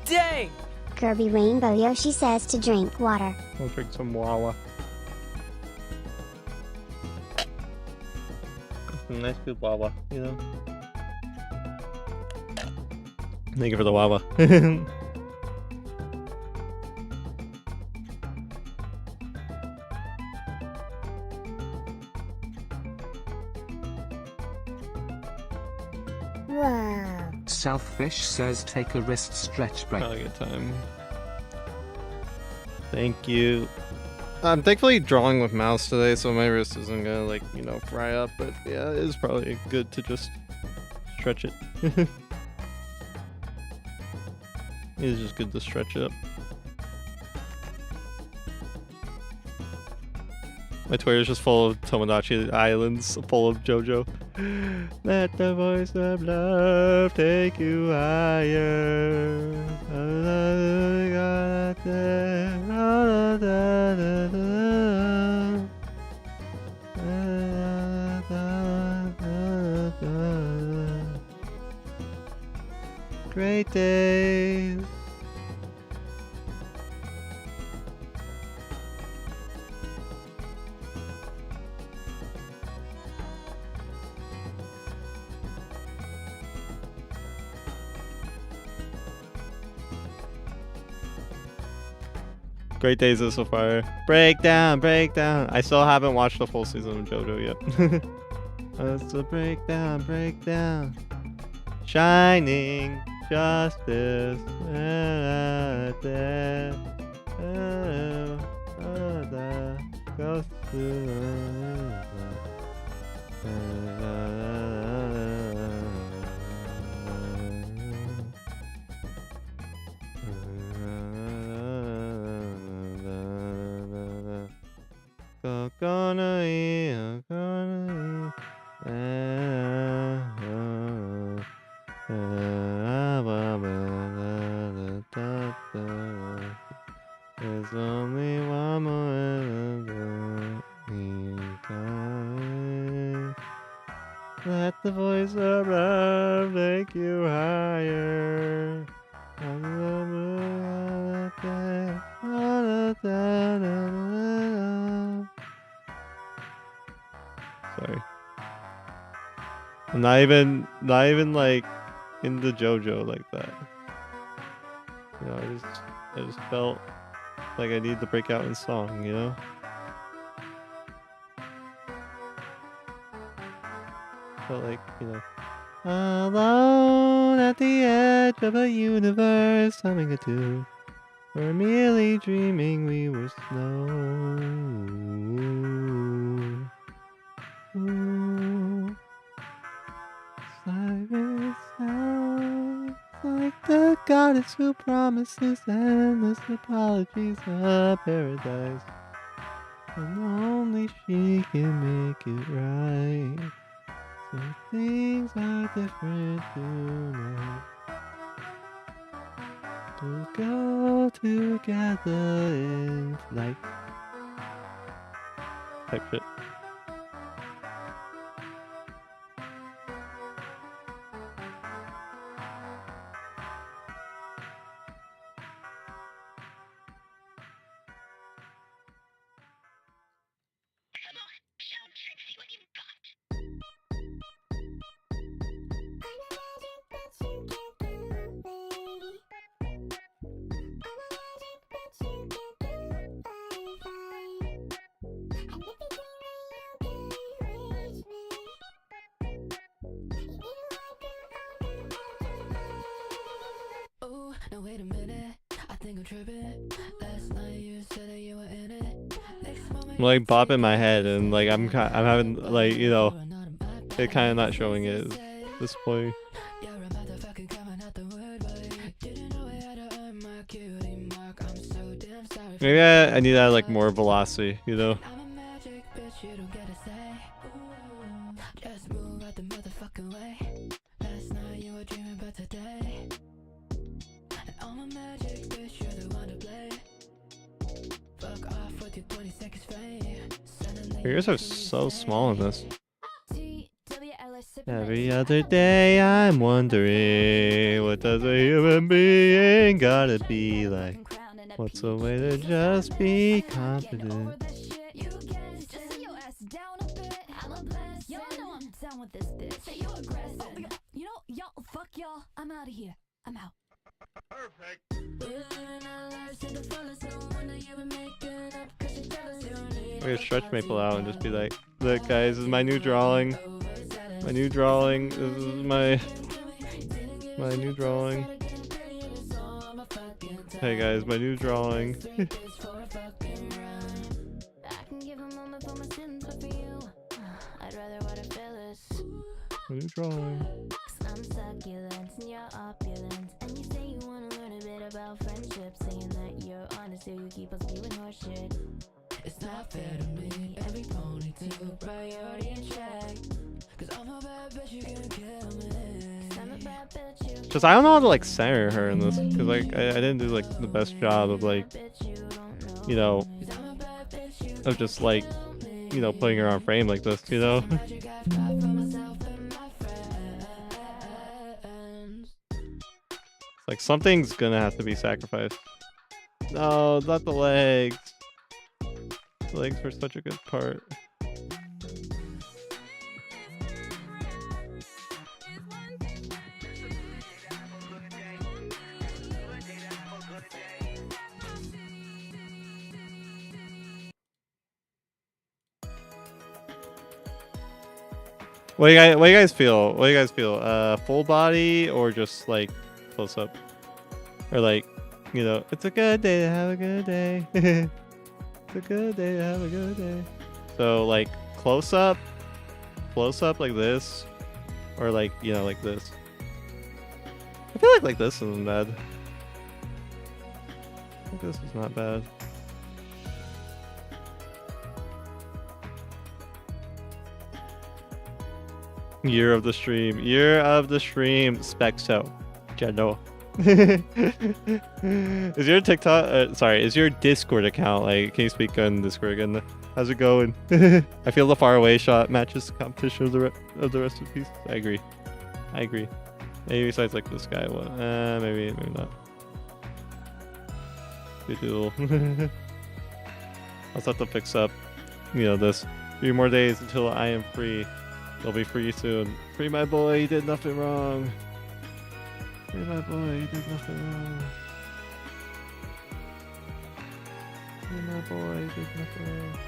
S7: Dang!
S4: Kirby Rainbow Yoshi says to drink water.
S3: I'll drink some Wawa. Nice good Wawa, you know. Thank you for the Wawa.
S4: Wow.
S8: Selfish says take a wrist stretch break.
S3: Probably a good time. Thank you. I'm thankfully drawing with mouse today, so my wrist isn't gonna, like, you know, fry up, but yeah, it is probably good to just stretch it. It is just good to stretch it up. My Twitter's just full of Tomodachi Islands, full of JoJo. Let the voice of love take you higher. Great days. Great days so far. Breakdown, breakdown. I still haven't watched the full season of JoJo yet. That's a breakdown, breakdown. Shining justice. Goes There's only one more time. Let the voice of love take you higher. Sorry. I'm not even like into JoJo like that. You know, I just felt like I need to break out in song, you know? Felt like, you know, alone at the edge of a universe, humming a tune. We're merely dreaming we were snow. Ooh. Silence sounds like the goddess who promises endless apologies of paradise. And only she can make it right. So things are different tonight. We'll go together in flight. type shit.
S9: Oh, now wait a minute. I think I'm tripping. Last night you said that you were in it.
S3: I'm like bopping my head and like I'm having like, you know, it kind of not showing it at this point. Maybe I need to add like more velocity, you know. Your ears are so small in this. Every other day I'm wondering, what does a human being gotta be like? What's a way to just be confident?
S9: Fuck y'all, I'm out of here. I'm out.
S3: Perfect. I'm gonna stretch Maple out and just be like, look guys, this is my new drawing. My new drawing. This is my new drawing. Hey guys, my new drawing. My new drawing.
S9: I'm succulent and you're opulent, and you say you wanna learn a bit about friendship, saying that you're honest, so you keep us spewing horseshit. It's not fair to me, every pony to a priority in check. Cause I'm a bad bitch, you can kill me. I'm a bad bitch,
S3: Cause I don't know how to like center her in this. Cause like I didn't do like the best job of like, you know, of just like, you know, putting her on frame like this, you know. Like something's gonna have to be sacrificed. No, not the legs. The legs were such a good part. What do you guys feel? What do you guys feel? Full body or just like close up? Or like, you know, it's a good day to have a good day. It's a good day to have a good day. So like close up like this, or like, you know, like this. I feel like this isn't bad. I think this is not bad. Year of the stream, Spexo, General. Is your TikTok? Sorry, is your Discord account like? Can you speak on Discord again? How's it going? I feel the far away shot matches the competition of the rest of the piece. I agree. Maybe besides like this guy, what? Maybe not. Good deal. I'll have to fix up, you know, this. 3 more days until I am free. They'll be free soon. Free my boy, he did nothing wrong. Free my boy, he did nothing wrong. Free my boy, he did nothing wrong.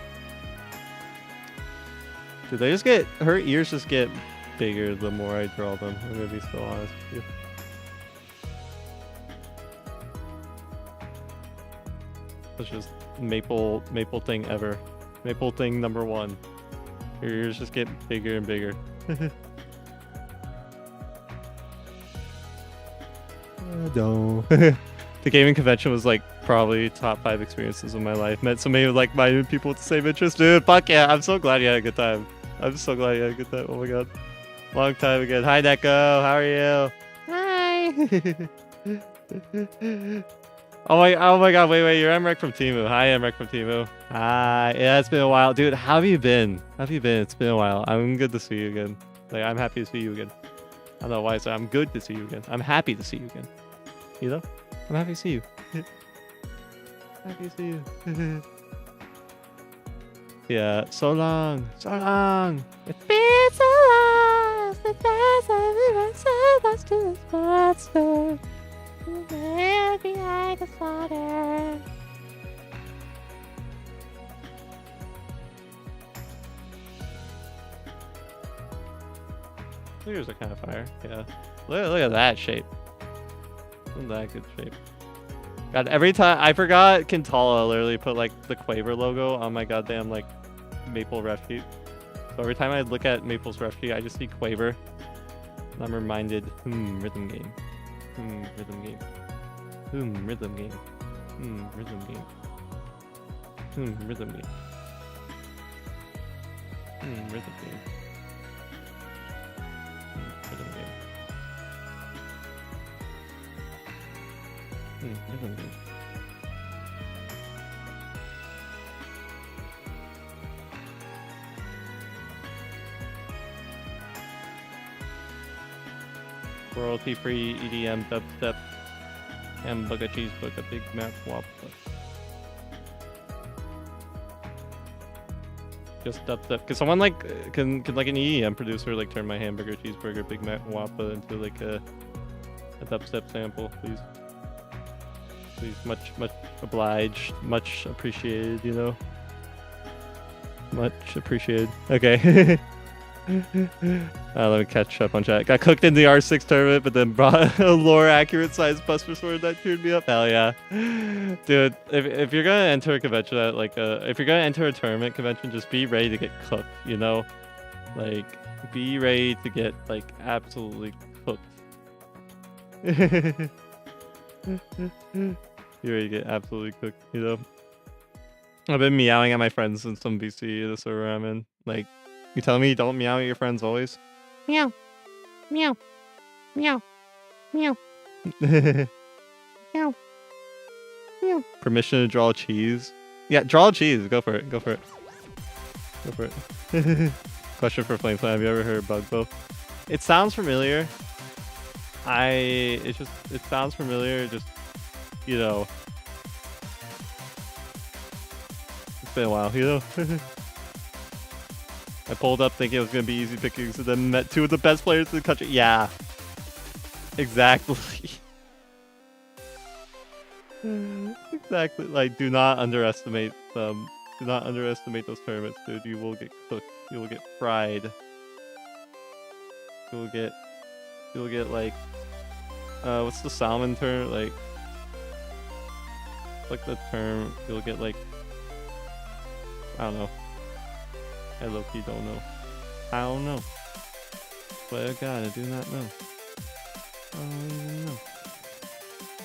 S3: Dude, they just get, her ears just get bigger the more I draw them. I'm gonna be so honest with you. It's just maple thing ever. Maple thing number 1. Your ears just get bigger and bigger. No. The gaming convention was like probably top 5 experiences of my life. Met so many like-minded people with the same interest. Dude, fuck yeah. I'm so glad you had a good time. I'm so glad you had a good time. Oh my god. Long time again. Hi, Neko. How are you? Hi. Oh my god, wait, you're Emrek from Timu. Hi, Emrek from Timu. Hi. Yeah, it's been a while. Dude, how have you been? How have you been? It's been a while. I'm good to see you again. Like, I'm happy to see you again. I don't know why I say I'm good to see you again. I'm happy to see you again. You know? I'm happy to see you. Happy to see you. Yeah, so long. So long. It's been so long. The past I've been so close to this monster. Behind the slaughter. Fingers are kind of fire. Yeah. Look at that shape. Isn't that good shape? God, every time I forgot Kintala literally put like the Quaver logo on my goddamn like Maple ref sheet. So every time I look at Maple's ref sheet, I just see Quaver. And I'm reminded, rhythm game. Rhythm game. Rhythm game. Rhythm game. Rhythm game. Rhythm game. Rhythm game. Rhythm game. Royalty-free EDM dubstep. Hamburger cheeseburger, Big Mac Whopper. Just dubstep. Can someone like can like an EDM producer like turn my hamburger cheeseburger Big Mac Whopper into like a dubstep sample, please? Please, much obliged, much appreciated, you know. Much appreciated. Okay. Let me catch up on chat. Got cooked in the R6 tournament, but then brought a lore accurate size Buster Sword that cheered me up. Hell yeah. Dude, if you're gonna enter a convention at like if you're gonna enter a tournament convention, just be ready to get cooked, you know? Like, be ready to get like absolutely cooked. You're ready to get absolutely cooked, you know? I've been meowing at my friends since some VC the server I'm in. Like, you telling me you don't meow at your friends always? Meow. Meow. Meow. Meow. Meow. Meow. Permission to draw cheese? Yeah, draw cheese. Go for it. Go for it. Go for it. Question for Flameflan. Have you ever heard Bugbo? It sounds familiar. It sounds familiar. Just, you know. It's been a while, you know? I pulled up thinking it was going to be easy pickings and then met two of the best players in the country. Yeah. Exactly. Exactly. Like, do not underestimate them. Do not underestimate those tournaments, dude. You will get cooked. You will get fried. You will get like, what's the salmon term? Like the term, you'll get like, I don't know. I low-key don't know. I don't know. But I God, I do not know. I don't even know.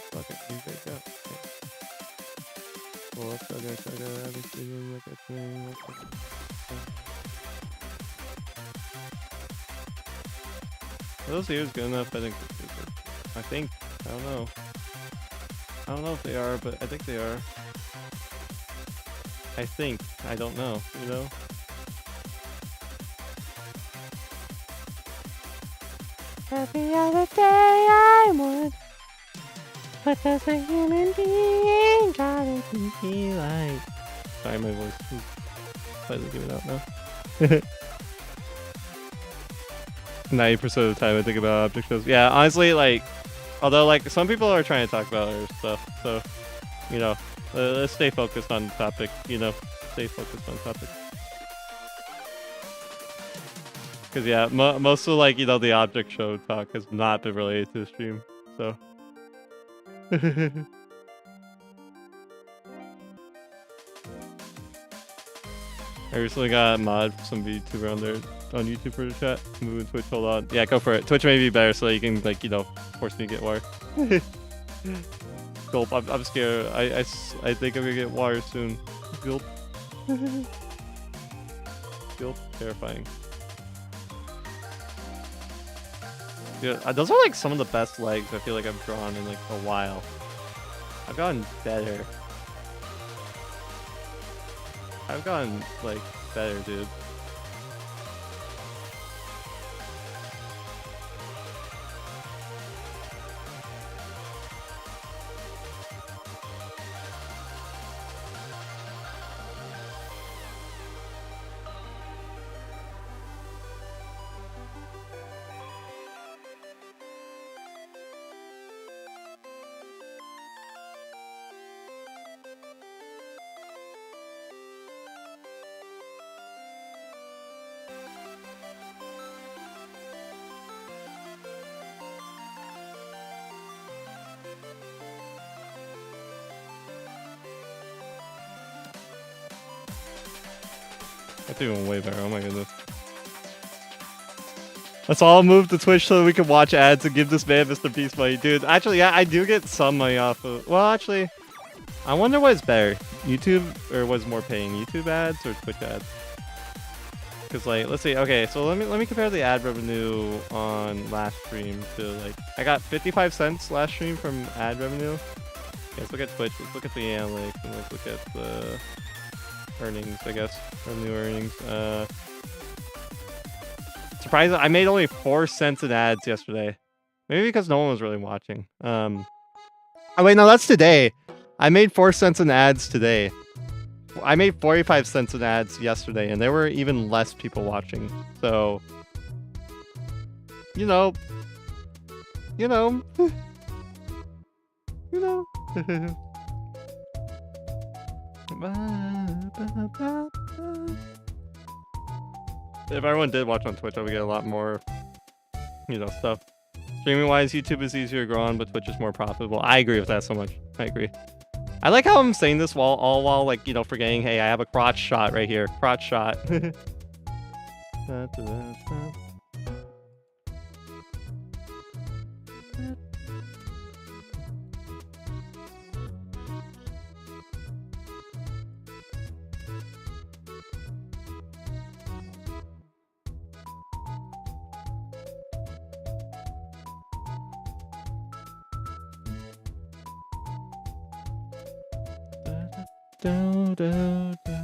S3: Fuck it, you guys go. Well, let's go, everything like a thing. Are those ears good enough? I think. I don't know. I don't know if they are, but I think they are. I think. I don't know, you know? Every other day I would, but as a human being, trying to be like. Sorry, my voice is slightly giving out now. 90% of the time I think about object shows. Yeah, honestly, like, although like some people are trying to talk about other stuff, so you know, let's stay focused on the topic. You know, stay focused on the topic. Because yeah, most of like, you know, the object show talk has not been related to the stream, so. I recently got a mod for some VTuber on there on YouTube for the chat. Moving Twitch, hold on. Yeah, go for it. Twitch may be better so you can like, you know, force me to get water. Gulp, I'm scared. I think I'm gonna get water soon. Gulp. Gulp, terrifying. Yeah, those are like some of the best legs I feel like I've drawn in like a while. I've gotten better. I've gotten, like, better, dude. That's even way better. Oh my goodness. Let's all move to Twitch so we can watch ads and give this man Mr. Beast money. Dude, actually, yeah, I do get some money off of... Well, actually, I wonder what's better. YouTube, or what's more paying? YouTube ads or Twitch ads? Because, like, let's see. Okay, so let me compare the ad revenue on last stream to, like... I got 55 cents last stream from ad revenue. Okay, let's look at Twitch. Let's look at the analytics and let's look at the... earnings, I guess. Revenue earnings. Surprised I made only 4 cents in ads yesterday. Maybe because no one was really watching. Oh wait, no, that's today. I made 4 cents in ads today. I made 45 cents in ads yesterday, and there were even less people watching. So, you know. You know. You know. If everyone did watch on Twitch, I would get a lot more, you know, stuff. Streaming wise, YouTube is easier to grow on, but Twitch is more profitable. I agree with that so much. I agree. I like how I'm saying this all while, like, you know, forgetting, hey, I have a crotch shot right here. Crotch shot. Do, do, do.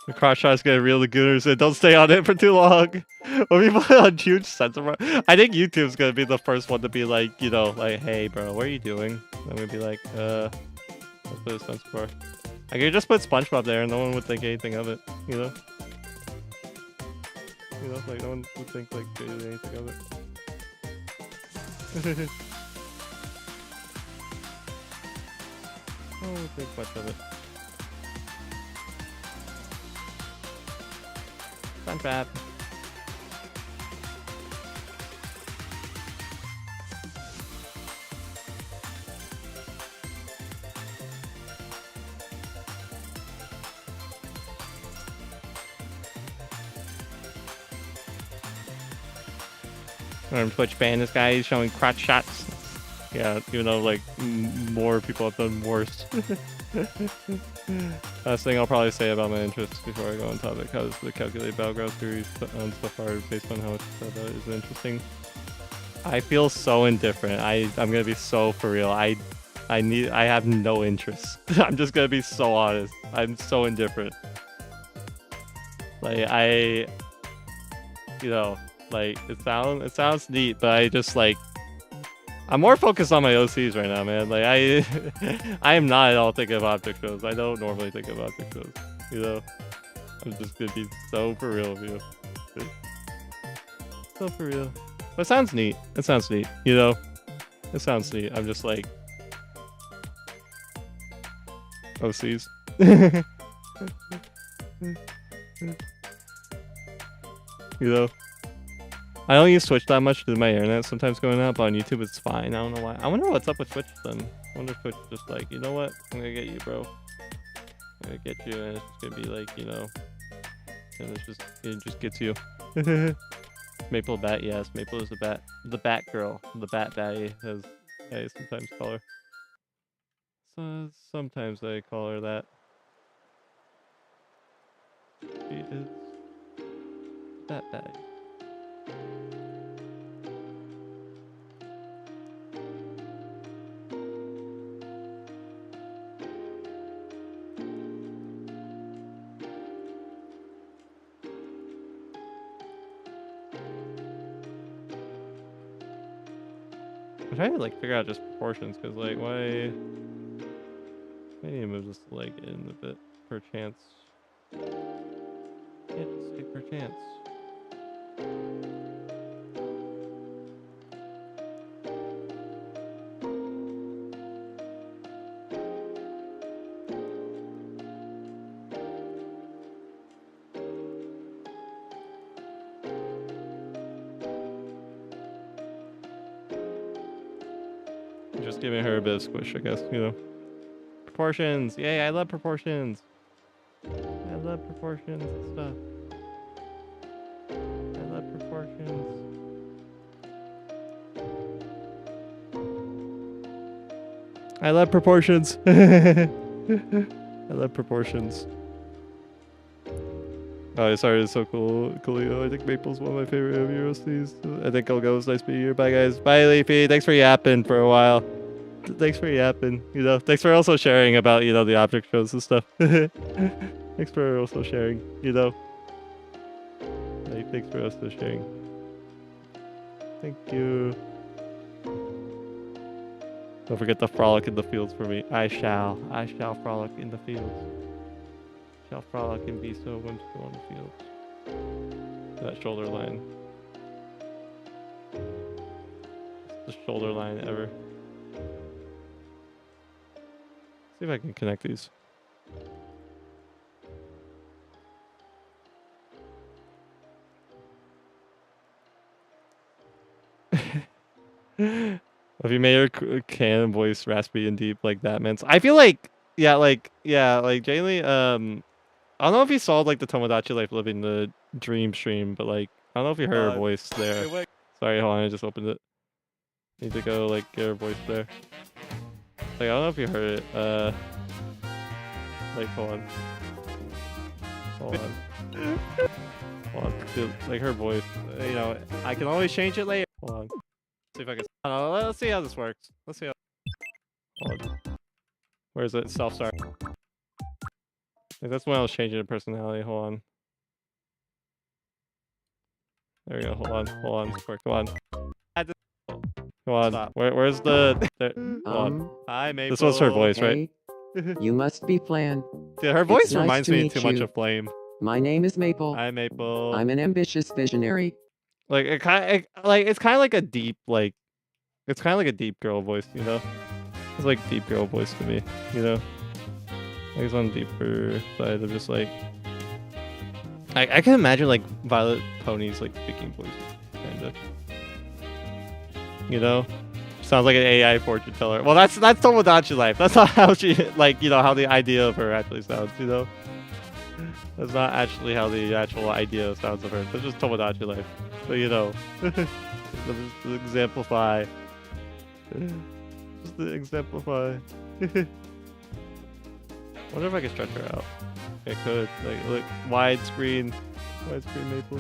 S3: The cross shot's gonna reel the gooners in. Don't stay on it for too long. When we put on huge sensor, I think YouTube's gonna be the first one to be like, you know, like, hey, bro, what are you doing? I'm gonna be like, let's put a sensor bar. I could just put SpongeBob there, and no one would think anything of it. You know, like no one would think like they did anything of it. I don't think much of it. SpongeBob. Twitch ban this guy. He's showing crotch shots. Yeah, even though like more people have done worse. Last thing I'll probably say about my interests before I go on topic: how's the calculated battleground series on stuff are based on how much that is interesting. I feel so indifferent. I'm gonna be so for real. I have no interest. I'm just gonna be so honest. I'm so indifferent. Like you know, like it sounds neat, but I just like. I'm more focused on my OCs right now, man. Like I am not at all thinking of object shows. I don't normally think of object shows. You know, I'm just gonna be so for real with you. So for real. But it sounds neat. It sounds neat. You know, it sounds neat. I'm just like OCs. You know. I don't use Twitch that much due to my internet sometimes going out, but on YouTube it's fine. I don't know why. I wonder what's up with Twitch then. I wonder if Twitch just like, you know what? I'm gonna get you, bro. gonna get you, and it's just gonna be like, you know, and it just gets you. Maple bat, yes, Maple is the bat girl, the bat baddie, as I sometimes call her. So sometimes I call her that. She is bat baddie. I'm trying to like figure out just proportions, cause like why? I need to move this leg in a bit per chance. Can't just say per chance. Just giving her a bit of squish, I guess, you know. Proportions! Yay, I love proportions! I love proportions and stuff. I love proportions. I love proportions! I love proportions. Oh, sorry, it's so cool, Coolio. I think Maple's one of my favorite MUSDs. I think I'll go. It's nice meeting you. Bye, guys. Bye, Leafy. Thanks for yapping for a while. Thanks for yapping. You know, thanks for also sharing about, you know, the object shows and stuff. Thanks for also sharing, you know. Like, thanks for also sharing. Thank you. Don't forget to frolic in the fields for me. I shall frolic in the fields. Shall frolic and be so whimsical in the fields. That shoulder line. It's the shoulder line ever. See if I can connect these. Have you made your canon voice raspy and deep like that, man? I feel like, like Jaylee, I don't know if you saw like the Tomodachi Life Living the Dream stream, but like, I don't know if you heard her voice there. Sorry, hold on, I just opened it. Need to go like get her voice there. Like, I don't know if you heard it. Like, hold on. Hold on. Dude, like her voice. You know, I can always change it later. Hold on. See if I can. Let's see how this works. Let's see how. Hold on. Where is it? Self-start. Like, that's when I was changing the personality. Hold on. There we go. Hold on. Come on. Come on. Where's the? There. Hold on. Hi, Maple. This was her voice, right?
S10: You must be Flan.
S3: Yeah, her voice
S10: Nice
S3: reminds me too much of Flame.
S10: My name is Maple.
S3: Hi, Maple.
S10: I'm an ambitious visionary.
S3: Like it's kind of like a deep it's kind of like a deep girl voice, you know. It's like deep girl voice to me, you know. Like it's on the deeper side of just like. I can imagine like Violet Pony's like speaking voice, kind of. You know. Sounds like an AI fortune teller. Well, that's Tomodachi Life. That's not how she, like, you know, how the idea of her actually sounds, you know? That's not actually how the actual idea sounds of her. That's just Tomodachi Life. So, you know. Just to exemplify. Just to exemplify. Wonder if I can stretch her out. I could. Like, look, widescreen Maple.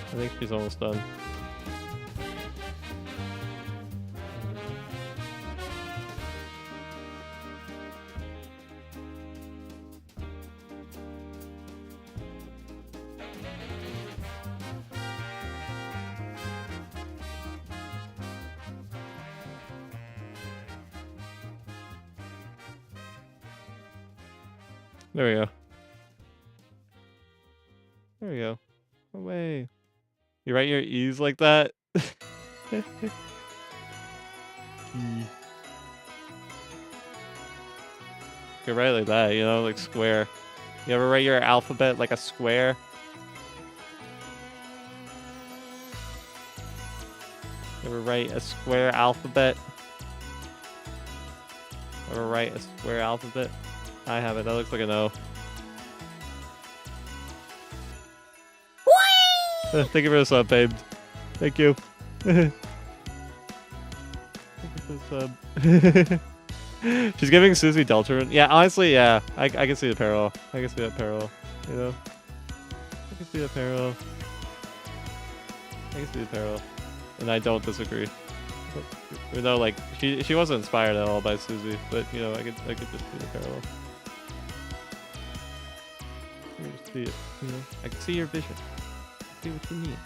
S3: I think she's almost done. There we go. There we go. Away. You write your E's like that? You write it like that, you know, like square. You ever write your alphabet like a square? You ever write a square alphabet? Ever write a square alphabet? I haven't. That looks like an O. Thank you for the sub, babe. Thank you. Thank you for the sub. She's giving Susie Deltarune. Yeah, honestly, yeah. I can see the parallel. I can see that parallel. You know? I can see the parallel. I can see the parallel. And I don't disagree. Even though, like, she wasn't inspired at all by Susie, but, you know, I could just see the parallel. I can just see it, you know? I can see your vision. See what you need.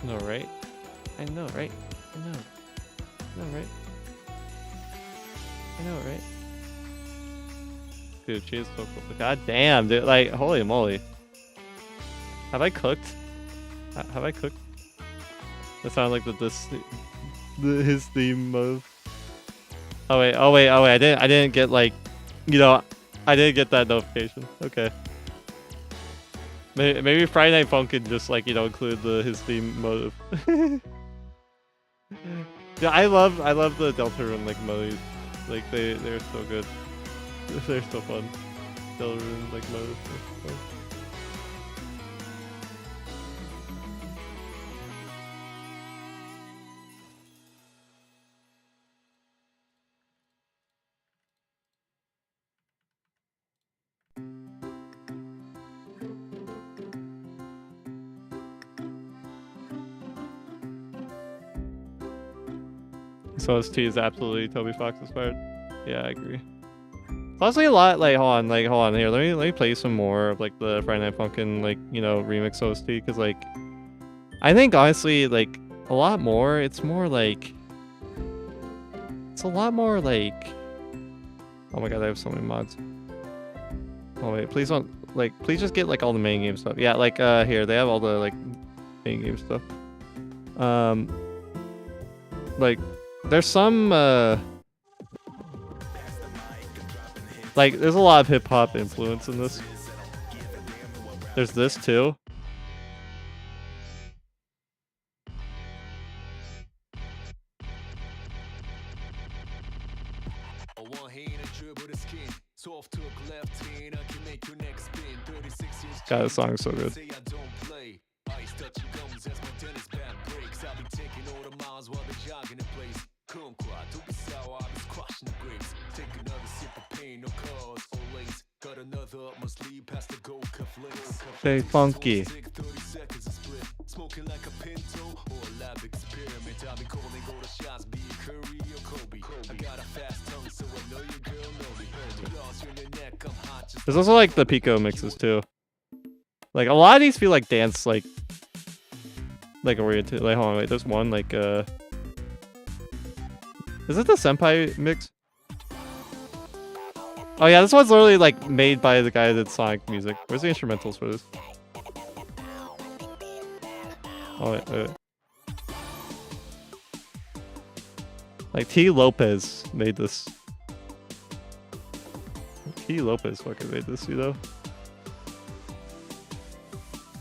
S3: No, right? I know, right? I know. I know, right? I know, right? Dude, she is so cool. God damn, dude. Like, holy moly. Have I cooked? Have I cooked? That sounded like his theme of... Oh wait. I didn't get, like, you know, I didn't get that notification. Okay. Maybe Friday Night Funk could just, like, you know, include his theme motive. Yeah, I love the Deltarune, like, motives. Like, they're so good. They're so fun. Deltarune, like, motives. So ST is absolutely Toby Fox inspired. Yeah, I agree. Honestly, a lot. Like, hold on here. Let me play some more of like the Friday Night Funkin' like, you know, remix OST, because like I think honestly like a lot more. It's more like a lot more like. Oh my god, I have so many mods. Oh wait, please don't like. Please just get like all the main game stuff. Yeah, like here they have all the like main game stuff. Like. There's some, like, there's a lot of hip-hop influence in this. There's this, too. God, this song is so good. Stay funky. There's also like the Pico mixes too. Like a lot of these feel like dance, like oriented. Like hold on, wait, there's one like is it the Senpai mix? Oh yeah, this one's literally like made by the guy that did Sonic music. Where's the instrumentals for this? Oh wait. Like T. Lopez made this. T. Lopez fucking made this, you know?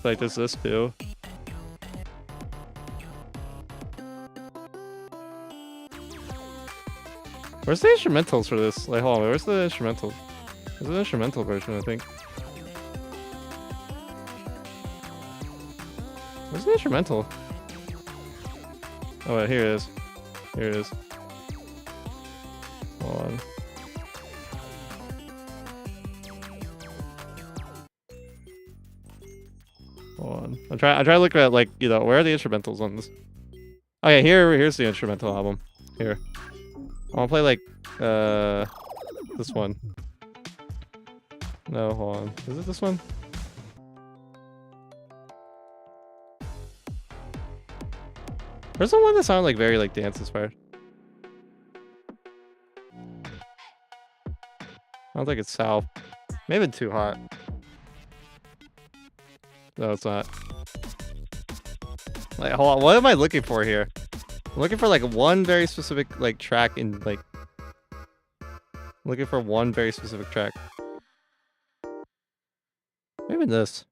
S3: Like there's this too. Where's the instrumentals for this? Like, hold on, where's the instrumentals? There's an instrumental version, I think. Where's the instrumental? Oh wait, here it is. Here it is. Hold on. Hold on. I'm trying to look at like, you know, where are the instrumentals on this? Okay, here's the instrumental album. Here. I wanna play like this one. No, hold on. Is it this one? There's the one that sounded like very like dance inspired. I don't think it's south. Maybe too hot. No, it's not. Like, hold on. What am I looking for here? I'm looking for like one very specific like track in like. Looking for one very specific track. Maybe this.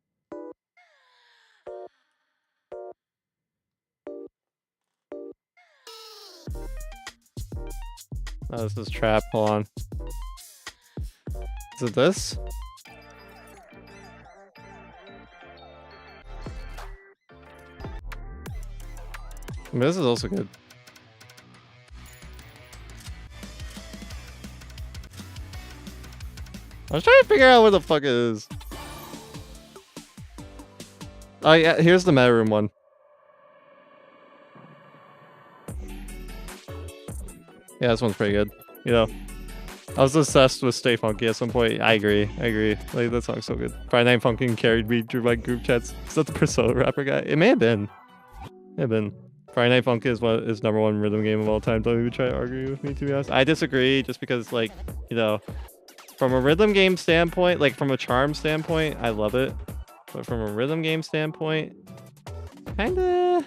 S3: Oh, this is trap. Hold on. Is it this? I mean, this is also good. I was trying to figure out where the fuck it is. Oh yeah, here's the meta room one. Yeah, this one's pretty good. You know, I was obsessed with Stay Funky at some point. I agree. Like, that song's so good. Friday Night Funkin' carried me through my group chats. Is that the Persona rapper guy? It may have been. Friday Night Funkin' is what is #1 rhythm game of all time. Don't even try to argue with me, to be honest. I disagree, just because, like, you know, from a rhythm game standpoint, like from a charm standpoint, I love it. But from a rhythm game standpoint, kinda,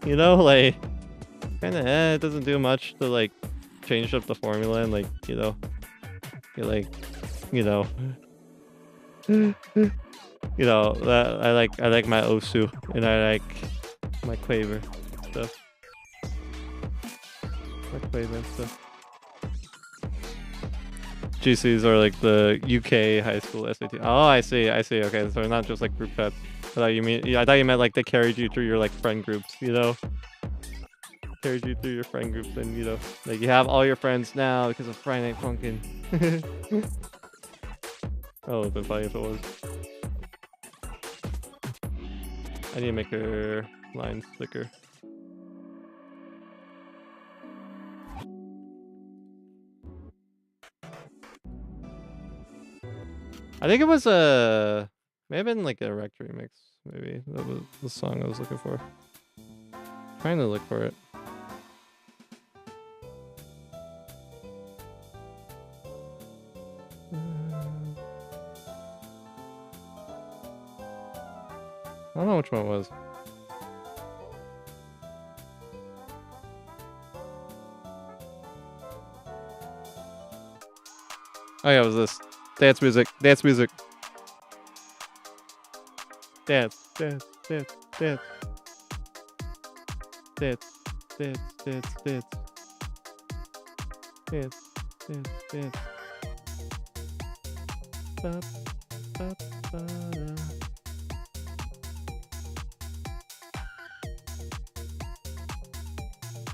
S3: you know, like, kinda, it doesn't do much to like change up the formula and like, you know, you're like, you know, that I like my Osu and I like my Quaver stuff. GCs are like the UK high school SAT. Oh, I see. Okay, so they're not just like group chats. I thought you meant like they carried you through your like friend groups, you know? Carried you through your friend groups and, you know, like you have all your friends now because of Friday Night Funkin'. Oh, it would have been funny if it was. I need to make her line thicker. I think it was a... may have been like a Rect remix, maybe. That was the song I was looking for. Trying to look for it. I don't know which one it was. Oh yeah, it was this. Dance music. Dance.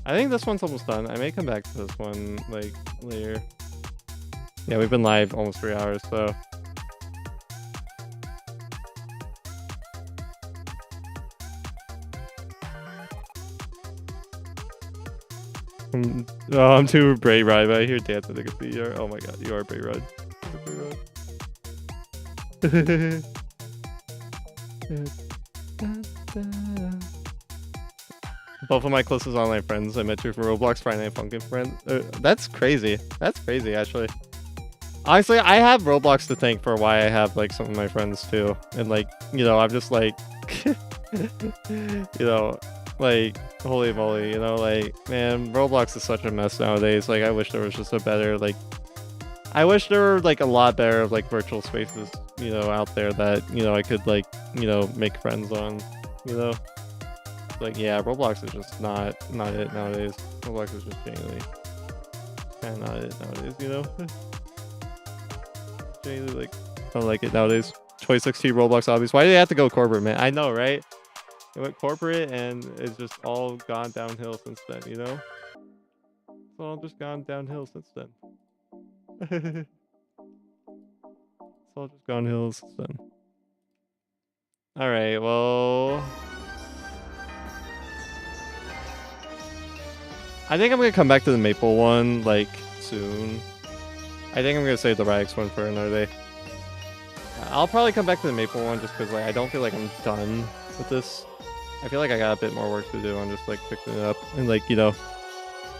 S3: I think this one's almost done. I may come back to this one like later. Yeah, we've been live almost 3 hours, so. Oh, I'm too Bray Ride, but I hear dance at the computer. Oh my god, you are Bray Ride. Both of my closest online friends I met through from Roblox, Friday Night Funkin' friend. That's crazy. That's crazy, actually. Honestly, I have Roblox to thank for why I have like some of my friends too, and like, you know, I'm just like, you know, like, holy moly, you know, like, man, Roblox is such a mess nowadays. Like, I wish there was just a better, like, I wish there were like a lot better like virtual spaces, you know, out there that, you know, I could like, you know, make friends on, you know. Like, yeah, Roblox is just not it nowadays. Roblox is just genuinely kind of not it nowadays, you know. Genuinely, like, I don't like it nowadays. 2016 Roblox hobbies. Why do they have to go corporate, man? I know, right? They went corporate and it's just all gone downhill since then, you know? It's all just gone downhill since then. It's all just gone hill since then. Alright, well... I think I'm gonna come back to the Maple one, like, soon. I think I'm gonna save the Radix one for another day. I'll probably come back to the Maple one just because, like, I don't feel like I'm done with this. I feel like I got a bit more work to do on just like fixing it up and like, you know,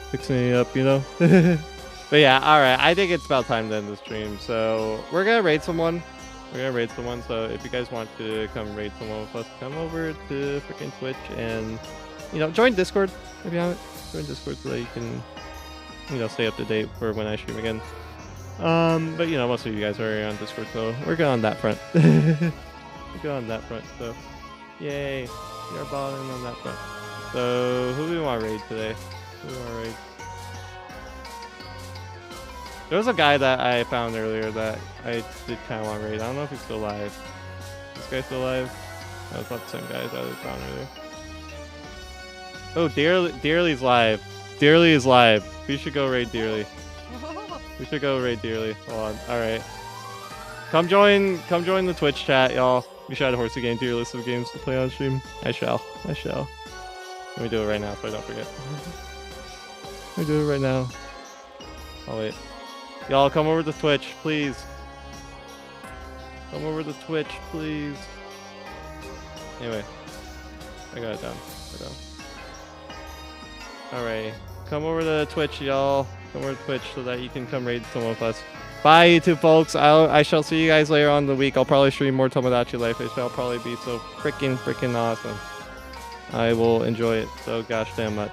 S3: fixing it up, you know? But yeah, alright, I think it's about time to end the stream. So we're gonna raid someone. So if you guys want to come raid someone with us, come over to freaking Twitch and, you know, join Discord if you haven't. Join Discord so that you can, you know, stay up to date for when I stream again. But you know, most of you guys are already on Discord, so we're good on that front. We're good on that front, so yay. We are balling on that front. So who do we want to raid today? There was a guy that I found earlier that I did kind of want to raid. I don't know if he's still alive. This guy's still alive? No, it's not the same guy that I found earlier. Oh, Dearly's live. Dearly is live. We should go raid Dearly. Hold on. Alright. Come join the Twitch chat, y'all. We should add Horsey Game to your list of games to play on stream. I shall. Let me do it right now so I don't forget. Let me do it right now. Oh wait. Y'all come over to Twitch, please. Come over to Twitch, please. Anyway. I got it down. Alright. Come over to Twitch, y'all. Come over to Twitch so that you can come raid someone with us. Bye, YouTube folks. I shall see you guys later on in the week. I'll probably stream more Tomodachi Life. It shall probably be so freaking awesome. I will enjoy it so gosh damn much.